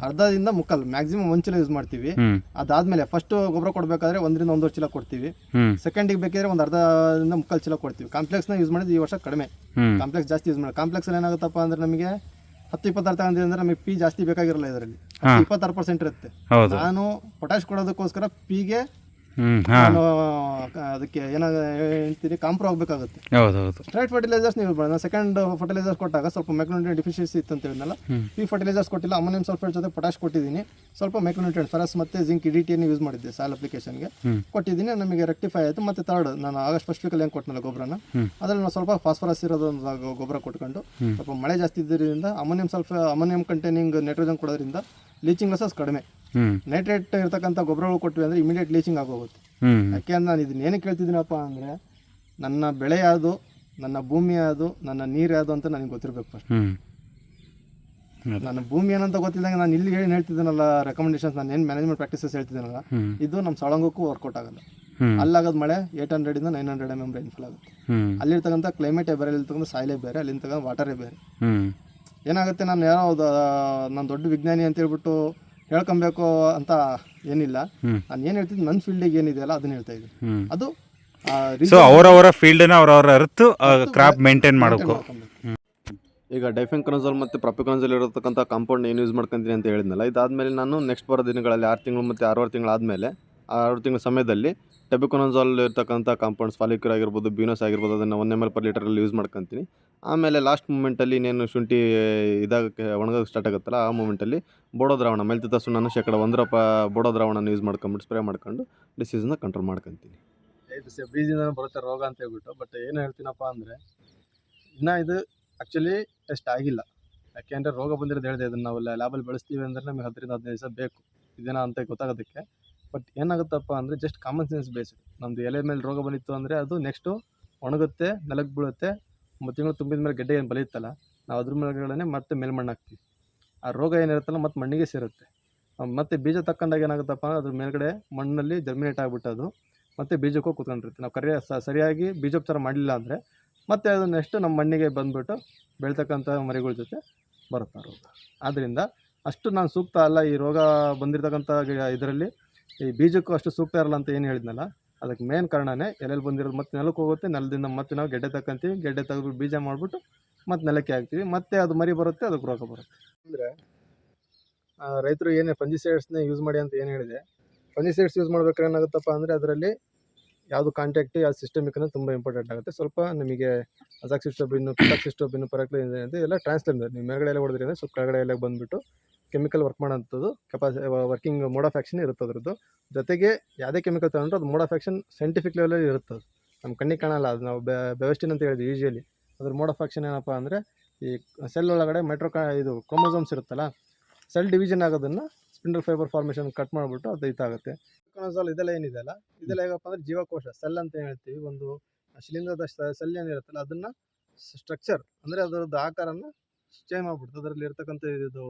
ಅರ್ಧದಿಂದ ಮುಕ್ಕಾಲು, ಮ್ಯಾಕ್ಸಿಮಮ್ 1 ಚೀಲ ಯೂಸ್ ಮಾಡ್ತೀವಿ. ಅದಾದ್ಮೇಲೆ ಫಸ್ಟ್ ಗೊಬ್ಬರ ಕೊಡಬೇಕಾದ್ರೆ 1 ರಿಂದ 1.5 ಚೀಲ ಕೊಡ್ತೀವಿ. ಸೆಕೆಂಡಿಗೆ ಬೇಕಿದ್ರೆ ಒಂದು ಅರ್ಧದಿಂದ ಮುಕ್ಕಾಲು ಚೀಲ ಕೊಡ್ತೀವಿ. ಕಾಂಪ್ಲೆಕ್ಸ್ನ ಯೂಸ್ ಮಾಡಿದ್ದು ಈ ವರ್ಷ ಕಡಿಮೆ, ಕಾಂಪ್ಲೆಕ್ಸ್ ಜಾಸ್ತಿ ಯೂಸ್ ಮಾಡಿ. ಕಾಂಪ್ಲೆಕ್ಸಲ್ಲಿ ಏನಾಗುತ್ತಪ್ಪ ಅಂದರೆ ನಮಗೆ 10-26 ತಗೊಂಡಿದೆ ಅಂದರೆ ನಮಗೆ ಪಿ ಜಾಸ್ತಿ ಬೇಕಾಗಿರಲ್ಲ. ಇದರಲ್ಲಿ 26% ಇರುತ್ತೆ. ನಾನು ಪೊಟ್ಯಾಶ್ ಕೊಡೋದಕ್ಕೋಸ್ಕರ ಪಿಗೆ ನಾನು ಅದಕ್ಕೆ ಹೇಳ್ತೀನಿ ಕಾಂಪ್ರೋ ಆಗಬೇಕಾಗುತ್ತೆ. ಸ್ಟ್ರೈಟ್ ಫರ್ಟಿಲೈಸರ್ಸ್ ನೀವು ಸೆಕೆಂಡ್ ಫರ್ಟಿಲೈಸರ್ಸ್ ಕೊಟ್ಟಾಗ ಸ್ವಲ್ಪ ಮೈಕ್ರೋನ್ಯೂಟ್ರಿಯೆಂಟ್ ಡೆಫಿಷಿಯನ್ಸಿ ಇತ್ತು ಅಂತ ಹೇಳಿದ್ನಲ್ಲ, ಪಿ ಫರ್ಟಿಲೈಸರ್ಸ್ ಕೊಟ್ಟಿಲ್ಲ, ಅಮೋನಿಯಂ ಸಲ್ಫೇಟ್ ಜೊತೆ ಪೊಟ್ಯಾಶ್ ಕೊಟ್ಟಿದ್ದೀನಿ. ಸ್ವಲ್ಪ ಮೈಕ್ರೋನ್ಯೂಟ್ರಿಯೆಂಟ್ ಫೆರಸ್ ಮತ್ತು ಜಿಂಕ್ ಇಡಿಟಿಯನ್ನು ಯೂಸ್ ಮಾಡಿದ್ದೆ ಸಾಯಿಲ್ ಅಪ್ಲಿಕೇಶನ್ಗೆ ಕೊಟ್ಟಿದ್ದೀನಿ. ನಮಗೆ ರೆಕ್ಟಿಫೈ ಆಯಿತು. ಮತ್ತು ಥರ್ಡ್ ನಾನು ಆಗಸ್ಟ್ ಫಸ್ಟ್ ವೀಕಲ್ಲಿ ಹೆಂಗೆ ಕೊಟ್ಟನಲ್ಲ ಗೊಬ್ಬರನ, ಅದರಲ್ಲಿ ನಾವು ಸ್ವಲ್ಪ ಫಾಸ್ಫರಸ್ ಇರೋದೊಂದು ಗೊಬ್ಬರ ಕೊಟ್ಕೊಂಡು, ಸ್ವಲ್ಪ ಮಳೆ ಜಾಸ್ತಿ ಇದ್ದರಿಂದ ಅಮೋನಿಯಂ ಕಂಟೈನಿಂಗ್ ನೈಟ್ರೋಜನ್ ಕೊಡೋದ್ರಿಂದ ಲೀಚಿಂಗ್ ಲಾಸಸ್ ಕಡಿಮೆ. ನೈಟ್ರೇಟ್ ಇರ್ತಕ್ಕಂಥ ಗೊಬ್ಬರಗಳು ಕೊಟ್ವಿ ಅಂದರೆ ಇಮಿಡಿಯೇಟ್ ಲೀಚಿಂಗ್ ಆಗೋಗುತ್ತೆ. ಯಾಕೆಂದ್ರೆ ನಾನು ಇದನ್ನ ಏನಕ್ಕೆ ಕೇಳ್ತಿದ್ದೀನಪ್ಪ ಅಂದರೆ, ನನ್ನ ಬೆಳೆ ಯಾವುದು, ನನ್ನ ಭೂಮಿ ಯಾವುದು, ನನ್ನ ನೀರು ಯಾವುದು ಅಂತ ನನಗೆ ಗೊತ್ತಿರಬೇಕು ಫಸ್ಟ್. ನನ್ನ ಭೂಮಿ ಏನಂತ ಗೊತ್ತಿದ್ದಂಗೆ ನಾನು ಇಲ್ಲಿ ಹೇಳ್ತಿದ್ದೀನಲ್ಲ ರೆಕಮೆಂಡೇಶನ್ಸ್, ನಾನು ಏನು ಮ್ಯಾನೇಜ್ಮೆಂಟ್ ಪ್ರಾಕ್ಟೀಸಸ್ ಹೇಳ್ತಿದ್ದೀನಲ್ಲ, ಇದು ನಮ್ಮ ಸಳಂಗಕ್ಕೂ ವರ್ಕೌಟ್ ಆಗಲ್ಲ. ಹ್ಮ್ ಅಲ್ಲಾಗೋದು ಮಳೆ 800 ಇಂದ 900 mm ರೈನ್ಫಾಲ್ ಆಗುತ್ತೆ. ಹ್ಮ್ ಅಲ್ಲಿರ್ತಕ್ಕಂಥ ಕ್ಲೈಮೇಟೇ ಬೇರೆ, ಇಲ್ಲಿರ್ತಕ್ಕಂಥ ಸಾಯಿಲೇ ಬೇರೆ, ಅಲ್ಲಿರ್ತಕ್ಕಂಥ ವಾಟರೇ ಬೇರೆ. ಹ್ಮ್ ಏನಾಗುತ್ತೆ, ನಾನು ಯಾರೋ ನಾನು ದೊಡ್ಡ ವಿಜ್ಞಾನಿ ಅಂತ ಹೇಳ್ಬಿಟ್ಟು ಹೇಳ್ಕೊಬೇಕು ಅಂತ ಏನಿಲ್ಲ. ಹ್ಮ್. ನಾನು ಏನು ಹೇಳ್ತಿದ್ದು ನನ್ನ ಫೀಲ್ಡಿಗೆ ಏನಿದೆಯಲ್ಲ ಅದನ್ನ ಹೇಳ್ತಾ ಇದ್ದೀನಿ. ಹ್ಮ್ ಅದು ಸೊ ಅವರವರ ಫೀಲ್ಡ್ನ ಅವ್ರವ್ರ ಅರ್ತು ಕ್ರಾಪ್ ಮೇಂಟೈನ್ ಮಾಡಬೇಕು. ಈಗ ಡೈಫೆನ್ಕೊನಜೋಲ್ ಮತ್ತು ಪ್ರೊಪಿಕೊನಜೋಲ್ ಇರತಕ್ಕಂಥ ಕಾಂಪೌಂಡ್ ಏನು ಯೂಸ್ ಮಾಡ್ಕೊತೀನಿ ಅಂತ ಹೇಳಿದ್ನಲ್ಲ, ಇದಾದಮೇಲೆ ನಾನು ನೆಕ್ಸ್ಟ್ ಬರೋ ದಿನಗಳಲ್ಲಿ 6 ತಿಂಗಳು ಮತ್ತು 6 ತಿಂಗಳು ಆದಮೇಲೆ 6 ತಿಂಗಳ ಸಮಯದಲ್ಲಿ ಟೆಬುಕೊನಜೋಲ್ ಇರ್ತಕ್ಕಂಥ ಕಾಂಪೌಂಡ್ಸ್ ಫಾಲಿಕ್ಯೂರ್ ಆಗಿರ್ಬೋದು, ಬ್ಯೂನಸ್ ಆಗಿರ್ಬೋದು, ಅದನ್ನು 1 ml per ಲೀಟರಲ್ಲಿ ಯೂಸ್ ಮಾಡ್ಕೊತೀನಿ. ಆಮೇಲೆ ಲಾಸ್ಟ್ ಮೂಮೆಂಟಲ್ಲಿ ಇನ್ನೇನು ಶುಂಠಿ ಇದಾಗಕ್ಕೆ ಒಣಗೋಕ್ಕೆ ಸ್ಟಾರ್ಟ್ ಆಗುತ್ತಲ್ಲ, ಆ ಮೂಮೆಂಟಲ್ಲಿ ಬೋಡೋ ದ್ರಾವಣ ಮೇಲ್ತಿದ್ದ ಸುಣ್ಣನ ಶೇಕಡ 1 ಬೋಡೋ ದ್ರಾವಣನ ಯೂಸ್ ಮಾಡ್ಕೊಂಬಿಟ್ಟು ಸ್ಪ್ರೇ ಮಾಡ್ಕೊಂಡು ಡಿಸೀಸನ್ನ ಕಂಟ್ರೋಲ್ ಮಾಡ್ಕೊತೀನಿ. ಇದು ಬೀಜದಿಂದ ಬರುತ್ತೆ ರೋಗ ಅಂತ ಹೇಳ್ಬಿಟ್ಟು, ಬಟ್ ಏನು ಹೇಳ್ತೀನಪ್ಪ ಅಂದರೆ ಇನ್ನೂ ಇದು ಆ್ಯಕ್ಚುಲಿ ಟೆಸ್ಟ್ ಆಗಿಲ್ಲ. ಯಾಕೆಂದರೆ ರೋಗ ಬಂದಿರೋದು ಹೇಳಿದೆ, ಇದನ್ನು ನಾವು ಲ್ಯಾಬಲ್ಲಿ ಬೆಳೆಸ್ತೀವಿ ಅಂದರೆ ನಮಗೆ 10 ರಿಂದ 15 ದಿವಸ ಬೇಕು ಇದೇನೋ ಅಂತ ಗೊತ್ತಾಗೋದಕ್ಕೆ. ಬಟ್ ಏನಾಗುತ್ತಪ್ಪ ಅಂದರೆ ಜಸ್ಟ್ ಕಾಮನ್ ಸೆನ್ಸ್ ಬೇಸ್ಡ್. ನಮ್ಮದು ಎಲೆ ಮೇಲೆ ರೋಗ ಬಂದಿತ್ತು ಅಂದರೆ ಅದು ನೆಕ್ಸ್ಟು ಒಣಗುತ್ತೆ, ನೆಲಕ್ಕೆ ಬೀಳುತ್ತೆ, 3 ತಿಂಗಳು ತುಂಬಿದ ಮೇಲೆ ಗೆಡ್ಡೆ ಏನು ಬಲಿಯುತ್ತಲ್ಲ, ನಾವು ಅದ್ರ ಮೇಲ್ಗಡೆ ಮತ್ತೆ ಮೇಲ್ಮಣ್ಣು ಹಾಕ್ತೀವಿ. ಆ ರೋಗ ಏನಿರುತ್ತಲ್ಲ ಮತ್ತೆ ಮಣ್ಣಿಗೆ ಸೇರುತ್ತೆ. ಮತ್ತು ಬೀಜ ತಕ್ಕಂಡಾಗ ಏನಾಗುತ್ತಪ್ಪ, ಅದ್ರ ಮೇಲ್ಗಡೆ ಮಣ್ಣಲ್ಲಿ ಜರ್ಮಿನೇಟ್ ಆಗಿಬಿಟ್ಟು ಅದು ಮತ್ತು ಬೀಜಕ್ಕೂ ಕೂತ್ಕೊಂಡಿರುತ್ತೆ. ನಾವು ಸರಿಯಾಗಿ ಬೀಜೋಪಚಾರ ಮಾಡಲಿಲ್ಲ ಅಂದರೆ ಮತ್ತೆ ಅದು ನೆಕ್ಸ್ಟ್ ನಮ್ಮ ಮಣ್ಣಿಗೆ ಬಂದುಬಿಟ್ಟು ಬೆಳ್ತಕ್ಕಂಥ ಮರಿಗಳ ಜೊತೆ ಬರುತ್ತೆ ರೋಗ. ಆದ್ದರಿಂದ ಅಷ್ಟು ನಾನು ಸೂಕ್ತ ಅಲ್ಲ ಈ ರೋಗ ಬಂದಿರತಕ್ಕಂಥ ಇದರಲ್ಲಿ. ಈ ಬೀಜಕ್ಕೂ ಅಷ್ಟು ಸೂಕ್ತ ಇರಲ್ಲ ಅಂತ ಏನು ಹೇಳಿದ್ನಲ್ಲ, ಅದಕ್ಕೆ ಮೇನ್ ಕಾರಣನೇ ಎಲೆಯಲ್ಲಿ ಬಂದಿರೋದು ಮತ್ತೆ ನೆಲಕ್ಕೆ ಹೋಗುತ್ತೆ, ನೆಲದಿಂದ ಮತ್ತೆ ನಾವು ಗೆಡ್ಡೆ ತಕ್ಕಂತೀವಿ, ಗೆಡ್ಡೆ ತೆಗೆದ್ಬಿಟ್ಟು ಬೀಜ ಮಾಡಿಬಿಟ್ಟು ಮತ್ತೆ ನೆಲಕ್ಕೆ ಹಾಕ್ತೀವಿ, ಮತ್ತೆ ಅದು ಮರಿ ಬರುತ್ತೆ, ಅದಕ್ಕೆ ರೋಗ ಬರುತ್ತೆ. ಅಂದರೆ ರೈತರು ಏನೇ ಫಂಜಿಸೈಡ್ಸ್ನ ಯೂಸ್ ಮಾಡಿ ಅಂತ ಏನು ಹೇಳಿದೆ, ಫಂಜಿಸೈಡ್ಸ್ ಯೂಸ್ ಮಾಡ್ಬೇಕಾದ್ರೆ ಏನಾಗುತ್ತಪ್ಪ ಅಂದರೆ ಅದರಲ್ಲಿ ಯಾವುದು ಕಾಂಟ್ಯಾಕ್ಟ್ ಯಾವುದು ಸಿಸ್ಟಮಿಕ್ ಅನ್ನೋದು ತುಂಬ ಇಂಪಾರ್ಟೆಂಟ್ ಆಗುತ್ತೆ. ಸ್ವಲ್ಪ ನಮಗೆ ಅಜಾಕ್ಸಿಸ್ಟ್ರೋಬಿನ್, ಪಿಟಾಕ್ಸಿಸ್ಟ್ರೋಬಿನ್, ಪರಾಕ್ಲೋನಿನ್ ಅಂತ ಎಲ್ಲ ಟ್ರಾನ್ಸ್ಲೈನರ್ ನೀವು ಮೇಲ್ಗಡೆ ಎಲ್ಲ ಹೊಡೆದ್ರಿ ಅಂದರೆ ಸ್ವಲ್ಪ ಕೆಳಗಡೆ ಎಲ್ಲ ಬಂದುಬಿಟ್ಟು ಕೆಮಿಕಲ್ ವರ್ಕ್ ಮಾಡೋಂಥದ್ದು ವರ್ಕಿಂಗ್ ಮೋಡ್ ಆಫ್ ಆ್ಯಕ್ಷನ್ ಇರುತ್ತೆ ಅದರದ್ದು. ಜೊತೆಗೆ ಯಾವುದೇ ಕೆಮಿಕಲ್ ತಗೊಂಡ್ರೆ ಅದು ಮೋಡ್ ಆಫ್ ಆ್ಯಕ್ಷನ್ ಸೈಂಟಿಫಿಕ್ ಲೆವೆಲಲ್ಲಿ ಇರುತ್ತೆ. ನಮ್ಮ ಕಣ್ಣಿಗೆ ಕಾಣಲ್ಲ, ಅದು ನಾವು ಬೆವೆಸ್ಟಿನ್ ಅಂತ ಹೇಳಿದ್ವಿ ಯೂಶಲಿ. ಅದ್ರ ಮೋಡ್ ಆಫ್ ಆ್ಯಕ್ಷನ್ ಏನಪ್ಪ ಅಂದರೆ ಈ ಸೆಲ್ ಒಳಗಡೆ ಇದು ಕ್ರೋಮೋಸೋಮ್ಸ್ ಇರುತ್ತಲ್ಲ, ಸೆಲ್ ಡಿವಿಷನ್ ಆಗೋದನ್ನು ಸ್ಪಿಂಡಲ್ ಫೈಬರ್ ಫಾರ್ಮೇಷನ್ ಕಟ್ ಮಾಡಿಬಿಟ್ಟು ಅದು ಇದಾಗುತ್ತೆ. ಕೊನಜಾಲ್ ಇದೆಲ್ಲ ಏನಿದೆ ಅಲ್ಲ, ಇದೆಲ್ಲ ಹೇಗಪ್ಪ ಅಂದರೆ ಜೀವಕೋಶ ಸೆಲ್ ಅಂತ ಹೇಳ್ತೀವಿ. ಒಂದು ಶಿಲೀಂಧ್ರದ ಸೆಲ್ ಏನಿರುತ್ತಲ್ಲ ಅದನ್ನು ಸ್ಟ್ರಕ್ಚರ್ ಅಂದರೆ ಅದರದ್ದು ಆಕಾರನ ಚೇಂಜ್ ಮಾಡಿಬಿಡ್ತು. ಅದರಲ್ಲಿ ಇರ್ತಕ್ಕಂಥ ಇದು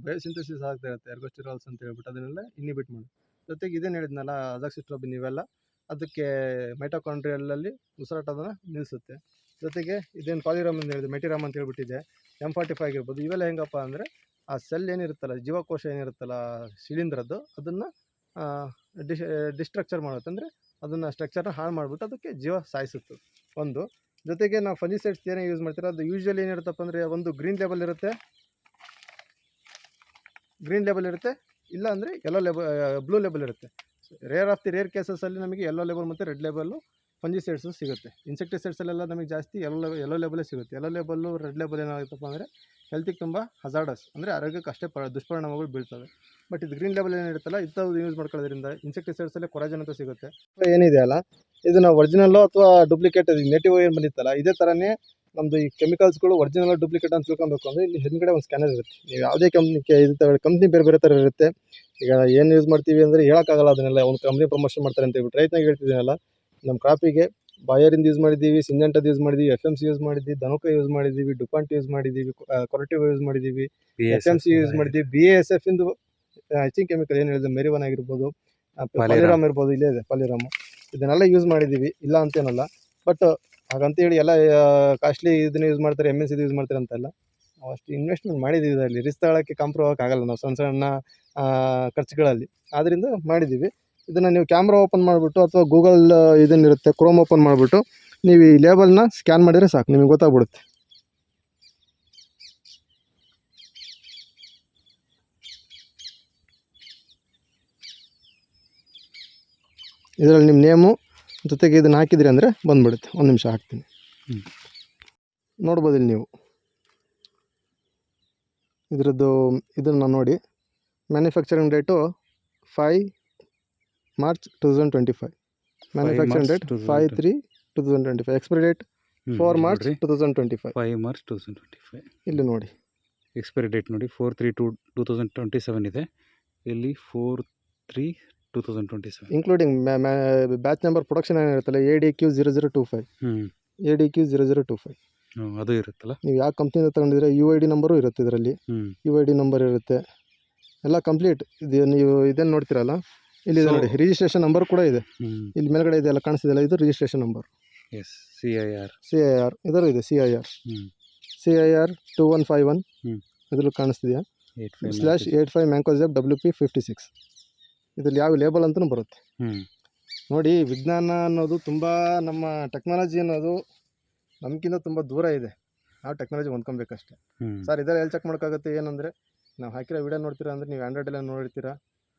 ಬಯೋಸಿಂಥಸಿಸ್ ಆಗ್ತಾ ಇರುತ್ತೆ, ಎರ್ಗೋಸ್ಟಿರಾಲ್ಸ್ ಅಂತ ಹೇಳ್ಬಿಟ್ಟು ಅದನ್ನೆಲ್ಲ ಇನ್ಹಿಬಿಟ್ ಮಾಡಿ. ಜೊತೆಗೆ ಇದೇನು ಹೇಳಿದ್ನಲ್ಲ ಅಜಾಕ್ಸಿಸ್ಟ್ರೋಬಿನ್, ಇವೆಲ್ಲ ಅದಕ್ಕೆ ಮೈಟೋಕಾಂಡ್ರಿಯಲ್ಲಲ್ಲಿ ಉಸಿರಾಟದನ್ನು ನಿಲ್ಲಿಸುತ್ತೆ. ಜೊತೆಗೆ ಇದೇನು ಪಾಲಿರಾಮ್ ಅಂತ ಹೇಳಿದೆ, ಮೆಟಿರಾಮ್ ಅಂತ ಹೇಳ್ಬಿಟ್ಟಿದೆ, M45 ಆಗಿರ್ಬೋದು. ಇವೆಲ್ಲ ಹೆಂಗಪ್ಪ ಅಂದರೆ ಆ ಸೆಲ್ ಏನಿರುತ್ತಲ್ಲ, ಜೀವಕೋಶ ಏನಿರುತ್ತಲ್ಲ ಶಿಲೀಂಧ್ರದ್ದು, ಅದನ್ನು ಡಿಸ್ಟ್ರಕ್ಚರ್ ಮಾಡುತ್ತೆ. ಅಂದರೆ ಅದನ್ನು ಸ್ಟ್ರಕ್ಚರ್ನ ಹಾಳು ಮಾಡಿಬಿಟ್ಟು ಅದಕ್ಕೆ ಜೀವ ಸಾಯಿಸುತ್ತೆ ಒಂದು. ಜೊತೆಗೆ ನಾವು ಫಂಜಿಸೈಡ್ಸ್ ಏನೇ ಯೂಸ್ ಮಾಡ್ತೀರಾ ಅದು ಯೂಶ್ವಲಿ ಏನಿರುತ್ತಪ್ಪ ಅಂದರೆ ಒಂದು ಗ್ರೀನ್ ಲೇಬಲ್ ಇರುತ್ತೆ, ಇಲ್ಲ ಅಂದರೆ ಬ್ಲೂ ಲೇಬಲ್ ಇರುತ್ತೆ. ರೇರ್ ಆಫ್ ದಿ ರೇರ್ ಕೇಸಸಲ್ಲಿ ನಮಗೆ ಯೆಲ್ಲೋ ಲೇಬಲ್ ಮತ್ತು ರೆಡ್ ಲೇಬಲ್ಲು ಫಂಜಿಸೈಡ್ಸು ಸಿಗುತ್ತೆ. ಇನ್ಸೆಕ್ಟಿಸೈಡ್ಸಲ್ಲೆಲ್ಲ ನಮಗೆ ಜಾಸ್ತಿ ಯೆಲ್ಲೋ ಲೇಬಲೇ ಸಿಗುತ್ತೆ. ಯೆಲ್ಲೋ ಲೇಬಲ್ಲು ರೆಡ್ ಲೇಬಲ್ ಏನಾಗುತ್ತಪ್ಪ ಅಂದರೆ ಹೆಲ್ತಿಗೆ ತುಂಬ ಹಜಾರ್ಡಸ್, ಅಂದರೆ ಆರೋಗ್ಯಕ್ಕೆ ಅಷ್ಟೇ ದುಷ್ಪರಿಣಾಮಗಳು ಬೀಳ್ತವೆ. ಬಟ್ ಇದು ಗ್ರೀನ್ ಲೇಬಲ್ ಏನಿರುತ್ತಲ್ಲ ಇಂಥದ್ದು ಯೂಸ್ ಮಾಡ್ಕೊಳ್ಳೋದ್ರಿಂದ ಇನ್ಸೆಕ್ಟಿಸೈಡ್ಸಲ್ಲೇ ಕೊರಾಜನ್ ಅಂತ ಸಿಗುತ್ತೆ. ಏನಿದೆ ಅಲ್ಲ, ಇದು ನಾವು ಒರಿಜಿನಲ್ಲು ಅಥವಾ ಡೂಪ್ಲಿಕೇಟ್ ನೆಟಿವ್ ಏನು ಬಂದಿತ್ತಲ್ಲ, ಇದೇ ಥರನೇ ನಮ್ಮದು ಈ ಕೆಮಿಕಲ್ಸ್ಗಳು ಒರಿಜಿನಲ್ ಡೂಪ್ಲಿಕೇಟ್ ಅಂತ ತಿಳ್ಕೊಬೇಕು ಅಂದರೆ ಇಲ್ಲಿ ಹಿಂದ್ಗಡೆ ಒಂದು ಸ್ಕ್ಯಾನರ್ ಇರುತ್ತೆ. ನೀವು ಯಾವುದೇ ಕಂಪ್ನಿಗೆ ಇದು ತಗೊಳ್ಳಿ, ಕಂಪ್ನಿ ಬೇರೆ ಬೇರೆ ಥರ ಇರುತ್ತೆ. ಈಗ ಏನು ಯೂಸ್ ಮಾಡ್ತೀವಿ ಅಂದರೆ ಹೇಳೋಕ್ಕಾಗಲ್ಲ, ಅದನ್ನೆಲ್ಲ ಒಂದು ಕಂಪ್ನಿ ಪ್ರಮೋಷನ್ ಮಾಡ್ತಾರೆ ಅಂತ ಹೇಳ್ಬಿಟ್ಟು ರೈತನಾಗ ಹೇಳ್ತಿದ್ದೀನಲ್ಲ. ನಮ್ಮ ಕ್ರಾಪಿಗೆ ಬಾಯರಿಂದ ಯೂಸ್ ಮಾಡಿದ್ದೀವಿ, ಸಿಂಜೆಂಟದ ಯೂಸ್ ಮಾಡಿದ್ದೀವಿ, FMC ಯೂಸ್ ಮಾಡಿದ್ದೀವಿ, ಧನುಕ ಯೂಸ್ ಮಾಡಿದ್ದೀವಿ, ಡುಪಾಂಟ್ ಯೂಸ್ ಮಾಡಿದ್ದೀವಿ, ಕೊರಟಿವ್ ಯೂಸ್ ಮಾಡಿದ್ದೀವಿ, FMC ಯೂಸ್ ಮಾಡಿದ್ದೀವಿ, BASF ಇಂದು ಐ ಥಿಂಕ್ ಕೆಮಿಕಲ್ ಏನು ಹೇಳಿದೆ, ಮೆರಿವನ್ ಆಗಿರ್ಬೋದು, ಪಾಲಿರಾಮ್ ಇರ್ಬೋದು, ಇಲ್ಲೇ ಇದೆ ಪಾಲಿರಾಮ್, ಇದನ್ನೆಲ್ಲ ಯೂಸ್ ಮಾಡಿದ್ದೀವಿ, ಇಲ್ಲ ಅಂತೇನಲ್ಲ. ಬಟ್ ಹಾಗಂತೇಳಿ ಎಲ್ಲ ಕಾಸ್ಟ್ಲಿ ಇದನ್ನ ಯೂಸ್ ಮಾಡ್ತಾರೆ, MNC ಯೂಸ್ ಮಾಡ್ತಾರೆ ಅಂತೆಲ್ಲ. ನಾವು ಅಷ್ಟು ಇನ್ವೆಸ್ಟ್ಮೆಂಟ್ ಮಾಡಿದ್ದೀವಿ ಇದರಲ್ಲಿ, ರಿಸ್ಕ್ ತಗೊಳ್ಳೋಕ್ಕೆ ಕಾಂಪ್ರೂವ್ ಆಗೋಕ್ಕಾಗಲ್ಲ ನಾವು ಸಣ್ಣ ಸಣ್ಣ ಖರ್ಚುಗಳಲ್ಲಿ, ಆದ್ದರಿಂದ ಮಾಡಿದ್ದೀವಿ. ಇದನ್ನು ನೀವು ಕ್ಯಾಮ್ರಾ ಓಪನ್ ಮಾಡಿಬಿಟ್ಟು ಅಥವಾ ಗೂಗಲ್ ಇದನ್ನಿರುತ್ತೆ ಕ್ರೋಮ್ ಓಪನ್ ಮಾಡಿಬಿಟ್ಟು ನೀವು ಈ ಲೇಬಲ್ನ ಸ್ಕ್ಯಾನ್ ಮಾಡಿದರೆ ಸಾಕು, ನಿಮಗೆ ಗೊತ್ತಾಗ್ಬಿಡುತ್ತೆ. ಇದರಲ್ಲಿ ನಿಮ್ಮ ನೇಮು ಜೊತೆಗೆ ಇದನ್ನು ಹಾಕಿದ್ರಿ ಅಂದರೆ ಬಂದುಬಿಡುತ್ತೆ. ಒಂದು ನಿಮಿಷ ಹಾಕ್ತೀನಿ, ನೋಡ್ಬೋದು ಇಲ್ಲಿ ನೀವು ಇದನ್ನು ನೋಡಿ. Manufacturing date 5 March 2025, manufacturing date 5/3/2025, expiry date 4 March 2025, 5 March 2025. ಇಲ್ಲಿ ನೋಡಿ ಎಕ್ಸ್ಪೈರಿ ಡೇಟ್ ನೋಡಿ 4/3/2027 ಇದೆ, ಇಲ್ಲಿ 4/3/2027 ಇನ್ಕ್ಲೂಡಿಂಗ್ ಬ್ಯಾಚ್ ನಂಬರ್ ಪ್ರೊಡಕ್ಷನ್ ಏನಿರುತ್ತಲ್ಲ ADQ0025, ADQ0025 ಅದು ಇರುತ್ತಲ್ಲ. ನೀವು ಯಾವ ಕಂಪ್ನಿಯಿಂದ ತಗೊಂಡಿದ್ರೆ UID ನಂಬರು ಇರುತ್ತೆ ಇದರಲ್ಲಿ, UID ನಂಬರ್ ಇರುತ್ತೆ ಎಲ್ಲ ಕಂಪ್ಲೀಟ್. ಇದು ನೀವು ಇದನ್ನು ನೋಡ್ತಿರಲ್ಲ, ಇಲ್ಲಿದೆ ನೋಡಿ, ರಿಜಿಸ್ಟ್ರೇಷನ್ ನಂಬರ್ ಕೂಡ ಇದೆ. ಇಲ್ಲಿ ಮೇಲ್ಗಡೆ ಇದೆಲ್ಲ ಕಾಣಿಸ್ತಿದೆಯಲ್ಲ, ಇದು registration number. Yes CIR. CIR ಇದರ ಇದೆ, CIR 2151 ಇದ್ರಲ್ಲಿ ಕಾಣಿಸ್ತಿದೆಯಾ, /85 ಮ್ಯಾಂಕೋಜೆಬ್ WP56. ಇದ್ರಲ್ಲಿ ಯಾವ ಲೇಬಲ್ ಅಂತಲೂ ಬರುತ್ತೆ ನೋಡಿ. ವಿಜ್ಞಾನ ಅನ್ನೋದು ತುಂಬ, ನಮ್ಮ ಟೆಕ್ನಾಲಜಿ ಅನ್ನೋದು ನಮಗಿಂತ ತುಂಬ ದೂರ ಇದೆ. ನಾವು ಟೆಕ್ನಾಲಜಿ ಹೊಂದ್ಕೊಬೇಕಷ್ಟೇ ಸರ್. ಇದೆಲ್ಲ ಎಲ್ಲಿ ಚೆಕ್ ಮಾಡೋಕ್ಕಾಗುತ್ತೆ ಏನಂದರೆ, ನಾವು ಹಾಕಿರೋ ವಿಡಿಯೋ ನೋಡ್ತೀರಾ ಅಂದರೆ ನೀವು ಆಂಡ್ರಾಯ್ಡಲ್ಲೇ ನೋಡ್ತೀರಾ.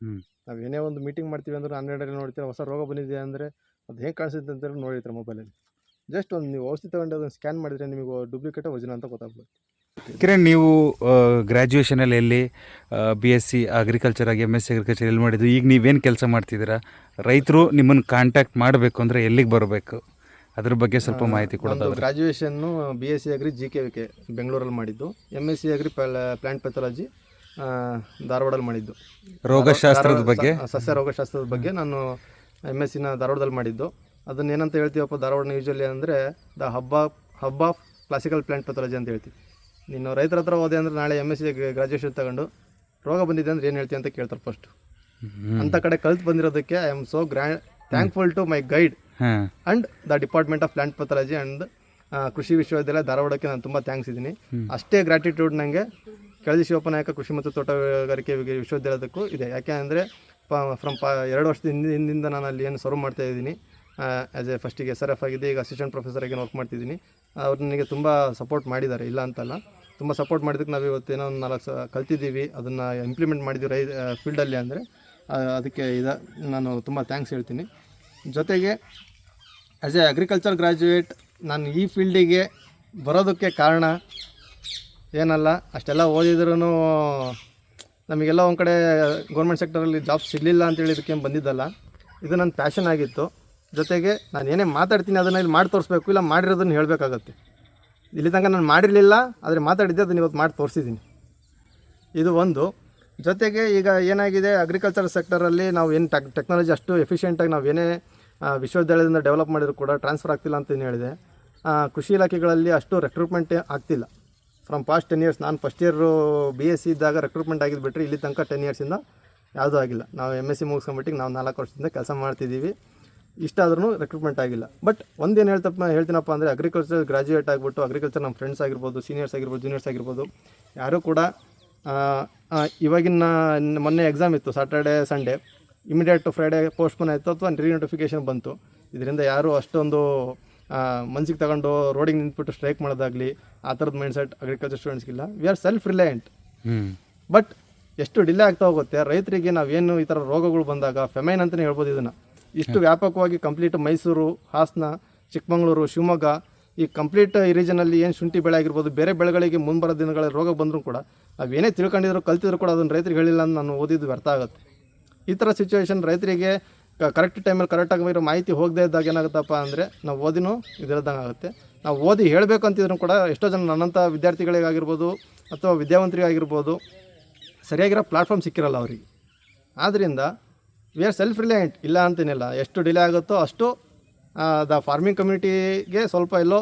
ನಾವು ಏನೇ ಒಂದು ಮೀಟಿಂಗ್ ಮಾಡ್ತೀವಿ ಅಂದ್ರೆ ಆಂಡ್ರಾಯ್ಡಲ್ಲಿ ನೋಡ್ತೀರಾ. ಹೊಸ ರೋಗ ಬಂದಿದೆ ಅಂದರೆ ಅದು ಹೇಗೆ ಕಾಣಿಸುತ್ತೆ ಅಂತೇಳಿ ನೋಡಿರ್ತೀರ ಮೊಬೈಲಲ್ಲಿ. ಜಸ್ಟ್ ಒಂದು ನೀವು ಔಷಧಿ ತಗೊಂಡು ಅದನ್ನು ಸ್ಕ್ಯಾನ್ ಮಾಡಿದರೆ ನಿಮಗೆ ಡೂಪ್ಲಿಕೇಟ್ ಒರಿಜಿನಲ್ ಅಂತ ಗೊತ್ತಾಗ್ಬೋದು. ಕಿರಣ್, ನೀವು ಗ್ರ್ಯಾಜುಯೇಷನಲ್ಲಿ ಎಲ್ಲಿ BSc ಅಗ್ರಿಕಲ್ಚರ್ ಆಗಿ MSc ಅಗ್ರಿಕಲ್ಚರ್ ಎಲ್ಲಿ ಮಾಡಿದ್ದು? ಈಗ ನೀವೇನು ಕೆಲಸ ಮಾಡ್ತಿದ್ದೀರಾ? ರೈತರು ನಿಮ್ಮನ್ನು ಕಾಂಟ್ಯಾಕ್ಟ್ ಮಾಡಬೇಕು ಅಂದರೆ ಎಲ್ಲಿಗೆ ಬರಬೇಕು? ಅದ್ರ ಬಗ್ಗೆ ಸ್ವಲ್ಪ ಮಾಹಿತಿ ಕೊಡೋದು. ಗ್ರಾಜುಯೇಷನ್ನು BSc ಅಗ್ರಿ GKVK ಬೆಂಗಳೂರಲ್ಲಿ ಮಾಡಿದ್ದು. MSc ಅಗ್ರಿ ಪ್ಲಾಂಟ್ ಪೆಥಾಲಜಿ ಧಾರವಾಡಲ್ಲಿ ಮಾಡಿದ್ದು. ರೋಗಶಾಸ್ತ್ರದ ಬಗ್ಗೆ, ಸಸ್ಯ ರೋಗಶಾಸ್ತ್ರದ ಬಗ್ಗೆ ನಾನು MSc ಧಾರವಾಡದಲ್ಲಿ ಮಾಡಿದ್ದು. ಅದನ್ನ ಏನಂತ ಹೇಳ್ತೀವಪ್ಪ ಧಾರವಾಡನ ಯೂಶಲಿ ಅಂದರೆ the hub of classical plant pathology ಅಂತ ಹೇಳ್ತೀವಿ. ನೀನು ರೈತರ ಹತ್ರ ಹೋದೆ ಅಂದರೆ ನಾಳೆ MSc ಗ್ರಾಜುಯೇಷನ್ ತಗೊಂಡು ರೋಗ ಬಂದಿದೆ ಅಂದರೆ ಏನು ಹೇಳ್ತೀವಿ ಅಂತ ಕೇಳ್ತಾರೆ ಫಸ್ಟು. ಅಂಥ ಕಡೆ ಕಲ್ತು ಬಂದಿರೋದಕ್ಕೆ I am so thankful to my guide and the department of plant pathology and ಕೃಷಿ ವಿಶ್ವವಿದ್ಯಾಲಯ ಧಾರವಾಡಕ್ಕೆ ನಾನು ತುಂಬ ಥ್ಯಾಂಕ್ಸ್ ಇದ್ದೀನಿ. ಅಷ್ಟೇ ಗ್ರ್ಯಾಟಿಟ್ಯೂಡ್ ನನಗೆ ಕೆಳದಿ ಶಿವಪ್ಪ ನಾಯಕ ಕೃಷಿ ಮತ್ತು ತೋಟಗಾರಿಕೆ ವಿಶ್ವವಿದ್ಯಾಲಯದಕ್ಕೂ ಇದೆ. ಯಾಕೆ ಅಂದರೆ ಫ್ರಮ್ 2 ವರ್ಷದ ಹಿಂದಿಂದ ನಾನು ಅಲ್ಲಿ ಏನು ಸರ್ವ್ ಮಾಡ್ತಾ ಇದ್ದೀನಿ. ಆ್ಯಸ್ ಎ ಫಸ್ಟಿಗೆ SRF ಆಗಿದೆ, ಈಗ ಅಸಿಸ್ಟೆಂಟ್ ಪ್ರೊಫೆಸರ್ ಆಗಿ ವರ್ಕ್ ಮಾಡ್ತಿದ್ದೀನಿ. ಅವ್ರು ನನಗೆ ತುಂಬ ಸಪೋರ್ಟ್ ಮಾಡಿದ್ದಾರೆ, ಇಲ್ಲ ಅಂತಲ್ಲ. ತುಂಬ ಸಪೋರ್ಟ್ ಮಾಡಿದ್ದಕ್ಕೆ ನಾವು ಇವತ್ತೇನೋ ಒಂದು 4 ಕಲ್ತಿದ್ದೀವಿ, ಅದನ್ನು ಇಂಪ್ಲಿಮೆಂಟ್ ಮಾಡಿದ್ದೀವಿ ಫೀಲ್ಡಲ್ಲಿ ಅಂದರೆ ಅದಕ್ಕೆ ನಾನು ತುಂಬ ಥ್ಯಾಂಕ್ಸ್ ಹೇಳ್ತೀನಿ. ಜೊತೆಗೆ ಆ್ಯಸ್ ಎ ಅಗ್ರಿಕಲ್ಚರ್ ಗ್ರ್ಯಾಜುಯೇಟ್ ನಾನು ಈ ಫೀಲ್ಡಿಗೆ ಬರೋದಕ್ಕೆ ಕಾರಣ ಏನಲ್ಲ, ಅಷ್ಟೆಲ್ಲ ಓದಿದ್ರೂ ನಮಗೆಲ್ಲ ಒಂದು ಕಡೆ ಗೌರ್ಮೆಂಟ್ ಸೆಕ್ಟರಲ್ಲಿ ಜಾಬ್ ಸಿಗಲಿಲ್ಲ ಅಂತೇಳಿ ಇದಕ್ಕೇನು ಬಂದಿದ್ದಲ್ಲ. ಇದು ನನ್ನ ಪ್ಯಾಷನ್ ಆಗಿತ್ತು. ಜೊತೆಗೆ ನಾನು ಏನೇ ಮಾತಾಡ್ತೀನಿ ಅದನ್ನು ಇಲ್ಲಿ ಮಾಡಿ ತೋರಿಸ್ಬೇಕು, ಇಲ್ಲ ಮಾಡಿರೋದನ್ನು ಹೇಳಬೇಕಾಗತ್ತೆ. ಇಲ್ಲಿ ತನಕ ನಾನು ಮಾಡಿರಲಿಲ್ಲ, ಆದರೆ ಮಾತಾಡಿದ್ದೆ ಅದನ್ನು ಇವತ್ತು ಮಾಡಿ ತೋರಿಸಿದ್ದೀನಿ. ಇದು ಒಂದು. ಜೊತೆಗೆ ಈಗ ಏನಾಗಿದೆ, ಅಗ್ರಿಕಲ್ಚರ್ ಸೆಕ್ಟರಲ್ಲಿ ನಾವು ಏನು ಟೆಕ್ನಾಲಜಿ ಅಷ್ಟು ಎಫಿಷಿಯೆಂಟಾಗಿ ನಾವು ಏನೇ ವಿಶ್ವವಿದ್ಯಾಲಯದಿಂದ ಡೆವಲಪ್ ಮಾಡಿದ್ರು ಕೂಡ ಟ್ರಾನ್ಸ್ಫರ್ ಆಗ್ತಿಲ್ಲ ಅಂತ ಏನು ಹೇಳಿದೆ. ಕೃಷಿ ಇಲಾಖೆಗಳಲ್ಲಿ ಅಷ್ಟು ರೆಕ್ರೂಟ್ಮೆಂಟ್ ಆಗ್ತಿಲ್ಲ. ಫ್ರಮ್ ಪಾಸ್ಟ್ 10 years, ನಾನು ಫಸ್ಟ್ ಇಯರು BSc ಇದ್ದಾಗ ರೆಕ್ರೂಟ್ಮೆಂಟ್ ಆಗಿದ್ದು ಬಿಟ್ಟರೆ ಇಲ್ಲಿ ತನಕ 10 yearsಯಿಂದ ಯಾವುದೂ ಆಗಿಲ್ಲ. ನಾವು MSc ಮುಗಿಸ್ಕೊಂಬಿಟ್ಟು ನಾವು 4 ವರ್ಷದಿಂದ ಕೆಲಸ ಮಾಡ್ತಿದ್ದೀವಿ. ಇಷ್ಟಾದ್ರೂ ರೆಕ್ರೂಟ್ಮೆಂಟ್ ಆಗಿಲ್ಲ. ಬಟ್ ಒಂದೇನು ಹೇಳ್ತೀನಪ್ಪ ಅಂದರೆ, ಅಗ್ರಿಕಲ್ಚರ್ ಗ್ರಾಜುಯೇಟ್ ಆಗಿಬಿಟ್ಟು ಅಗ್ರಿಕಲ್ಚರ್ ನಮ್ಮ ಫ್ರೆಂಡ್ಸ್ ಆಗಿರ್ಬೋದು, ಸೀನಿಯರ್ಸ್ ಆಗಿರ್ಬೋದು, ಜೂನಿಯರ್ಸ್ ಆಗಿರ್ಬೋದು, ಯಾರೂ ಕೂಡ ಇವಾಗಿನ ಮೊನ್ನೆ ಎಕ್ಸಾಮ್ ಇತ್ತು, Saturday Sunday, immediate Friday postpone ಆಯಿತು ಅಥವಾ ರೀನೋಟಿಫಿಕೇಷನ್ ಬಂತು. ಇದರಿಂದ ಯಾರೂ ಅಷ್ಟೊಂದು ಮನ್ಸಿಗೆ ತಗೊಂಡು ರೋಡಿಗೆ ನಿಂತ್ಬಿಟ್ಟು ಸ್ಟ್ರೈಕ್ ಮಾಡೋದಾಗಲಿ ಆ ಥರದ ಮೈಂಡ್ಸೆಟ್ ಅಗ್ರಿಕಲ್ಚರ್ ಸ್ಟೂಡೆಂಟ್ಸ್ಗಿಲ್ಲ. We are self reliant. But ಎಷ್ಟು ಡಿಲೇ ಆಗ್ತಾ ಹೋಗುತ್ತೆ ರೈತರಿಗೆ. ನಾವೇನು ಈ ಥರ ರೋಗಗಳು ಬಂದಾಗ ಫೆಮೈನ್ ಅಂತಲೇ ಹೇಳ್ಬೋದು ಇದನ್ನು. ಇಷ್ಟು ವ್ಯಾಪಕವಾಗಿ ಕಂಪ್ಲೀಟ್ ಮೈಸೂರು, ಹಾಸನ, ಚಿಕ್ಕಮಗಳೂರು, ಶಿವಮೊಗ್ಗ, ಈ ಕಂಪ್ಲೀಟ್ ಈ ರೀಜನಲ್ಲಿ ಏನು ಶುಂಠಿ ಬೆಳೆ ಆಗಿರ್ಬೋದು, ಬೇರೆ ಬೆಳೆಗಳಿಗೆ ಮುಂಬರೋ ದಿನಗಳಲ್ಲಿ ರೋಗ ಬಂದರೂ ಕೂಡ ನಾವೇನೇ ತಿಳ್ಕೊಂಡಿದ್ರು ಕಲ್ತಿದ್ರು ಕೂಡ ಅದನ್ನು ರೈತರಿಗೆ ಹೇಳಿಲ್ಲ ಅಂತ ನಾನು ಓದಿದ್ದು ವ್ಯರ್ಥ ಆಗುತ್ತೆ. ಈ ಥರ ಸಿಚುವೇಶನ್ ರೈತರಿಗೆ ಕರೆಕ್ಟ್ ಟೈಮಲ್ಲಿ ಕರೆಕ್ಟಾಗಿ ಇರೋ ಮಾಹಿತಿ ಹೋಗದೇ ಇದ್ದಾಗ ಏನಾಗುತ್ತಪ್ಪ ಅಂದರೆ ನಾವು ಓದಿನೂ ಇದಿರೋದಂಗೆ ಆಗುತ್ತೆ. ನಾವು ಓದಿ ಹೇಳಬೇಕು ಅಂತಿದ್ರು ಕೂಡ ಎಷ್ಟೋ ಜನ ನನ್ನಂಥ ವಿದ್ಯಾರ್ಥಿಗಳಿಗಾಗಿರ್ಬೋದು ಅಥವಾ ವಿದ್ಯಾವಂತರಿಗಾಗಿರ್ಬೋದು ಸರಿಯಾಗಿರೋ ಪ್ಲಾಟ್ಫಾರ್ಮ್ ಸಿಕ್ಕಿರಲ್ಲ ಅವರಿಗೆ. ಆದ್ದರಿಂದ ವಿ ಆರ್ ಸೆಲ್ಫ್ ರಿಲಯಂಟ್, ಇಲ್ಲ ಅಂತೇನಿಲ್ಲ. ಎಷ್ಟು ಡಿಲೇ ಆಗುತ್ತೋ ಅಷ್ಟು ದ ಫಾರ್ಮಿಂಗ್ ಕಮ್ಯುನಿಟಿಗೆ ಸ್ವಲ್ಪ ಎಲ್ಲೋ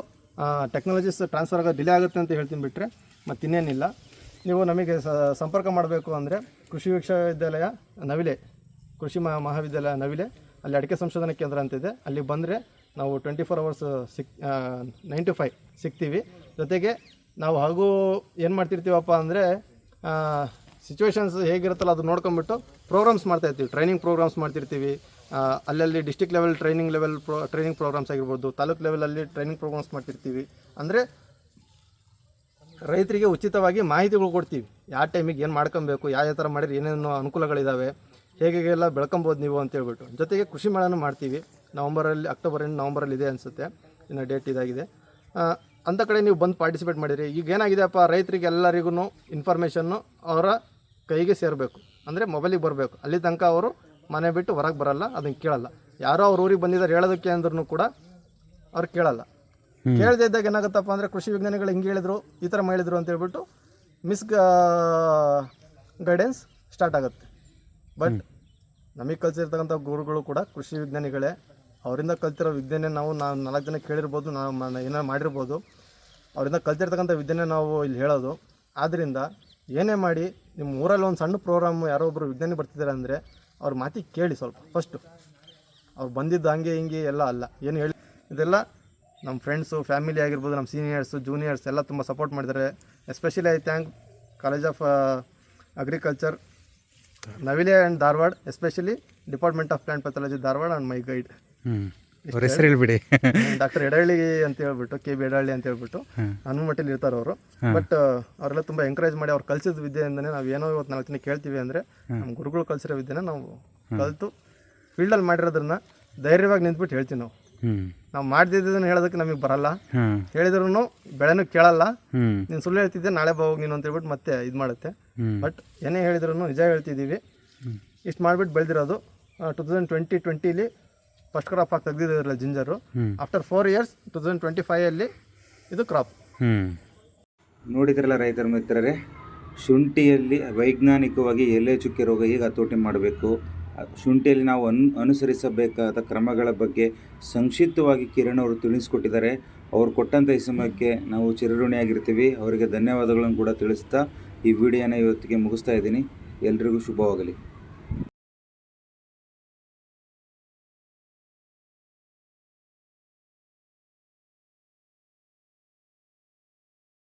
ಟೆಕ್ನಾಲಜೀಸ್ ಟ್ರಾನ್ಸ್ಫರ್ ಆಗೋದು ಡಿಲೇ ಆಗುತ್ತೆ ಅಂತ ಹೇಳ್ತೀನಿ ಬಿಟ್ಟರೆ ಮತ್ತಿನ್ನೇನಿಲ್ಲ. ನೀವು ನಮಗೆ ಸಂಪರ್ಕ ಮಾಡಬೇಕು ಅಂದರೆ ಕೃಷಿ ವಿಶ್ವವಿದ್ಯಾಲಯ ನವಿಲೆ, ಕೃಷಿ ಮಹಾವಿದ್ಯಾಲಯ ನವಿಲೆ, ಅಲ್ಲಿ ಅಡಿಕೆ ಸಂಶೋಧನಾ ಕೇಂದ್ರ ಅಂತಿದೆ. ಅಲ್ಲಿ ಬಂದರೆ ನಾವು 24 hours 9 to 5 ಸಿಗ್ತೀವಿ. ಜೊತೆಗೆ ನಾವು ಹಾಗೂ ಏನು ಮಾಡ್ತಿರ್ತೀವಪ್ಪ ಅಂದರೆ ಸಿಚುವೇಶನ್ಸ್ ಹೇಗಿರುತ್ತಲ್ಲ ಅದು ನೋಡ್ಕೊಂಬಿಟ್ಟು ಪ್ರೋಗ್ರಾಮ್ಸ್ ಮಾಡ್ತಾಯಿರ್ತೀವಿ, ಟ್ರೈನಿಂಗ್ ಪ್ರೋಗ್ರಾಮ್ಸ್ ಮಾಡ್ತಿರ್ತೀವಿ. ಅಲ್ಲಲ್ಲಿ ಡಿಸ್ಟ್ರಿಕ್ಟ್ ಲೆವೆಲ್ ಟ್ರೈನಿಂಗ್ ಪ್ರೋಗ್ರಾಮ್ಸ್ ಆಗಿರ್ಬೋದು, ತಾಲೂಕು ಲೆವೆಲಲ್ಲಿ ಟ್ರೈನಿಂಗ್ ಪ್ರೋಗ್ರಾಮ್ಸ್ ಮಾಡ್ತಿರ್ತೀವಿ. ಅಂದರೆ ರೈತರಿಗೆ ಉಚಿತವಾಗಿ ಮಾಹಿತಿಗಳು ಕೊಡ್ತೀವಿ, ಯಾವ ಟೈಮಿಗೆ ಏನು ಮಾಡ್ಕೊಬೇಕು, ಯಾವ ಥರ ಮಾಡಿದ್ರೆ ಏನೇನು ಅನುಕೂಲಗಳಿದ್ದಾವೆ, ಹೇಗೆಲ್ಲ ಬೆಳ್ಕೊಬೋದು ನೀವು ಅಂತೇಳ್ಬಿಟ್ಟು. ಜೊತೆಗೆ ಕೃಷಿ ಮೇಳನೂ ಮಾಡ್ತೀವಿ. ಅಕ್ಟೋಬರ್ ಎಂಡ್ ನವಂಬರಲ್ಲಿ ಇದೆ ಅನಿಸುತ್ತೆ, ಇನ್ನು ಡೇಟ್ ಇದಾಗಿದೆ. ಅಂಥ ಕಡೆ ನೀವು ಬಂದು ಪಾರ್ಟಿಸಿಪೇಟ್ ಮಾಡಿರಿ. ಈಗ ಏನಾಗಿದೆಯಪ್ಪ, ರೈತರಿಗೆ ಎಲ್ಲರಿಗೂ ಇನ್ಫಾರ್ಮೇಷನ್ನು ಅವರ ಕೈಗೆ ಸೇರಬೇಕು, ಅಂದರೆ ಮೊಬೈಲಿಗೆ ಬರಬೇಕು. ಅಲ್ಲಿ ತನಕ ಅವರು ಮನೆ ಬಿಟ್ಟು ಹೊರಗೆ ಬರೋಲ್ಲ, ಅದನ್ನು ಕೇಳಲ್ಲ. ಯಾರೋ ಅವ್ರ ಊರಿಗೆ ಬಂದಿದ್ದಾರೆ ಹೇಳೋದಕ್ಕೆ ಅಂದ್ರೂ ಕೂಡ ಅವ್ರು ಕೇಳಲ್ಲ. ಕೇಳದೇ ಇದ್ದಾಗ ಏನಾಗುತ್ತಪ್ಪ ಅಂದರೆ ಕೃಷಿ ವಿಜ್ಞಾನಿಗಳು ಹಿಂಗೆ ಹೇಳಿದ್ರು, ಈ ಥರ ಹೇಳಿದ್ರು ಅಂತೇಳ್ಬಿಟ್ಟು ಗೈಡೆನ್ಸ್ ಸ್ಟಾರ್ಟ್ ಆಗುತ್ತೆ. ಬಟ್ ನಮಗೆ ಕಲಿಸಿರ್ತಕ್ಕಂಥ ಗುರುಗಳು ಕೂಡ ಕೃಷಿ ವಿಜ್ಞಾನಿಗಳೇ. ಅವರಿಂದ ಕಲ್ತಿರೋ ವಿದ್ಯೆನೇ ನಾವು 4 ಜನ ಕೇಳಿರ್ಬೋದು, ನಾವು ಏನೋ ಮಾಡಿರ್ಬೋದು. ಅವರಿಂದ ಕಲ್ತಿರ್ತಕ್ಕಂಥ ವಿದ್ಯೆನೇ ನಾವು ಇಲ್ಲಿ ಹೇಳೋದು. ಆದ್ದರಿಂದ ಏನೇ ಮಾಡಿ ನಿಮ್ಮ ಊರಲ್ಲಿ ಒಂದು ಸಣ್ಣ ಪ್ರೋಗ್ರಾಮ್ ಯಾರೋ ಒಬ್ಬರು ವಿಜ್ಞಾನಿ ಬರ್ತಿದ್ದಾರೆ ಅಂದರೆ ಅವ್ರ ಮಾತಿಗೆ ಕೇಳಿ ಸ್ವಲ್ಪ ಫಸ್ಟು. ಅವ್ರು ಬಂದಿದ್ದು ಹಂಗೆ ಹಿಂಗೆ ಎಲ್ಲ ಅಲ್ಲ, ಏನು ಹೇಳಿ ಇದೆಲ್ಲ ನಮ್ಮ ಫ್ರೆಂಡ್ಸು, ಫ್ಯಾಮಿಲಿ ಆಗಿರ್ಬೋದು, ನಮ್ಮ ಸೀನಿಯರ್ಸು, ಜೂನಿಯರ್ಸ್ ಎಲ್ಲ ತುಂಬ ಸಪೋರ್ಟ್ ಮಾಡಿದ್ದಾರೆ. Especially I thank college of agriculture Navile and Dharwad, especially department of plant pathology Dharwad and my guide ಅವ್ರ ಹೆಸರು ಹೇಳ್ಬಿಡಿ. ಡಾಕ್ಟರ್ ಎಡಹಳ್ಳಿ ಅಂತ ಹೇಳ್ಬಿಟ್ಟು, KB ಎಡಹಳ್ಳಿ ಅಂತ ಹೇಳ್ಬಿಟ್ಟು ಹನುಮಟ್ಟಿಲಿ ಇರ್ತಾರೆ ಅವರು. ಬಟ್ ಅವರೆಲ್ಲ ತುಂಬ ಎಂಕರೇಜ್ ಮಾಡಿ ಅವ್ರು ಕಲಿಸಿದ ವಿದ್ಯೆಯಿಂದನೇ ನಾವು ಏನೋ ಇವತ್ತು 4 ದಿನ ಕೇಳ್ತೀವಿ ಅಂದರೆ ನಮ್ಮ ಗುರುಗಳು ಕಲಿಸಿರೋ ವಿದ್ಯೆನ ನಾವು ಕಲಿತು ಫೀಲ್ಡಲ್ಲಿ ಮಾಡಿರೋದನ್ನ ಧೈರ್ಯವಾಗಿ ನಿಂತ್ಬಿಟ್ಟು ಹೇಳ್ತೀವಿ ನಾವು. ನಾವು ಮಾಡ್ದಿದ್ದನ್ನು ಹೇಳೋದಕ್ಕೆ ನಮಗೆ ಬರಲ್ಲ, ಹೇಳಿದ್ರು ಬೆಳೆನೂ ಕೇಳಲ್ಲ. ನೀನು ಸುಳ್ಳು ಹೇಳ್ತಿದ್ದೆ, ನಾಳೆ ಹೋಗಿ ನೀನು ಅಂತ ಹೇಳ್ಬಿಟ್ಟು ಮತ್ತೆ ಇದು ಮಾಡುತ್ತೆ. ಬಟ್ ಏನೇ ಹೇಳಿದ್ರು ನಿಜ ಹೇಳ್ತಿದ್ದೀವಿ. ಇಷ್ಟು ಮಾಡಿಬಿಟ್ಟು ಬೆಳೆದಿರೋದು 2020 ಫಸ್ಟ್ ಕ್ರಾಪ್ ಆಗಿ ತೆಗೆದಿದ್ರಲ್ಲ ಜಿಂಜರು. ಆಫ್ಟರ್ 4 years 2025 ಇದು ಕ್ರಾಪ್. ನೋಡಿದ್ರಲ್ಲ ರೈತರ ಮಿತ್ರರೇ, ಶುಂಠಿಯಲ್ಲಿ ವೈಜ್ಞಾನಿಕವಾಗಿ ಎಲೆ ಚುಕ್ಕೆ ರೋಗ ಹೇಗೆ ಹತೋಟಿ ಮಾಡಬೇಕು, ಶುಂಠಿಯಲ್ಲಿ ನಾವು ಅನುಸರಿಸಬೇಕಾದ ಕ್ರಮಗಳ ಬಗ್ಗೆ ಸಂಕ್ಷಿಪ್ತವಾಗಿ ಕಿರಣ್ ಅವರು ತಿಳಿಸ್ಕೊಟ್ಟಿದ್ದಾರೆ. ಅವ್ರು ಕೊಟ್ಟಂಥ ಈ ಸಮಯಕ್ಕೆ ನಾವು ಚಿರಋಣಿಯಾಗಿರ್ತೀವಿ. ಅವರಿಗೆ ಧನ್ಯವಾದಗಳನ್ನು ಕೂಡ ತಿಳಿಸ್ತಾ ಈ ವಿಡಿಯೋನ ಇವತ್ತಿಗೆ ಮುಗಿಸ್ತಾ ಇದ್ದೀನಿ. ಎಲ್ರಿಗೂ ಶುಭವಾಗಲಿ.